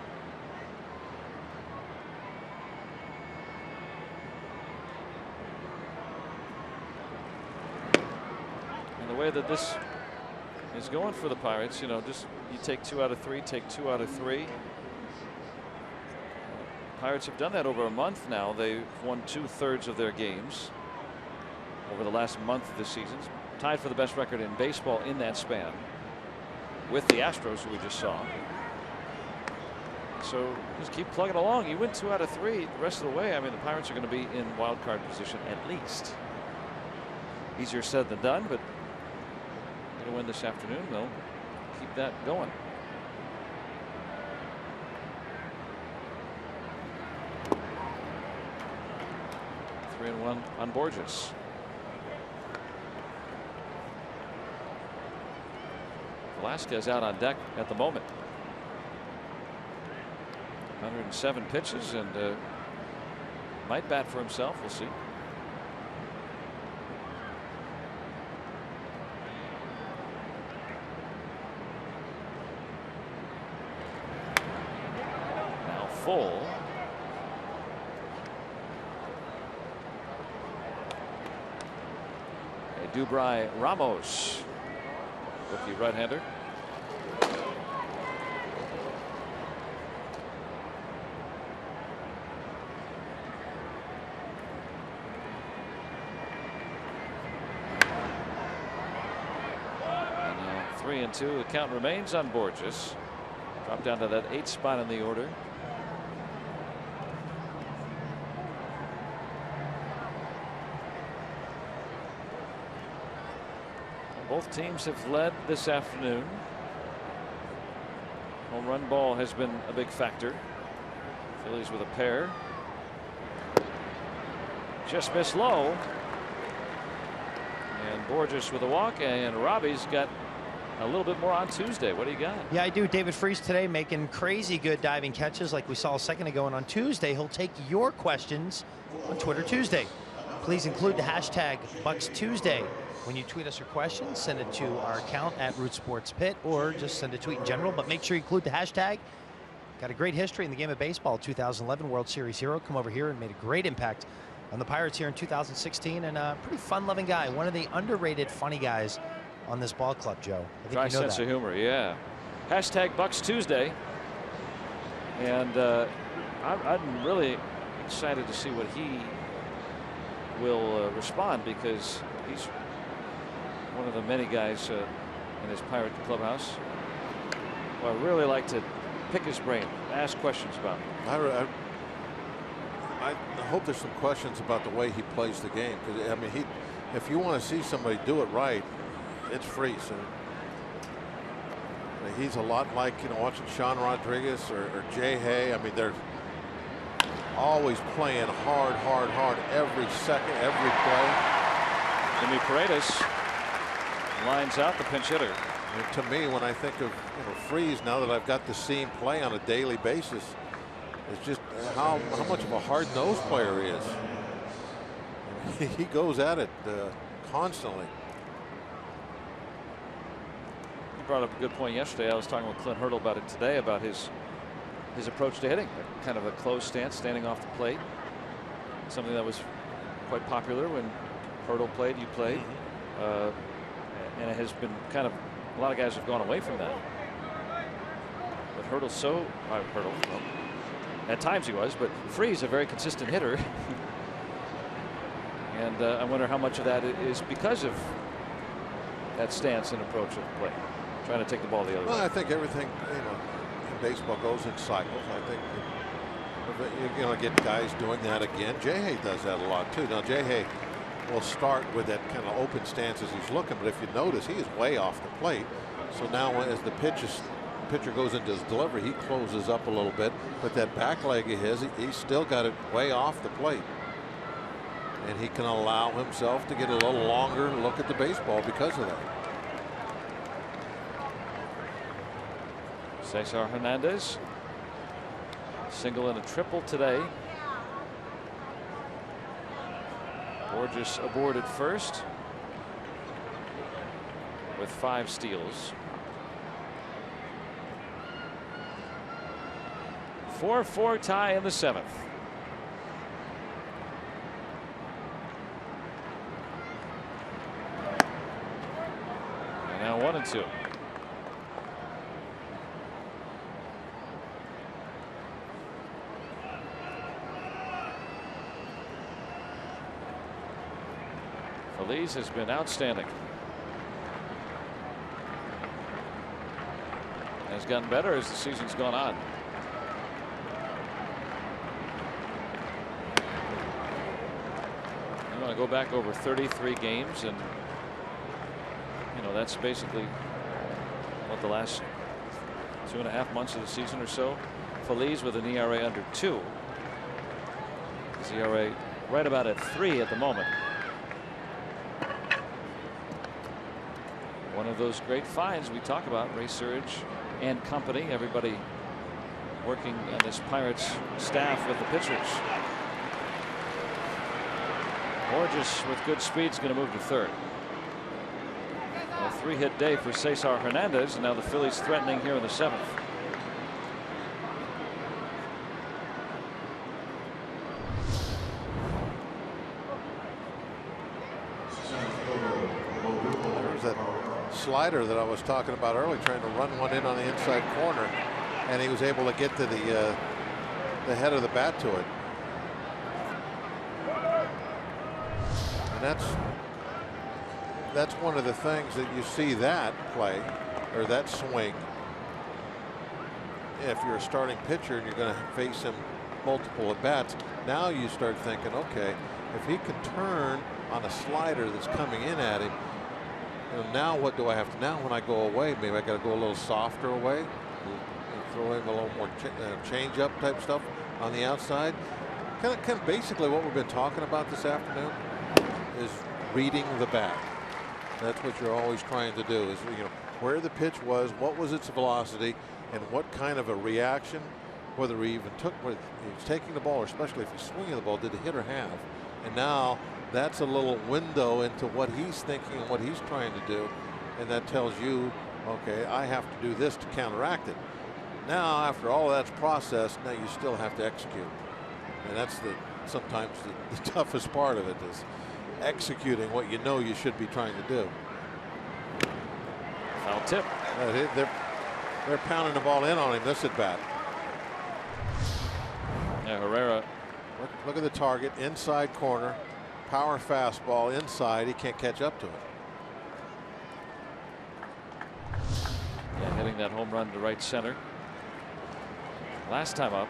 And the way that this is going for the Pirates, you know, just you take 2 out of 3, take 2 out of 3. Pirates have done that over a month now. They've won 2/3 of their games over the last month of the season. Tied for the best record in baseball in that span with the Astros, who we just saw. So just keep plugging along. You win 2 out of 3 the rest of the way. I mean, the Pirates are going to be in wild card position at least. Easier said than done, but going to win this afternoon. They'll keep that going. Three and 1 on Borges. Velasquez out on deck at the moment. 107 pitches and might bat for himself. We'll see. Now full. Dubry Ramos, rookie right-hander. And now 3-2. The count remains on Borges. Dropped down to that 8th spot in the order. Both teams have led this afternoon. Home run ball has been a big factor. Phillies with a pair. Just missed low. And Borges with a walk, and Robbie's got a little bit more on Tuesday. What do you got? Yeah, I do. David Freese today making crazy good diving catches like we saw a second ago. And on Tuesday, he'll take your questions on Twitter Tuesday. Please include the hashtag BucksTuesday. When you tweet us your questions, send it to our account at Root Sports Pit, or just send a tweet in general. But make sure you include the hashtag. Got a great history in the game of baseball. 2011 World Series hero. Come over here and made a great impact on the Pirates here in 2016. And a pretty fun-loving guy. One of the underrated funny guys on this ball club, Joe. I think Dry you know sense that. of humor, yeah. Hashtag BucksTuesday. And I'm really excited to see what he will respond, because he's one of the many guys in his Pirate clubhouse who I really like to pick his brain, ask questions about. I hope there's some questions about the way he plays the game, because I mean, if you want to see somebody do it right, it's Freese. And he's a lot like, you know, watching Sean Rodriguez or Jay Hay. I mean, they're always playing hard every second, every play. Jimmy Paredes lines out the pinch hitter. And to me, when I think of Freese, now that I've got to see him play on a daily basis, it's just how much of a hard-nosed player he is. He goes at it constantly. You brought up a good point yesterday. I was talking with Clint Hurdle about it today, about his approach to hitting, kind of a closed stance, standing off the plate. Something that was quite popular when Hurdle played, you played. And it has been kind of, a lot of guys have gone away from that. But Hurdle's well, at times he was, but Freese, a very consistent hitter. And I wonder how much of that is because of that stance and approach of the plate, trying to take the ball the other way. I think everything, in baseball goes in cycles. I think you're going to get guys doing that again. Jay does that a lot too. Now Jay will start with that kind of open stance as he's looking, but if you notice, he is way off the plate. So now as the pitcher goes into his delivery, he closes up a little bit, but that back leg of his, he's still got it way off the plate. And he can allow himself to get a little longer look at the baseball because of that. Cesar Hernandez, single and a triple today. Borges aboard at first with 5 steals. 4-4 tie in the 7th. And now 1-2. Feliz has been outstanding. Has gotten better as the season's gone on. I'm going to go back over 33 games, and that's basically what the last 2.5 months of the season or so. Feliz with an ERA under 2. His ERA right about at 3 at the moment. One of those great finds we talk about, Ray Surridge and company, everybody working on this Pirates staff with the pitchers. Borges with good speed is going to move to third. A 3-hit day for Cesar Hernandez, and now the Phillies threatening here in the 7th. There's that slider that I was talking about earlier, trying to run one in on the inside corner, and he was able to get to the head of the bat to it. And that's one of the things that you see that play, or that swing. If you're a starting pitcher and you're going to face him multiple at bats, now you start thinking, okay, if he can turn on a slider that's coming in at him, now what do I have to? Now when I go away, maybe I got to go a little softer away, and throw in a little more change up type stuff on the outside. Kind of basically what we've been talking about this afternoon is reading the bat. That's what you're always trying to do, is where the pitch was, what was its velocity, and what kind of a reaction, whether he even whether he was taking the ball, or especially if he's swinging the ball, did the hitter have? And now that's a little window into what he's thinking and what he's trying to do, and that tells you, okay, I have to do this to counteract it. Now after all of that's processed, now you still have to execute, and that's sometimes the toughest part of it, is executing what you know you should be trying to do. Foul tip. They're pounding the ball in on him this at bat. Yeah, Herrera. Look at the target, inside corner, power fastball inside. He can't catch up to it. Yeah, hitting that home run to right center. Last time up.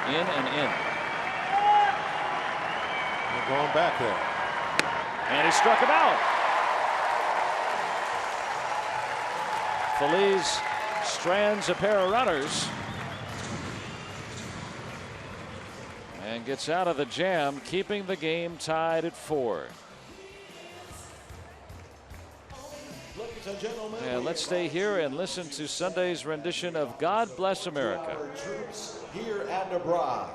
In and in. going back there. And he struck him out. Feliz strands a pair of runners and gets out of the jam, keeping the game tied at 4. And let's stay here and listen to Sunday's rendition of God Bless America. Our troops here and abroad.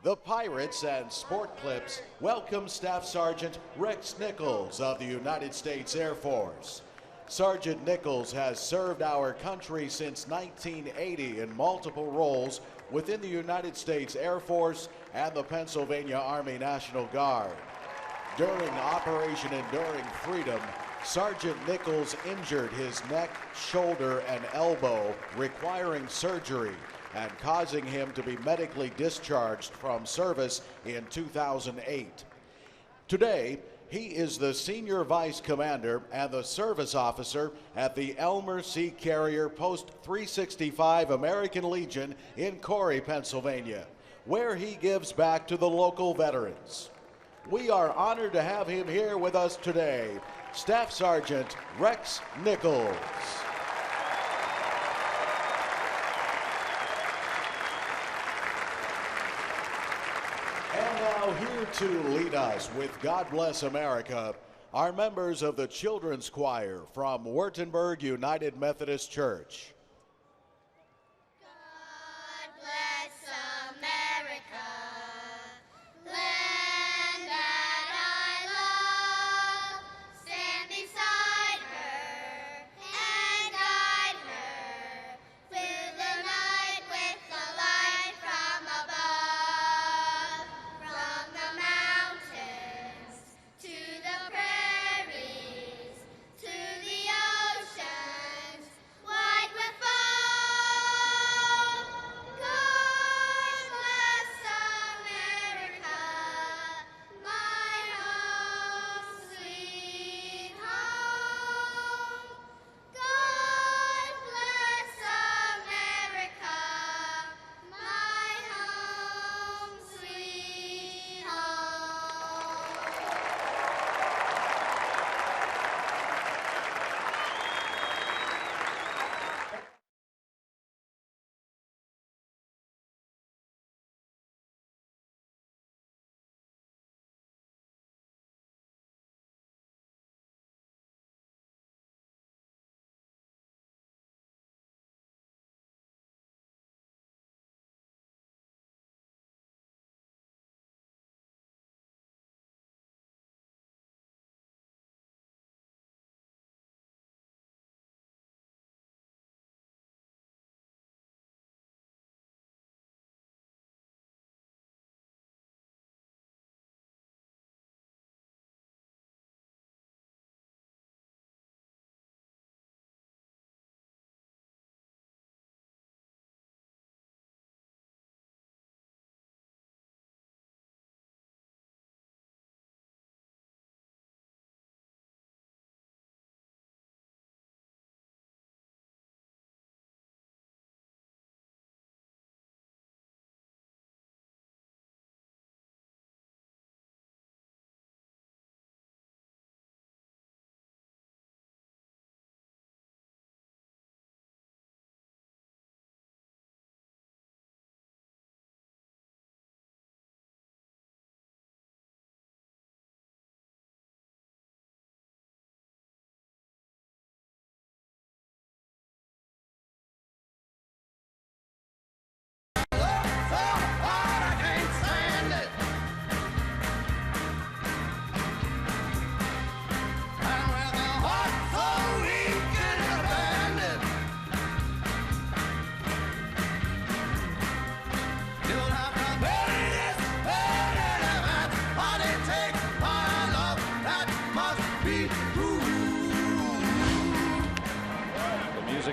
The Pirates and Sport Clips welcome Staff Sergeant Rex Nichols of the United States Air Force. Sergeant Nichols has served our country since 1980 in multiple roles within the United States Air Force and the Pennsylvania Army National Guard. During Operation Enduring Freedom, Sergeant Nichols injured his neck, shoulder, and elbow, requiring surgery and causing him to be medically discharged from service in 2008. Today, he is the Senior Vice Commander and the Service Officer at the Elmer Sea Carrier Post 365 American Legion in Corry, Pennsylvania, where he gives back to the local veterans. We are honored to have him here with us today, Staff Sergeant Rex Nichols. And now here to lead us with God Bless America are members of the Children's Choir from Wurtemberg United Methodist Church.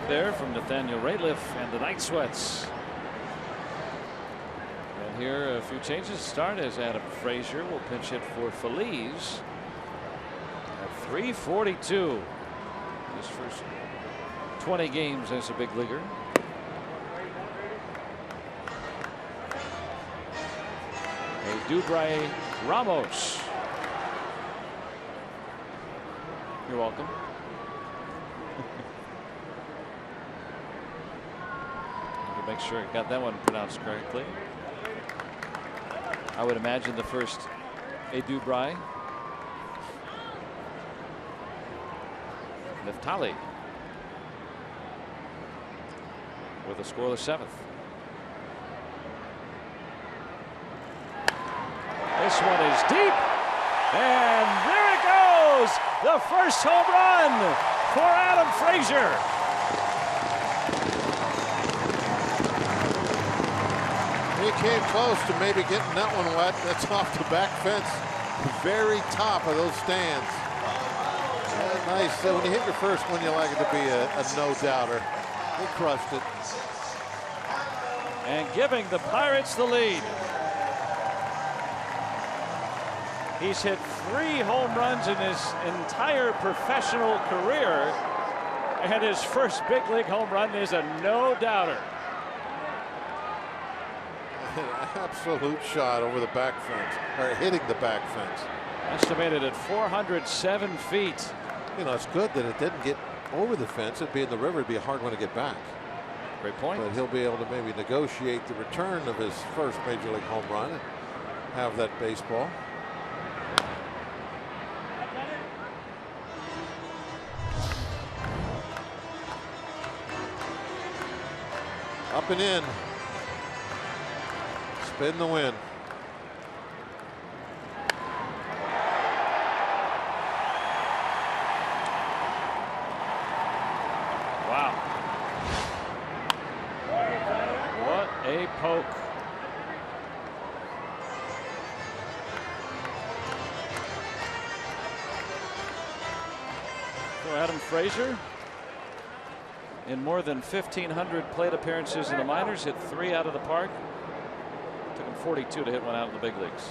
There from Nathaniel Rateliff and the Night Sweats. And here a few changes. Start as Adam Frazier will pinch hit for Feliz at 342. His first 20 games as a big leaguer. A Dubray Ramos. You're welcome. Make sure I got that one pronounced correctly. I would imagine the first Edu Bry. Neftali with a scoreless 7th. This one is deep, and there it goes. The first home run for Adam Frazier. He came close to maybe getting that one wet. That's off the back fence, the very top of those stands. Nice. So when you hit your first one, you like it to be a no-doubter. He crushed it. And giving the Pirates the lead. He's hit 3 home runs in his entire professional career, and his first big league home run is a no-doubter. An absolute shot over the back fence, or hitting the back fence. Estimated at 407 feet. You know, it's good that it didn't get over the fence. It'd be in the river. It'd be a hard one to get back. Great point. But he'll be able to maybe negotiate the return of his first major league home run and have that baseball. Up and in. Spin the wind. Wow. What a poke. So Adam Frazier, in more than 1,500 plate appearances in the minors, hit 3 out of the park. Took him 42 to hit one out in the big leagues.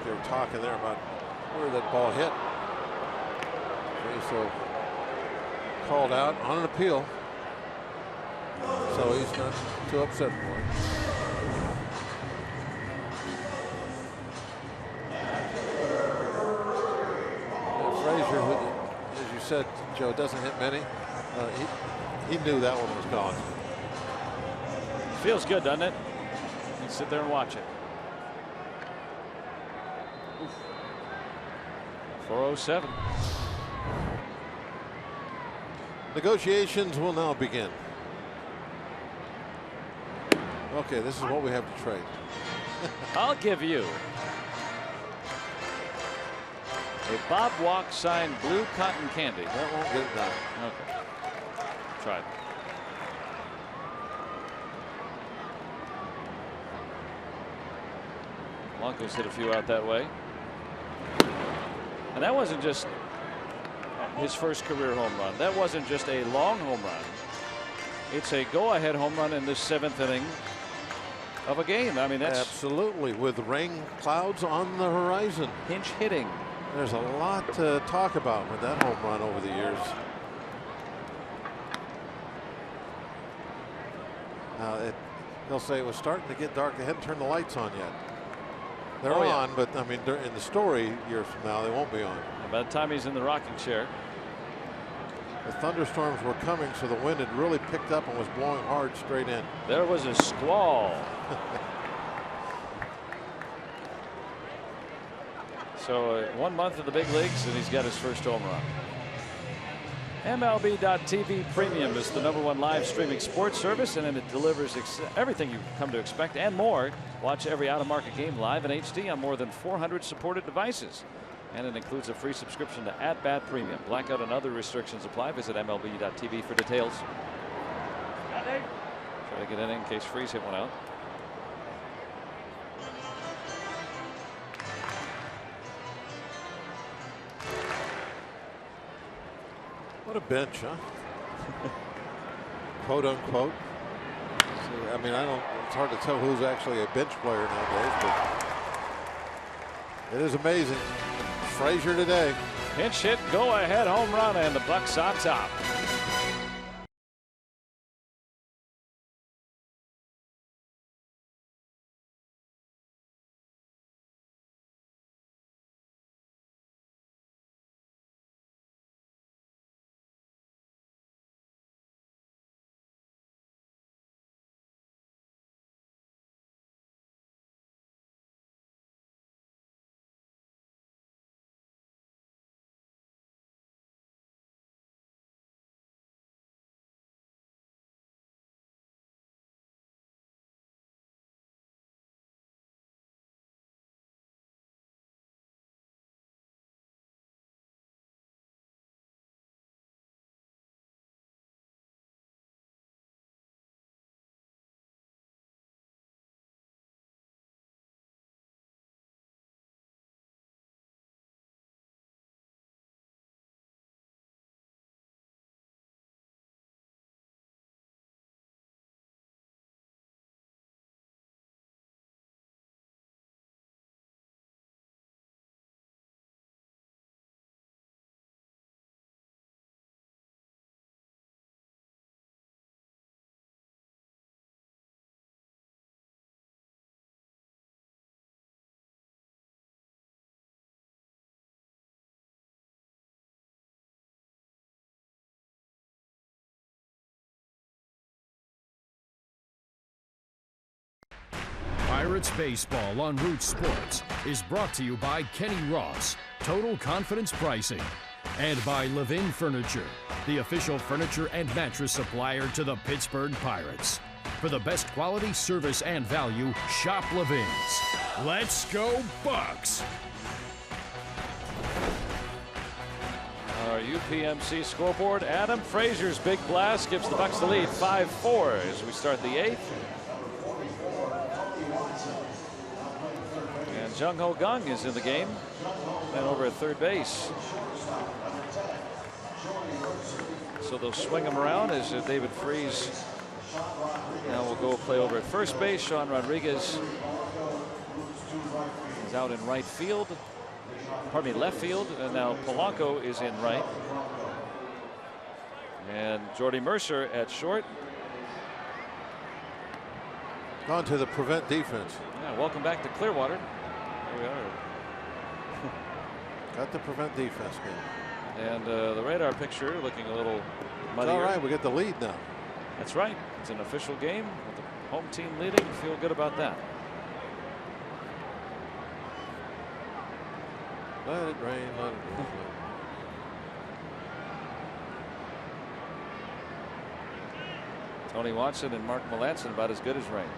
They were talking there about where that ball hit. So called out on an appeal. So he's not too upset for it. Frazier, who, as you said, Joe, doesn't hit many. He knew that one was gone. Feels good, doesn't it? You sit there and watch it. 407. Negotiations will now begin. Okay, this is what we have to trade. I'll give you a Bob Walk signed blue cotton candy. That won't get it done. Okay. Try it. Blanco's hit a few out that way. And that wasn't just his first career home run. That wasn't just a long home run. It's a go-ahead home run in the 7th inning of a game. I mean, that's absolutely, with rain clouds on the horizon. Pinch hitting. There's a lot to talk about with that home run over the years. They'll say it was starting to get dark. They hadn't turned the lights on yet. They're on, but I mean, in the story years from now, they won't be on. By the time he's in the rocking chair. The thunderstorms were coming, so the wind had really picked up and was blowing hard straight in. There was a squall. So 1 month in the big leagues, and he's got his first home run. MLB.TV Premium is the #1 live streaming sports service, and it delivers everything you've come to expect and more. Watch every out-of-market game live in HD on more than 400 supported devices. And it includes a free subscription to At-Bat Premium. Blackout and other restrictions apply. Visit MLB.TV for details. Try to get in case Freeze hit one out. What a bench, huh? Quote unquote. So, I mean, it's hard to tell who's actually a bench player nowadays, but it is amazing. Frazier today. Pinch hit, go ahead home run, and the Bucks on top. Pirates baseball on Root Sports is brought to you by Kenny Ross, Total Confidence Pricing, and by Levin Furniture, the official furniture and mattress supplier to the Pittsburgh Pirates. For the best quality, service, and value, shop Levin's. Let's go Bucks! Our UPMC scoreboard, Adam Frazier's big blast gives the Bucks the lead 5-4 as we start the 8th. And Jung Ho Kang is in the game and over at third base. So they'll swing him around as David Freese now will go play over at first base. Sean Rodriguez is out in right field. Pardon me, left field, and now Polanco is in right. And Jordy Mercer at short. On to the prevent defense. Yeah, welcome back to Clearwater. Here we are. Got the prevent defense game. And the radar picture looking a little muddier. All right, we get the lead now. That's right. It's an official game with the home team leading. Feel good about that. Let it rain, let it rain. Tony Watson and Mark Melancon about as good as rain.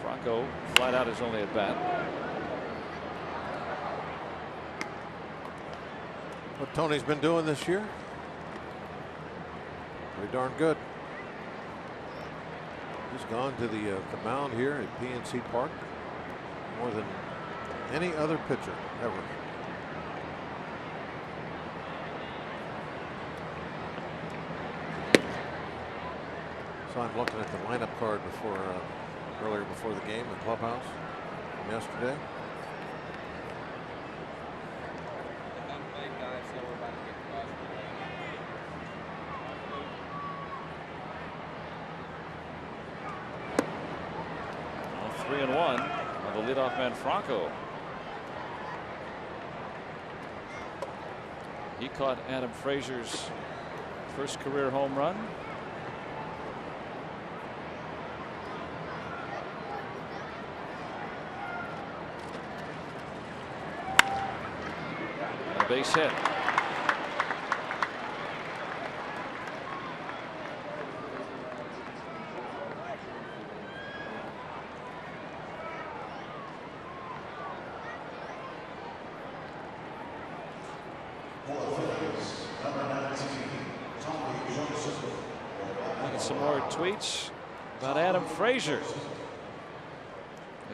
Franco flat out is only at bat. What Tony's been doing this year? Pretty darn good. He's gone to the mound here at PNC Park more than any other pitcher ever. So I'm looking at the lineup card before earlier before the game, the clubhouse from yesterday. Well, 3-1 of the leadoff man Franco. He caught Adam Frazier's first career home run. Base hit. Look at some more tweets about Adam Frazier.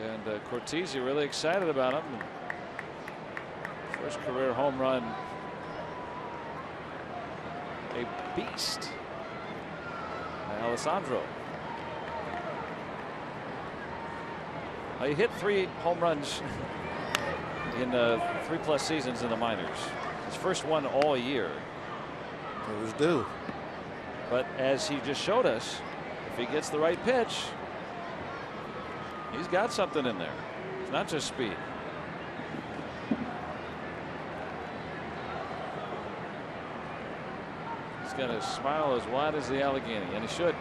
And Cortese really excited about him. First career home run. A beast. Alessandro. He hit 3 home runs in 3+ seasons in the minors. His first one all year. It was due. But as he just showed us, if he gets the right pitch, he's got something in there. It's not just speed. He's got a smile as wide as the Allegheny, and he should.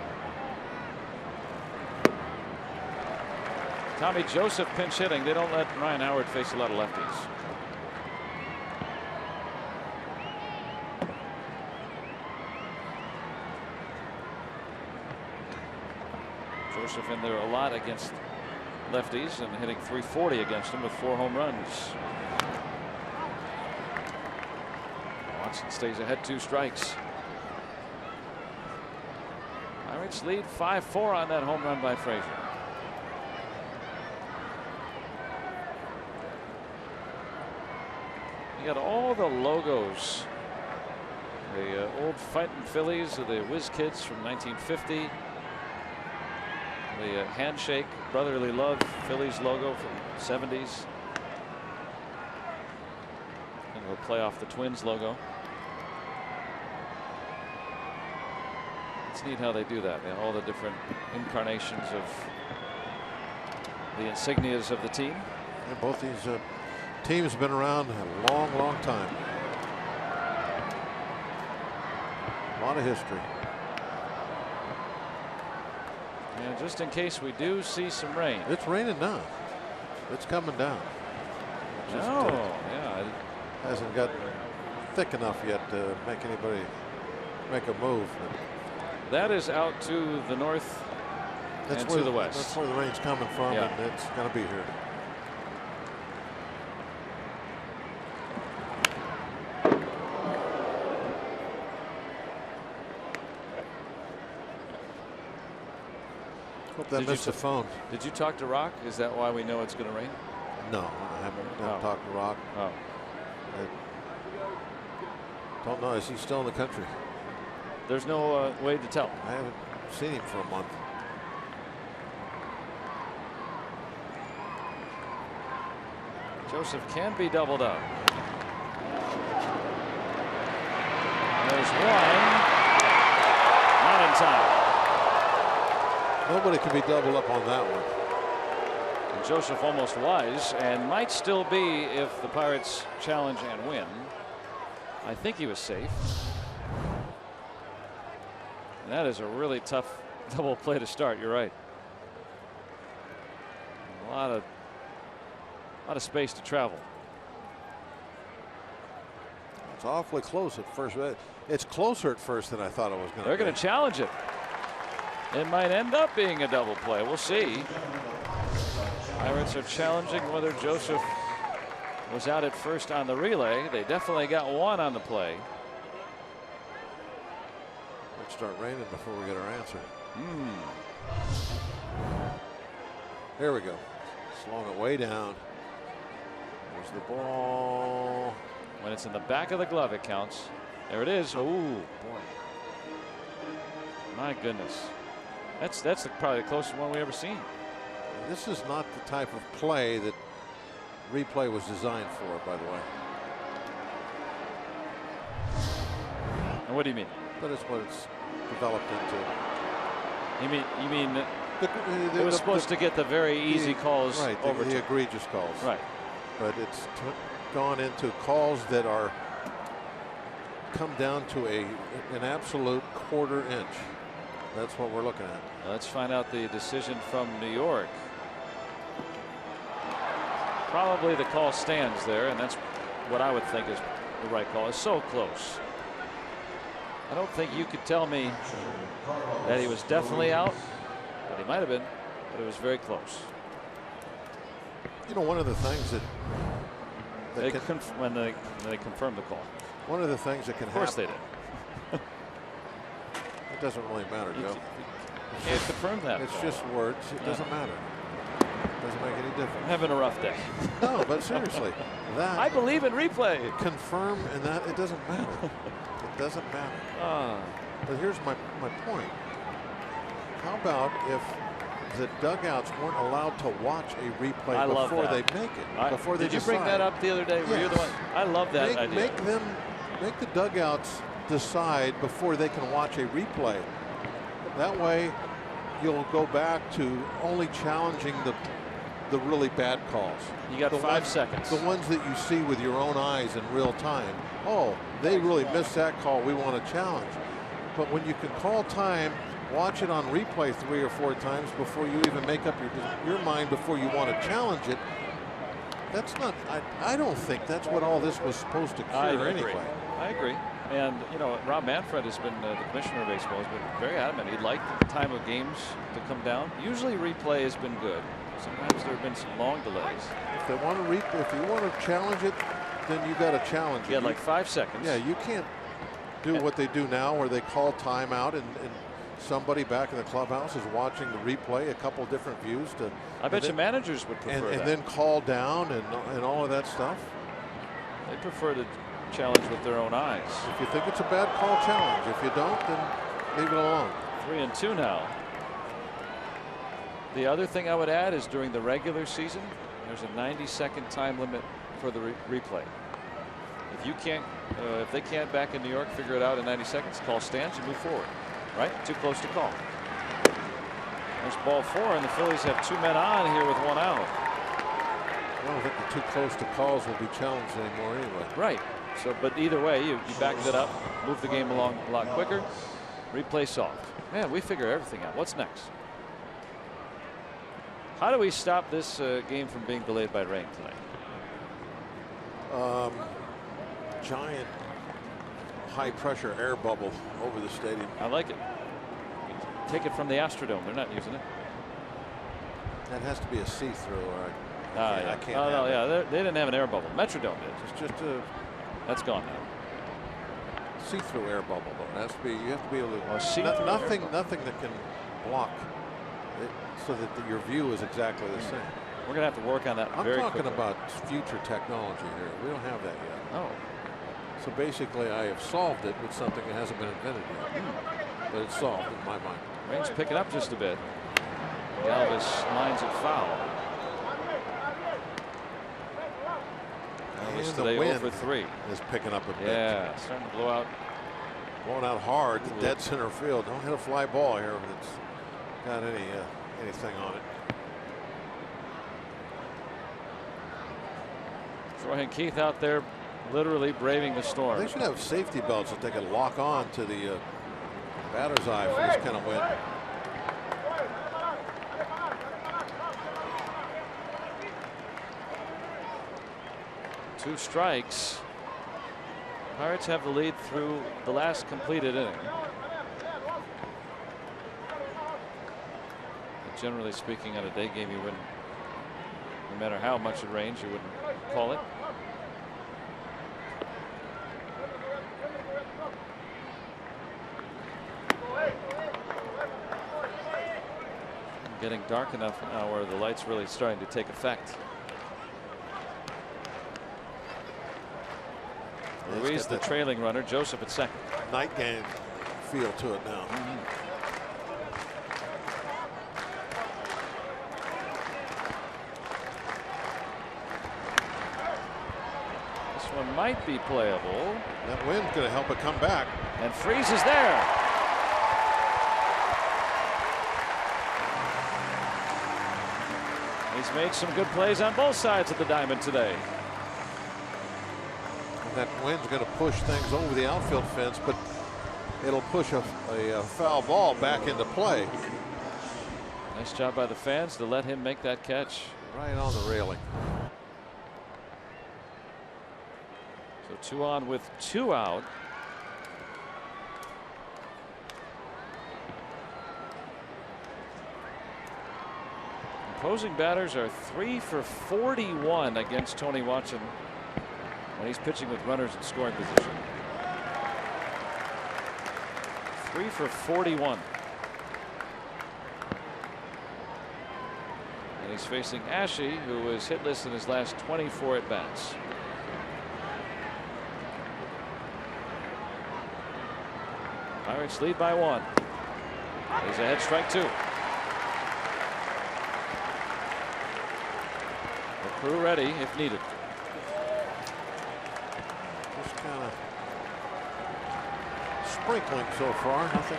Tommy Joseph pinch hitting. They don't let Ryan Howard face a lot of lefties. Joseph in there a lot against lefties and hitting .340 against them with 4 home runs. Watson stays ahead, 2 strikes. Pirates lead 5-4 on that home run by Frazier. You got all the logos. The old fighting Phillies, the Whiz Kids from 1950. The handshake, brotherly love Phillies logo from the 70s. And we'll play off the Twins logo. It's neat how they do that. All the different incarnations of the insignias of the team. Yeah, both these teams have been around a long, long time. A lot of history. And just in case we do see some rain. It's raining now. It's coming down. Just, yeah. It hasn't gotten thick enough yet to make anybody make a move. That is out to the north and to the west. That's where the rain's coming from, Yeah. and it's going to be here. Hope that missed the phone. Did you talk to Rock? Is that why we know it's going to rain? No, I haven't talked to Rock. Oh. I don't know. Is he still in the country? There's no way to tell. I haven't seen him for a month. Joseph can be doubled up. There's one. Not in time. Nobody can be doubled up on that one. And Joseph almost was, and might still be if the Pirates challenge and win. I think he was safe. And that is a really tough double play to start. You're right. A lot of space to travel. It's awfully close at first. It's closer at first than I thought it was going to be. They're going to challenge it. It might end up being a double play. We'll see. Pirates are challenging whether Joseph was out at first on the relay. They definitely got one on the play. It'll start raining before we get our answer. There we go. Slowing it way down. There's the ball. When it's in the back of the glove, it counts. There it is. Oh, boy. My goodness. That's probably the closest one we ever seen. This is not the type of play that replay was designed for, by the way. And what do you mean? But it's what it's developed into. You mean it was supposed to get the very easy calls right, over the egregious calls. Right. But it's gone into calls that are come down to an absolute quarter inch. That's what we're looking at. Let's find out the decision from New York. Probably the call stands there, and that's what I would think is the right call. It's so close. I don't think you could tell me that he was definitely out, but he might have been, but it was very close. You know, one of the things that when they confirmed the call. One of the things that can happen. Of course they did. It doesn't really matter, Joe. Can't confirm that. It's just words. It doesn't matter. It doesn't make any difference. I'm having a rough day. No, but seriously, that I believe in replay. Confirm, and that it doesn't matter. It doesn't matter. But here's my point. How about if the dugouts weren't allowed to watch a replay before they make it? Before they Did you decide? bring that up the other day? Were you the one? I love that idea. Make the dugouts decide before they can watch a replay. That way, you'll go back to only challenging the really bad calls. You got 5 seconds. The ones that you see with your own eyes in real time. Oh, they really missed that call. We want to challenge. But when you can call time, watch it on replay 3 or 4 times before you even make up your mind before you want to challenge it. That's not. I don't think that's what all this was supposed to cure anyway. I agree. And, you know, Rob Manfred has been the commissioner of baseball, has been very adamant. He'd like the time of games to come down. Usually replay has been good. Sometimes there have been some long delays. If they want to if you want to challenge it, then you got to challenge it. You had like 5 seconds. Yeah, you can't do what they do now where they call timeout and somebody back in the clubhouse is watching the replay, a couple different views. I bet you managers would prefer that. And then call down and all of that stuff. They prefer to challenge with their own eyes. If you think it's a bad call, challenge. If you don't, then leave it alone. 3-2 now. The other thing I would add is during the regular season, there's a 90-second time limit for the replay. If you can't, if they can't back in New York figure it out in 90 seconds, call stands and move forward. Right? Too close to call. There's ball 4, and the Phillies have 2 men on here with 1 out. I don't think the too close to calls will be challenged anymore anyway. Right. So, but either way, you backed it up, move the game along a lot quicker. Replay soft. Man, we figure everything out. What's next? How do we stop this game from being delayed by rain tonight? Giant high pressure air bubble over the stadium. I like it. Take it from the Astrodome. They're not using it. That has to be a see-through. Yeah. I can't. Oh no, yeah, they didn't have an air bubble. Metrodome did. It's just a. That's gone now. See-through air bubble, though. It has to be. You have to be able to. See-through nothing that can block it, so that your view is exactly the same. We're gonna have to work on that. I'm very talking quickly. about future technology here. We don't have that yet. Oh. So basically, I have solved it with something that hasn't been invented yet. But it's solved in my mind. Rain's picking up just a bit. Galvis lines it foul. Galvis And the today wind 0 for 3. is picking up a bit. Yeah, starting to blow out. Blowing out hard to dead center field. Don't hit a fly ball here if it's got anything on it. Troy and Keith out there literally braving the storm. They should have safety belts that they can lock on to the batter's eye for this kind of wind. Two strikes. Pirates have the lead through the last completed inning. But generally speaking, on a day game, you wouldn't, no matter how much it rains, you wouldn't call it. Getting dark enough now where the light's really starting to take effect. Ruiz, the trailing runner. Joseph at second. Night game feel to it now. This one might be playable. That wind's going to help it come back. And Freese is there. He's made some good plays on both sides of the diamond today. That wind's going to push things over the outfield fence, but it'll push a foul ball back into play. Nice job by the fans to let him make that catch. Right on the railing. So 2 on with 2 out. Opposing batters are 3 for 41 against Tony Watson when he's pitching with runners in scoring position. 3 for 41. And he's facing Ashe, who was hitless in his last 24 at bats. Pirates lead by 1. He's ahead, strike 2. The crew ready if needed. Just kind of sprinkling so far. Nothing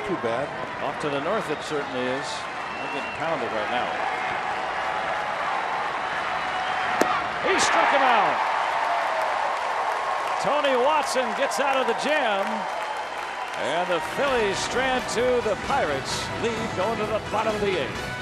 too bad. Off to the north it certainly is. I'm getting pounded right now. He struck him out. Tony Watson gets out of the jam. And the Phillies strand to the Pirates lead going to the bottom of the 8th.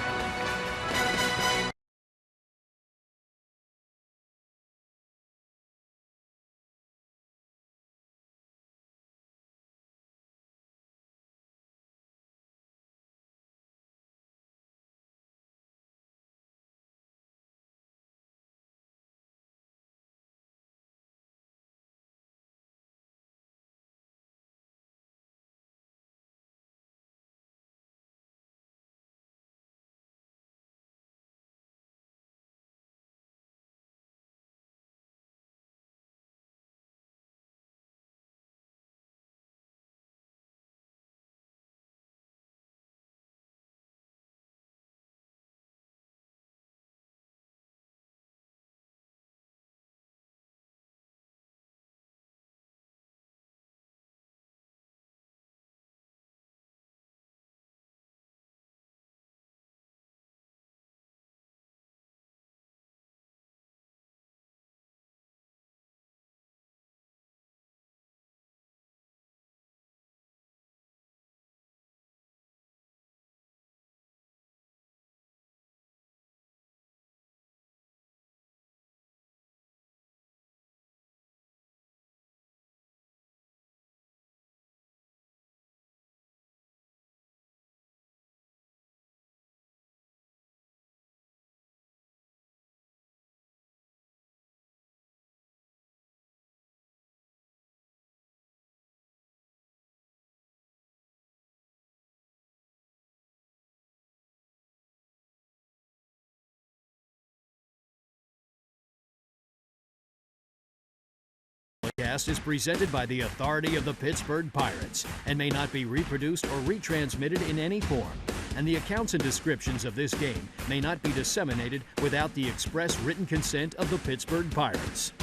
broadcast is presented by the authority of the Pittsburgh Pirates and may not be reproduced or retransmitted in any form. And the accounts and descriptions of this game may not be disseminated without the express written consent of the Pittsburgh Pirates.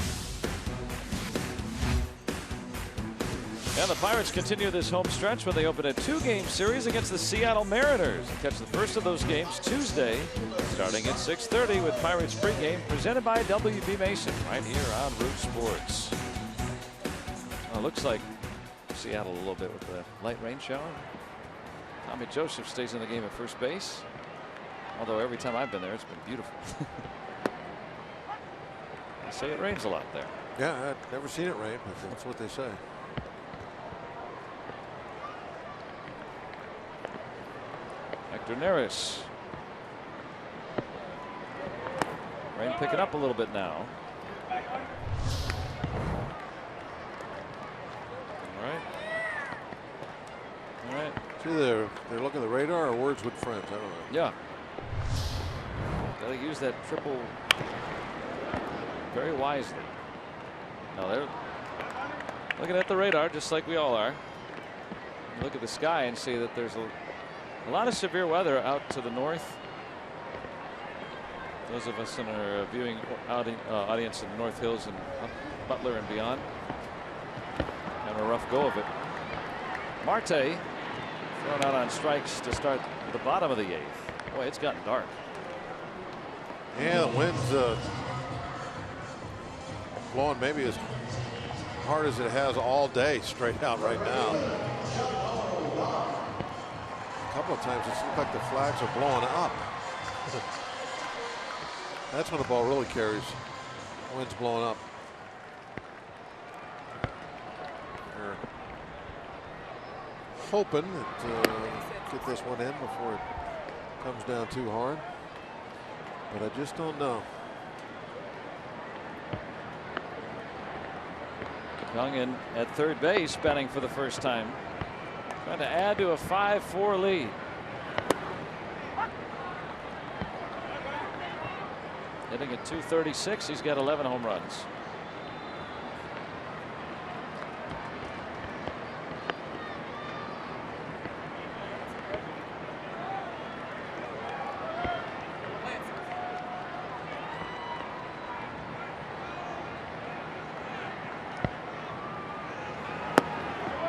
And the Pirates continue this home stretch when they open a 2-game series against the Seattle Mariners. They catch the first of those games Tuesday, starting at 6:30 with Pirates pregame presented by WB Mason right here on Root Sports. Well, it looks like Seattle a little bit with the light rain shower. Tommy Joseph stays in the game at first base, although every time I've been there it's been beautiful. They say it rains a lot there. Yeah, I've never seen it rain, but that's what they say. Hector Neris. Rain picking up a little bit now. All right. All right. See, they're looking at the radar or words with friends. I don't know. Yeah. Got to use that triple very wisely. Now they're looking at the radar just like we all are. Look at the sky and see that there's a lot of severe weather out to the north. Those of us in our viewing audience in the North Hills and Butler and beyond having a rough go of it. Marte thrown out on strikes to start the bottom of the 8th. Boy, it's gotten dark. Yeah, the wind's blowing maybe as hard as it has all day straight out right now. A couple of times it seems like the flags are blowing up. That's when the ball really carries. The wind's blowing up. They're hoping that get this one in before it comes down too hard, but I just don't know. Young in at third base, batting for the first time, trying to add to a 5-4 lead. Hitting at .236, he's got 11 home runs.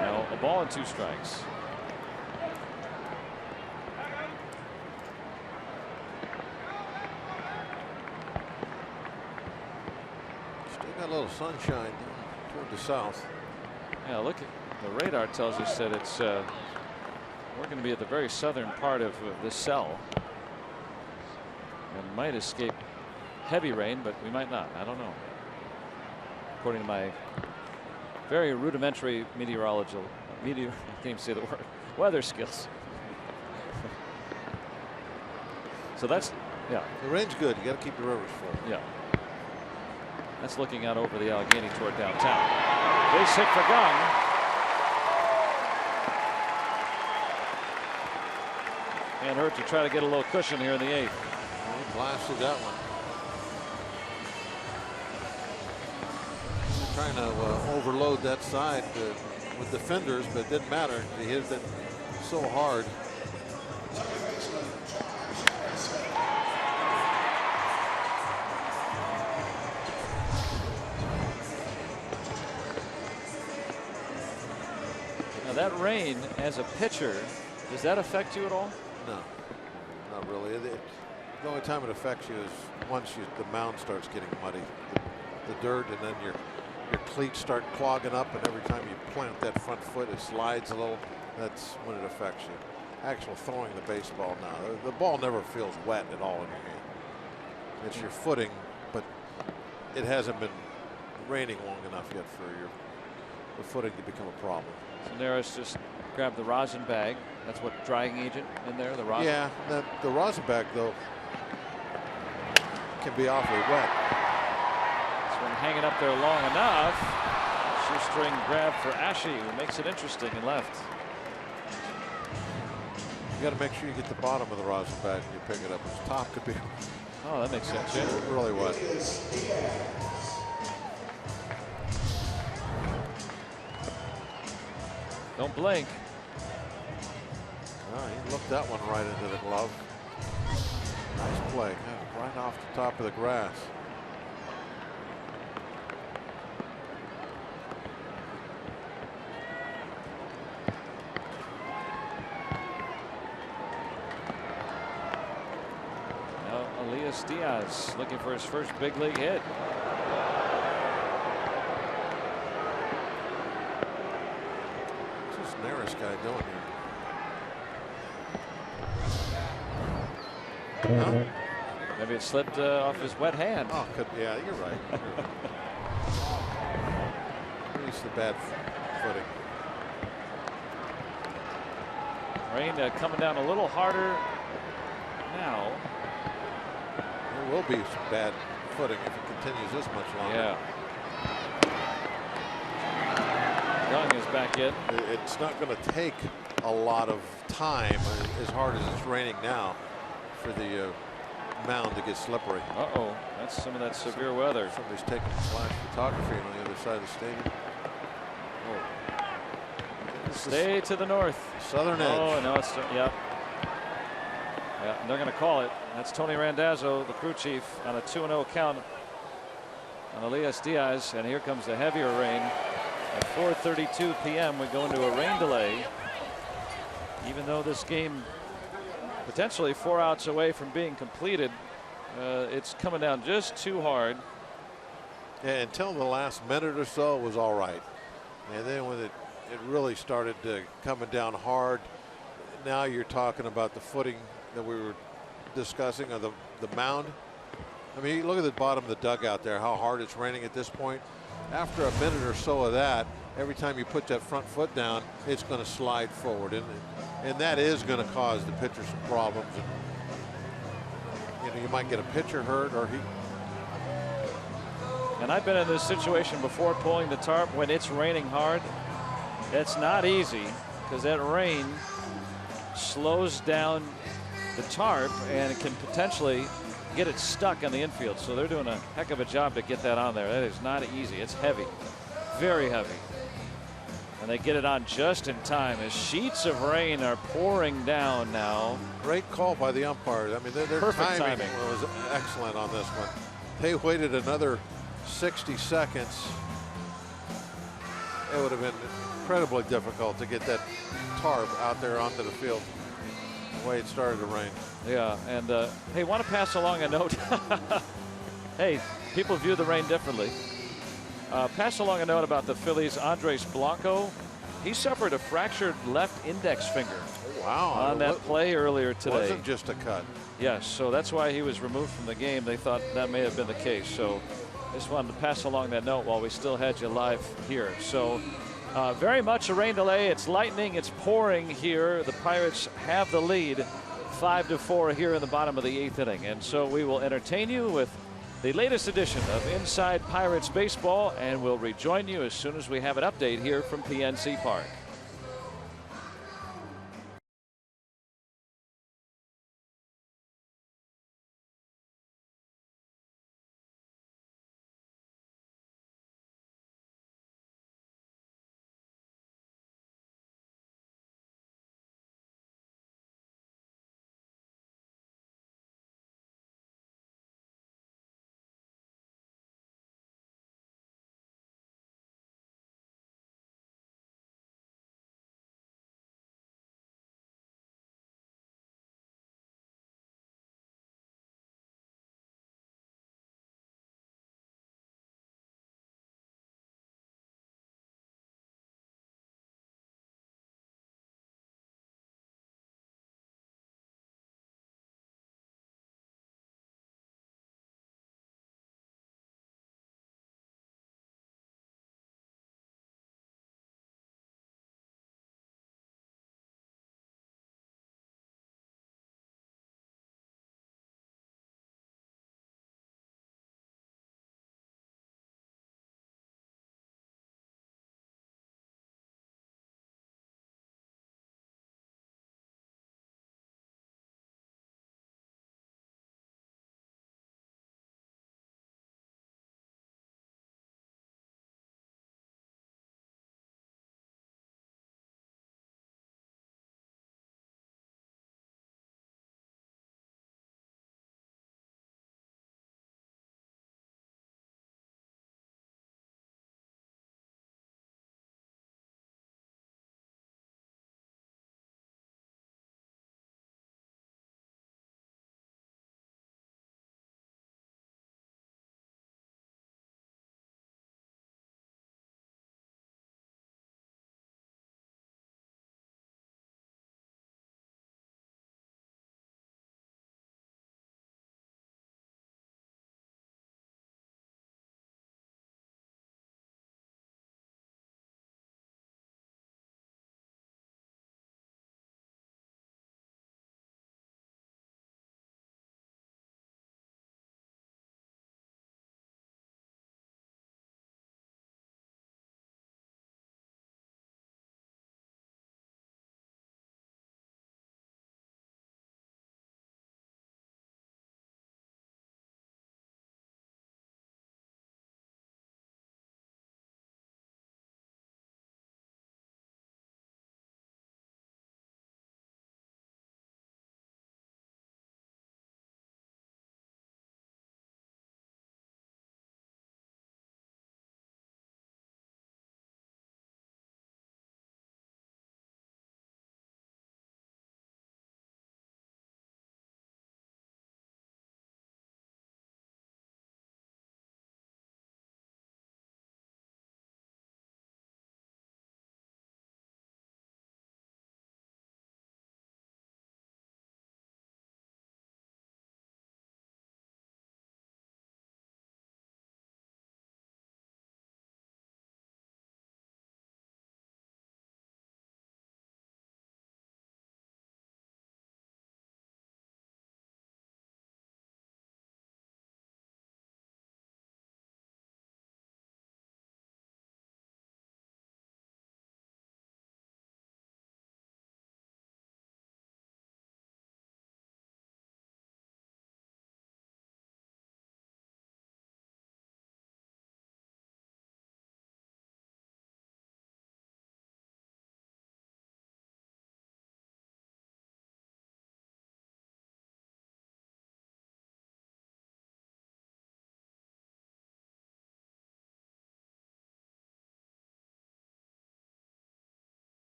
Now a ball and 2 strikes. A little sunshine toward the south. Yeah, look at the radar tells us that it's we're going to be at the very southern part of this cell and might escape heavy rain, but we might not. I don't know. According to my very rudimentary I can't even say the word, weather skills. So that's, yeah. The rain's good. You got to keep the rivers full. Yeah. That's looking out over the Allegheny toward downtown. Base hit for Gunn. Can't hurt to try to get a little cushion here in the 8th. He blasted that one. Trying to overload that side with defenders, but it didn't matter. He hit it so hard. That rain as a pitcher, does that affect you at all? No, not really. The only time it affects you is once the mound starts getting muddy, the dirt, and then your cleats start clogging up, and every time you plant that front foot, it slides a little. That's when it affects you. Actual throwing the baseball now, the ball never feels wet at all in your hand. It's your footing, but it hasn't been raining long enough yet for the footing to become a problem. So Neris just grabbed the rosin bag. That's what drying agent in there, the rosin. Yeah, the rosin bag though can be awfully wet. This one hanging up there long enough. Shoestring grab for Ashe, who makes it interesting and left. You got to make sure you get the bottom of the rosin bag when you pick it up. Its top could be. Oh, that makes sense. Yeah. Really wet. Don't blink. Oh, he looked that one right into the glove. Nice play. Yeah, right off the top of the grass. Now Elias Diaz looking for his first big league hit. What's this Neris guy doing here? Huh? Maybe it slipped off his wet hand. Oh, yeah, you're right. He's the bad footing. Rain coming down a little harder now. There will be some bad footing if it continues this much longer. Yeah. Young is back in. It's not going to take a lot of time, as hard as it's raining now, for the mound to get slippery. Uh-oh, that's some of that severe weather. Somebody's taking flash photography on the other side of the stadium. Oh. Stay to the north. Southern edge. Oh, no, it's, yeah. Yeah, they're going to call it. That's Tony Randazzo, the crew chief, on a 2-0 count on Elias Diaz. And here comes the heavier rain. At 4:32 p.m. we go into a rain delay. Even though this game potentially 4 outs away from being completed, it's coming down just too hard. Yeah, until the last minute or so it was all right. And then when it really started coming down hard, now you're talking about the footing that we were discussing, of the mound. I mean, look at the bottom of the dugout there, how hard it's raining at this point. After a minute or so of that, every time you put that front foot down, it's going to slide forward, and that is going to cause the pitcher some problems. And, you might get a pitcher hurt, or he. And I've been in this situation before, pulling the tarp when it's raining hard. It's not easy because that rain slows down the tarp and it can potentially get it stuck on the infield. So they're doing a heck of a job to get that on there. That is not easy. It's heavy, very heavy. And they get it on just in time as sheets of rain are pouring down now. Great call by the umpires. I mean, their timing was excellent on this one. They waited another 60 seconds. It would have been incredibly difficult to get that tarp out there onto the field the way it started to rain. Yeah, and hey, want to pass along a note. Hey, people view the rain differently. Pass along a note about the Phillies' Andres Blanco. He suffered a fractured left index finger. Oh, wow. On that play earlier today. Wasn't just a cut. Yes, so that's why he was removed from the game. They thought that may have been the case. So just wanted to pass along that note while we still had you live here. So very much a rain delay. It's lightning. It's pouring here. The Pirates have the lead 5-4 here in the bottom of the 8th inning. And so we will entertain you with the latest edition of Inside Pirates Baseball, and we'll rejoin you as soon as we have an update here from PNC Park.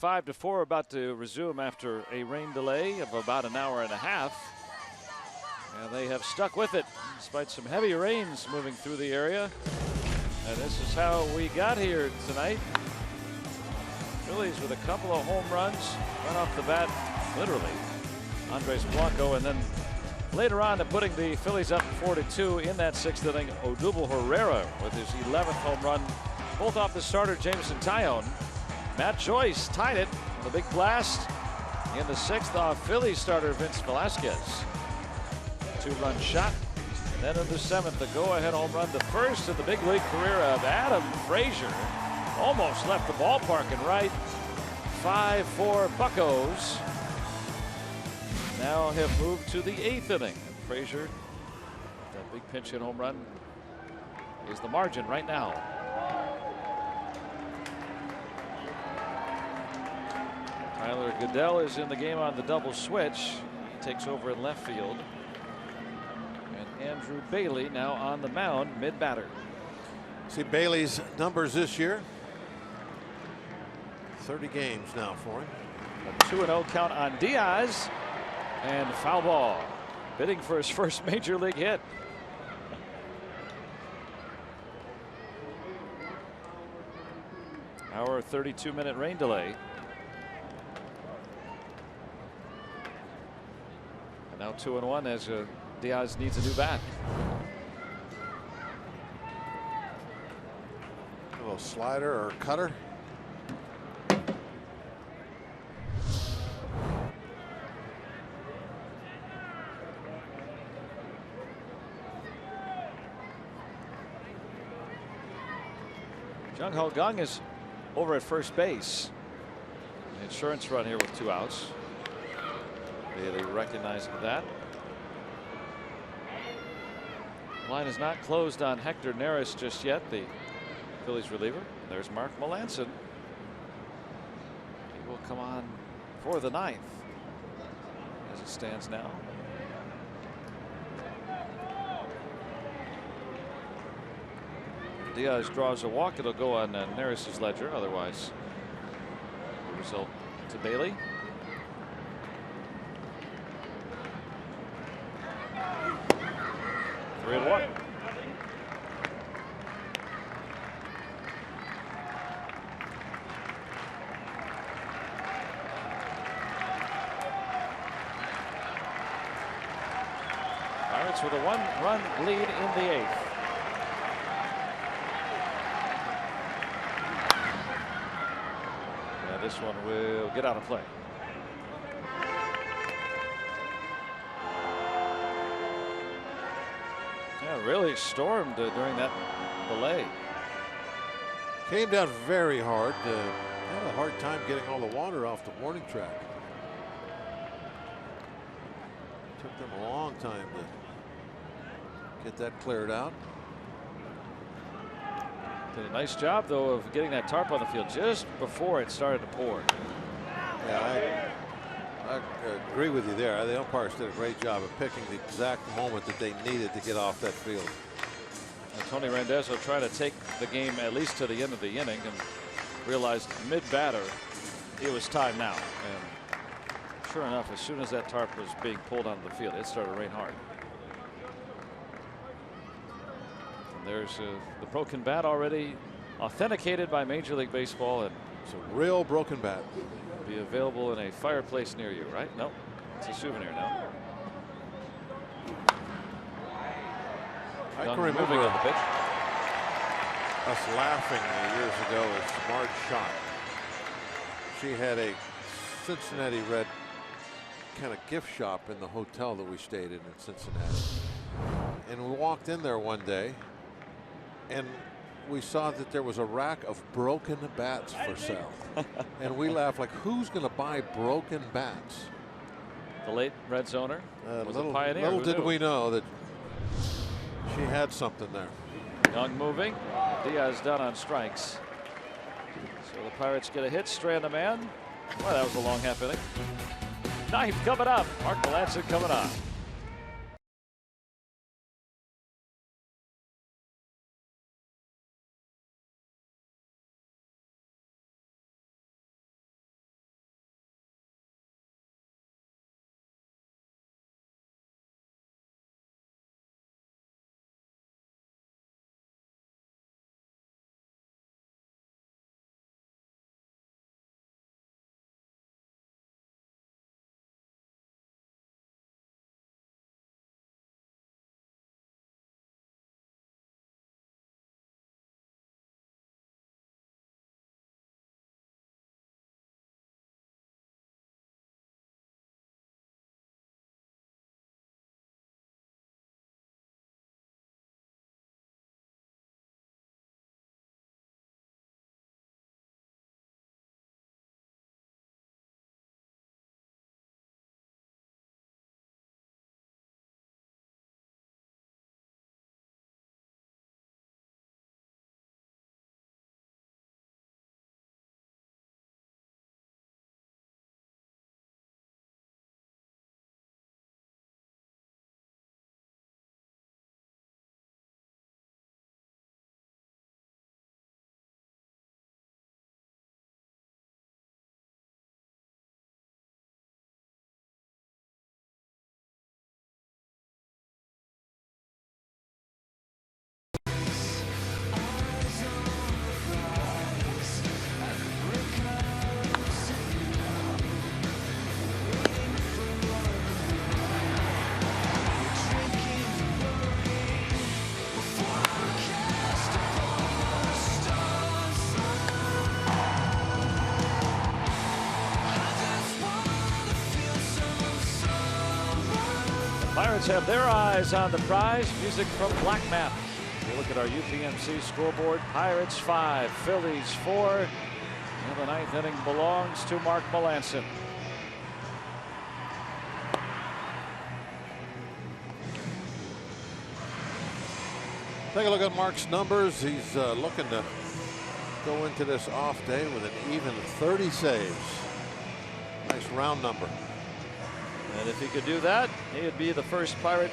5-4, about to resume after a rain delay of about an hour and a half. And they have stuck with it despite some heavy rains moving through the area. And this is how we got here tonight. Phillies with a couple of home runs right off the bat, literally. Andres Blanco, and then later on, putting the Phillies up 4-2 in that 6th inning, Odubel Herrera with his 11th home run, both off the starter Jameson Taillon. Matt Joyce tied it with a big blast in the 6th off Phillies starter Vince Velasquez. 2-run shot. And then in the 7th, the go-ahead home run, the first in the big league career of Adam Frazier. Almost left the ballpark and right. 5-4 Buccos. Now have moved to the 8th inning. And Frazier, that big pinch hit home run, is the margin right now. Tyler Goodell is in the game on the double switch. He takes over in left field. And Andrew Bailey now on the mound, mid-batter. See Bailey's numbers this year. 30 games now for him. A 2-0 count on Diaz. And foul ball. Bidding for his first major league hit. Our 32-minute rain delay. And now 2-1 as Diaz needs a new bat. A little slider or cutter. Jung Ho Kang is over at first base. Insurance run here with 2 outs. Bailey recognizing that. Line is not closed on Hector Neris just yet, the Phillies reliever. There's Mark Melancon. He will come on for the 9th as it stands now. Diaz draws a walk. It'll go on Neris's ledger. Otherwise, the result to Bailey. Three and one. Pirates with a 1-run lead in the 8th. This one will get out of play. Yeah, really stormed during that delay. Came down very hard. Had a hard time getting all the water off the warning track. Took them a long time to get that cleared out. Did a nice job, though, of getting that tarp on the field just before it started to pour. Yeah, I agree with you there. The umpires did a great job of picking the exact moment that they needed to get off that field. And Tony Randazzo trying to take the game at least to the end of the inning and realized mid-batter it was time now. And sure enough, as soon as that tarp was being pulled onto the field, it started to rain hard. There's the broken bat already authenticated by Major League Baseball, and it's a real broken bat. Be available in a fireplace near you, right? No, it's a souvenir now. I can remember on the pitch. Us laughing years ago at Marge Schott. She had a Cincinnati Red kind of gift shop in the hotel that we stayed in Cincinnati, and we walked in there one day. And we saw that there was a rack of broken bats for sale. And we laughed like, who's going to buy broken bats? The late Reds owner was a pioneer. Little did we know that she had something there. Young moving. Diaz done on strikes. So the Pirates get a hit, strand a man. Well, that was a long half inning. 9th coming up. Mark Melancon coming on. Pirates have their eyes on the prize. Music from Black Map. We look at our UPMC scoreboard. Pirates 5, Phillies 4. And the 9th inning belongs to Mark Melancon. Take a look at Mark's numbers. He's looking to go into this off day with an even 30 saves. Nice round number. And if he could do that, he would be the first Pirate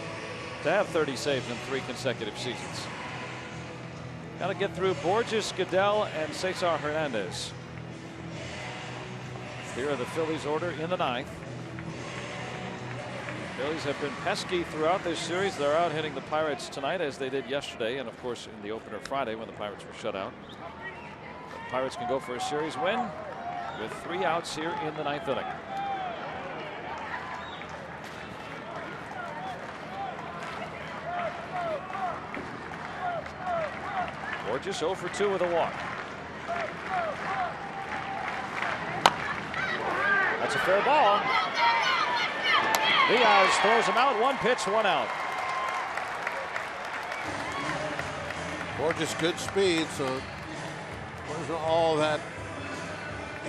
to have 30 saves in 3 consecutive seasons. Got to get through Borges, Goodell, and Cesar Hernandez. Here are the Phillies' order in the 9th. Phillies have been pesky throughout this series. They're out hitting the Pirates tonight as they did yesterday, and of course in the opener Friday when the Pirates were shut out. The Pirates can go for a series win with 3 outs here in the 9th inning. Borges 0 for 2 with a walk. That's a fair ball. Diaz throws him out. 1 pitch, 1 out. Borges good speed, so it wasn't all that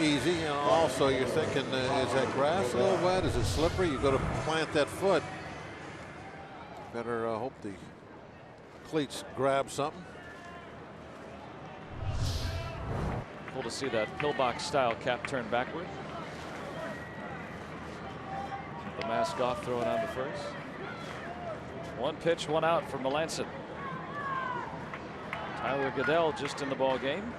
easy. And also you're thinking, is that grass a little wet? Is it slippery? You go to plant that foot. Better hope the cleats grab something. Cool to see that pillbox style cap turn backward. The mask off, throwing on to first. 1 pitch, 1 out for Melancon. Tyler Goodell just in the ball game.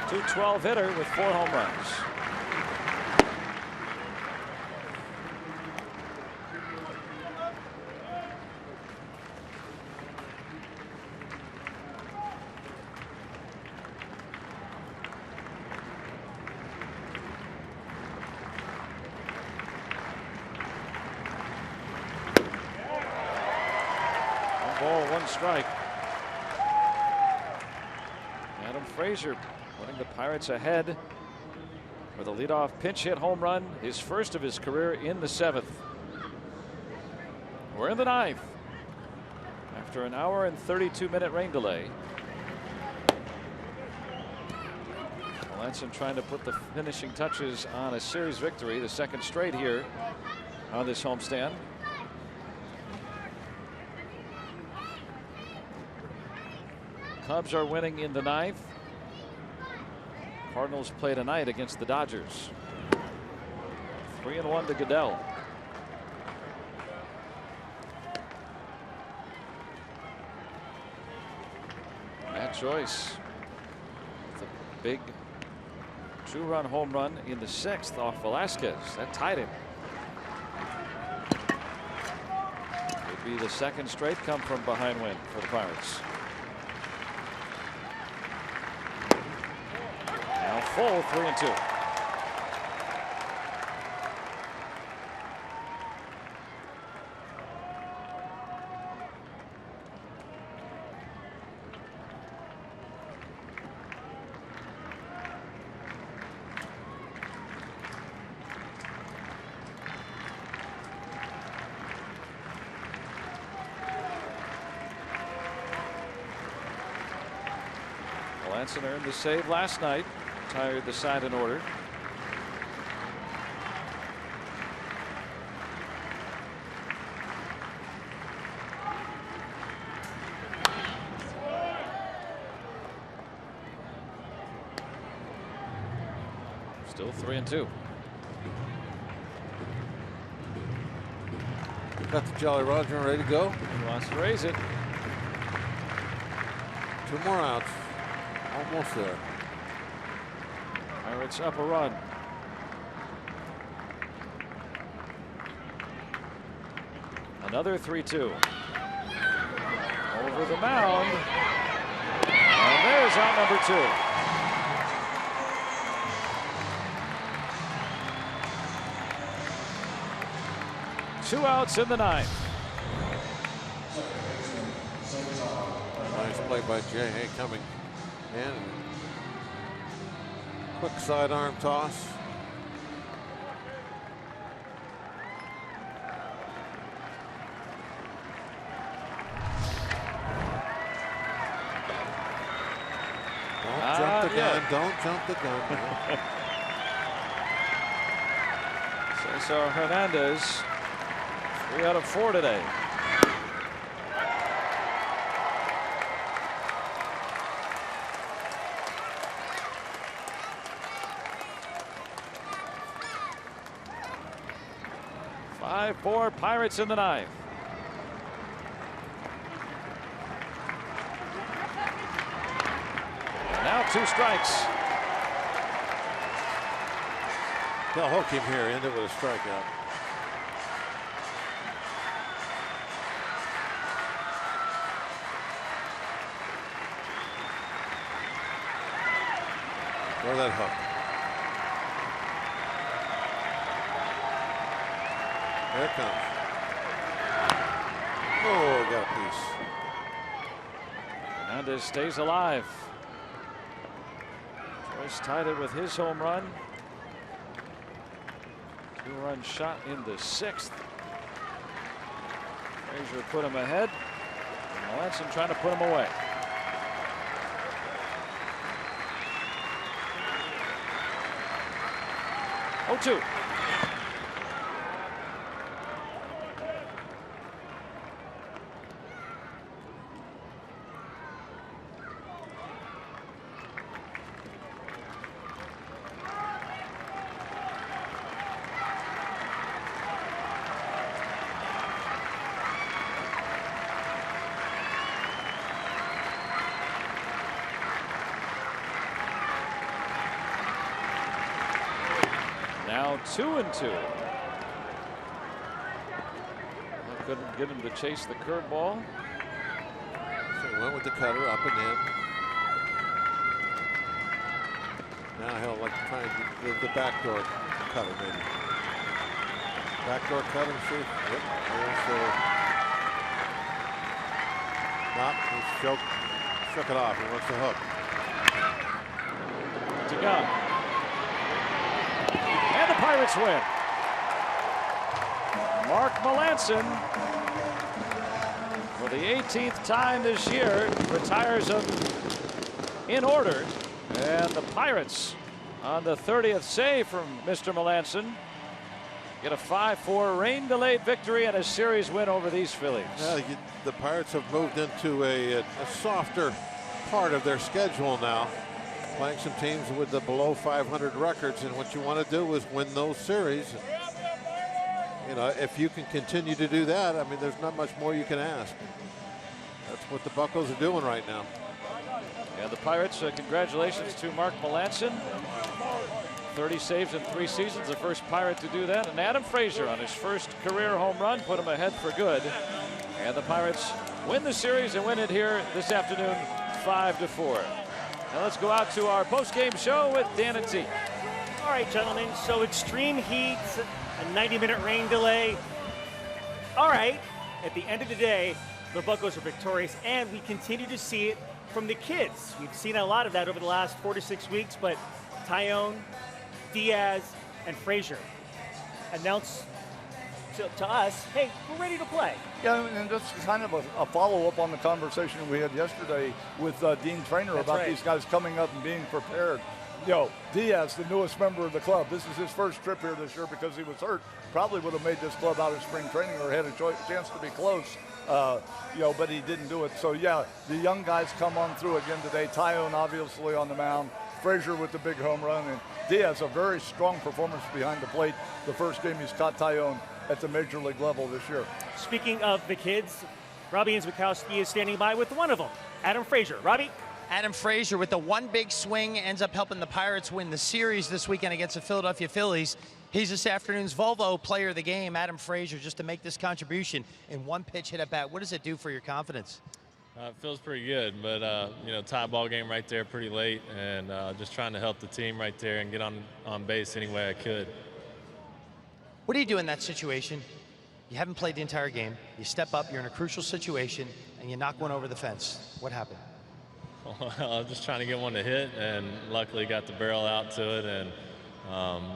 .212 hitter with 4 home runs. Strike. Adam Frazier putting the Pirates ahead with a leadoff pinch hit home run, his first of his career in the 7th. We're in the 9th after an hour and 32-minute rain delay. Melancon trying to put the finishing touches on a series victory, the 2nd straight here on this homestand. Cubs are winning in the 9th. Cardinals play tonight against the Dodgers. 3-1 to Goodell. Matt Joyce with a big 2-run home run in the 6th off Velasquez. That tied him. Would be the 2nd straight come from behind win for the Pirates. Full 3-2. Melancon earned the save last night. Tired the side in order. Still 3-2. Got the Jolly Roger ready to go. He wants to raise it. 2 more outs. Almost there. Pirates up a run. Another 3-2. Over the mound. And there's out number 2. Two outs in the 9th. Nice play by Jay Hay coming in. Quick sidearm toss. jump the gun. yet. Don't jump the gun. Cesar Hernandez, 3 out of 4 today. Four Pirates in the 9th. Now 2 strikes. They'll hook him here, end it with a strikeout. Throw that hook. There it comes. Oh, got a piece. Hernandez stays alive. Joyce tied it with his home run. 2-run shot in the 6th. Frazier put him ahead. Melanson trying to put him away. Oh, 2. Now 2-2. Couldn't get him to chase the curveball. So he went with the cutter up and in. Now he'll like to try and get the backdoor cutter maybe. Backdoor cutter, see? Yep. There's not. He shook it off. He wants the hook. To go. And the Pirates win. Mark Melanson, for the 18th time this year, retires him in order. And the Pirates, on the 30th save from Mr. Melanson, get a 5-4 rain-delayed victory and a series win over these Phillies. Yeah, the Pirates have moved into a softer part of their schedule now, playing some teams with the below 500 records, and what you want to do is win those series. You know, if you can continue to do that, I mean, there's not much more you can ask. That's what the Buccos are doing right now. And the Pirates, congratulations to Mark Melanson. 30 saves in 3 seasons, the first Pirate to do that. And Adam Frazier on his first career home run put him ahead for good. And the Pirates win the series and win it here this afternoon, 5-4. Now let's go out to our post-game show with Dan and T. All right, gentlemen, so extreme heat, a 90-minute rain delay. All right, at the end of the day, the Buccos are victorious, and we continue to see it from the kids. We've seen a lot of that over the last 4 to 6 weeks, but Taillon, Diaz, and Frazier announce to us, hey, we're ready to play. Yeah, and that's kind of a follow-up on the conversation we had yesterday with Dean Trainer about these guys coming up and being prepared. You know, Diaz, the newest member of the club, this is his first trip here this year because he was hurt. Probably would have made this club out of spring training or had a chance to be close, you know, but he didn't do it. So, yeah, the young guys come on through again today. Taillon obviously on the mound. Frazier with the big home run. And Diaz, a very strong performance behind the plate. The first game he's caught Taillon at the major league level this year. Speaking of the kids, Robbie Zwickowski is standing by with one of them, Adam Frazier. Robbie? Adam Frazier with the one big swing ends up helping the Pirates win the series this weekend against the Philadelphia Phillies. He's this afternoon's Volvo player of the game, Adam Frazier, just to make this contribution in one pitch hit at bat. What does it do for your confidence? It feels pretty good, but you know, tie ball game right there pretty late, and just trying to help the team right there and get on base any way I could. What do you do in that situation? You haven't played the entire game. You step up, you're in a crucial situation, and you knock one over the fence. What happened? Well, I was just trying to get one to hit, and luckily got the barrel out to it, and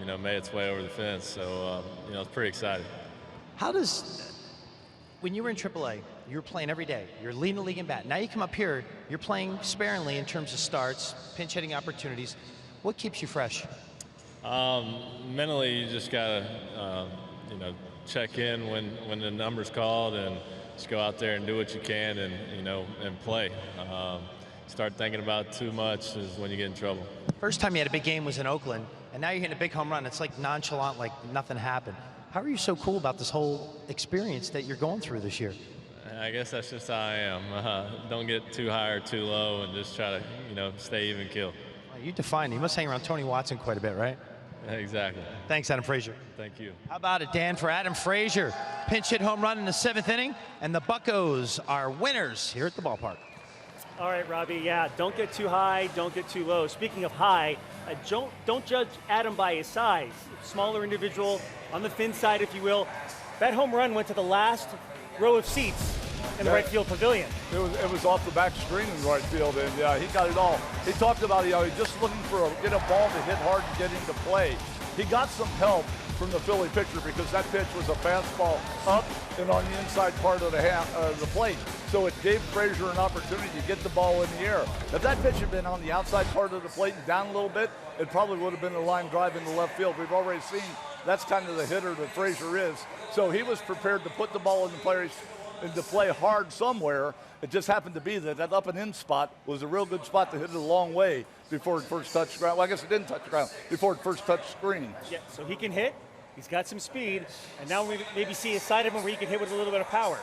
you know, made its way over the fence. So you know, it's pretty exciting. How does, when you were in AAA, you're playing every day. You're leading the league in bat. Now you come up here, you're playing sparingly in terms of starts, pinch hitting opportunities. What keeps you fresh? Mentally, you just gotta, you know, check in when the number's called and just go out there and do what you can and, you know, and play. Start thinking about too much is when you get in trouble. First time you had a big game was in Oakland, and now you're hitting a big home run. It's like nonchalant, like nothing happened. How are you so cool about this whole experience that you're going through this year? I guess that's just how I am. Don't get too high or too low and just try to, you know, stay even keel. Well, you define it. You must hang around Tony Watson quite a bit, right? Exactly. Thanks, Adam Frazier. Thank you. How about it, Dan, for Adam Frazier? Pinch hit home run in the 7th inning, and the Buccos are winners here at the ballpark. All right, Robbie, yeah, don't get too high, don't get too low. Speaking of high, don't judge Adam by his size. Smaller individual, on the thin side, if you will. That home run went to the last row of seats in the right field pavilion. It was off the back screen in the right field, and he got it all. He talked about, he's just looking for get a ball to hit hard and get into play. He got some help from the Philly pitcher because that pitch was a fastball up and on the inside part of the plate. So it gave Frazier an opportunity to get the ball in the air. If that pitch had been on the outside part of the plate and down a little bit, it probably would have been a line drive into left field. We've already seen that's kind of the hitter that Frazier is. So he was prepared to put the ball in the players and to play hard somewhere. It just happened to be that up and in spot was a real good spot to hit it a long way before it first touched ground. Well, I guess it didn't touch ground before it first touched screen. Yeah, so he can hit. He's got some speed, and now we maybe see a side of him where he can hit with a little bit of power.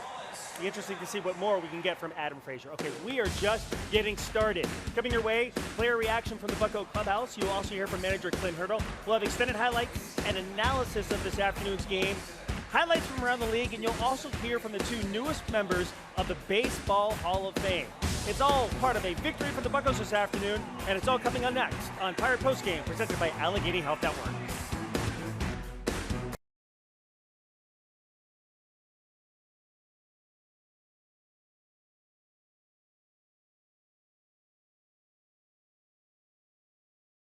Be interesting to see what more we can get from Adam Frazier. Okay, we are just getting started. Coming your way, player reaction from the Bucco clubhouse. You'll also hear from manager Clint Hurdle. We'll have extended highlights and analysis of this afternoon's game, highlights from around the league, and you'll also hear from the 2 newest members of the Baseball Hall of Fame. It's all part of a victory for the Buccos this afternoon, and it's all coming on next on Pirate Postgame, presented by Allegheny Health Network.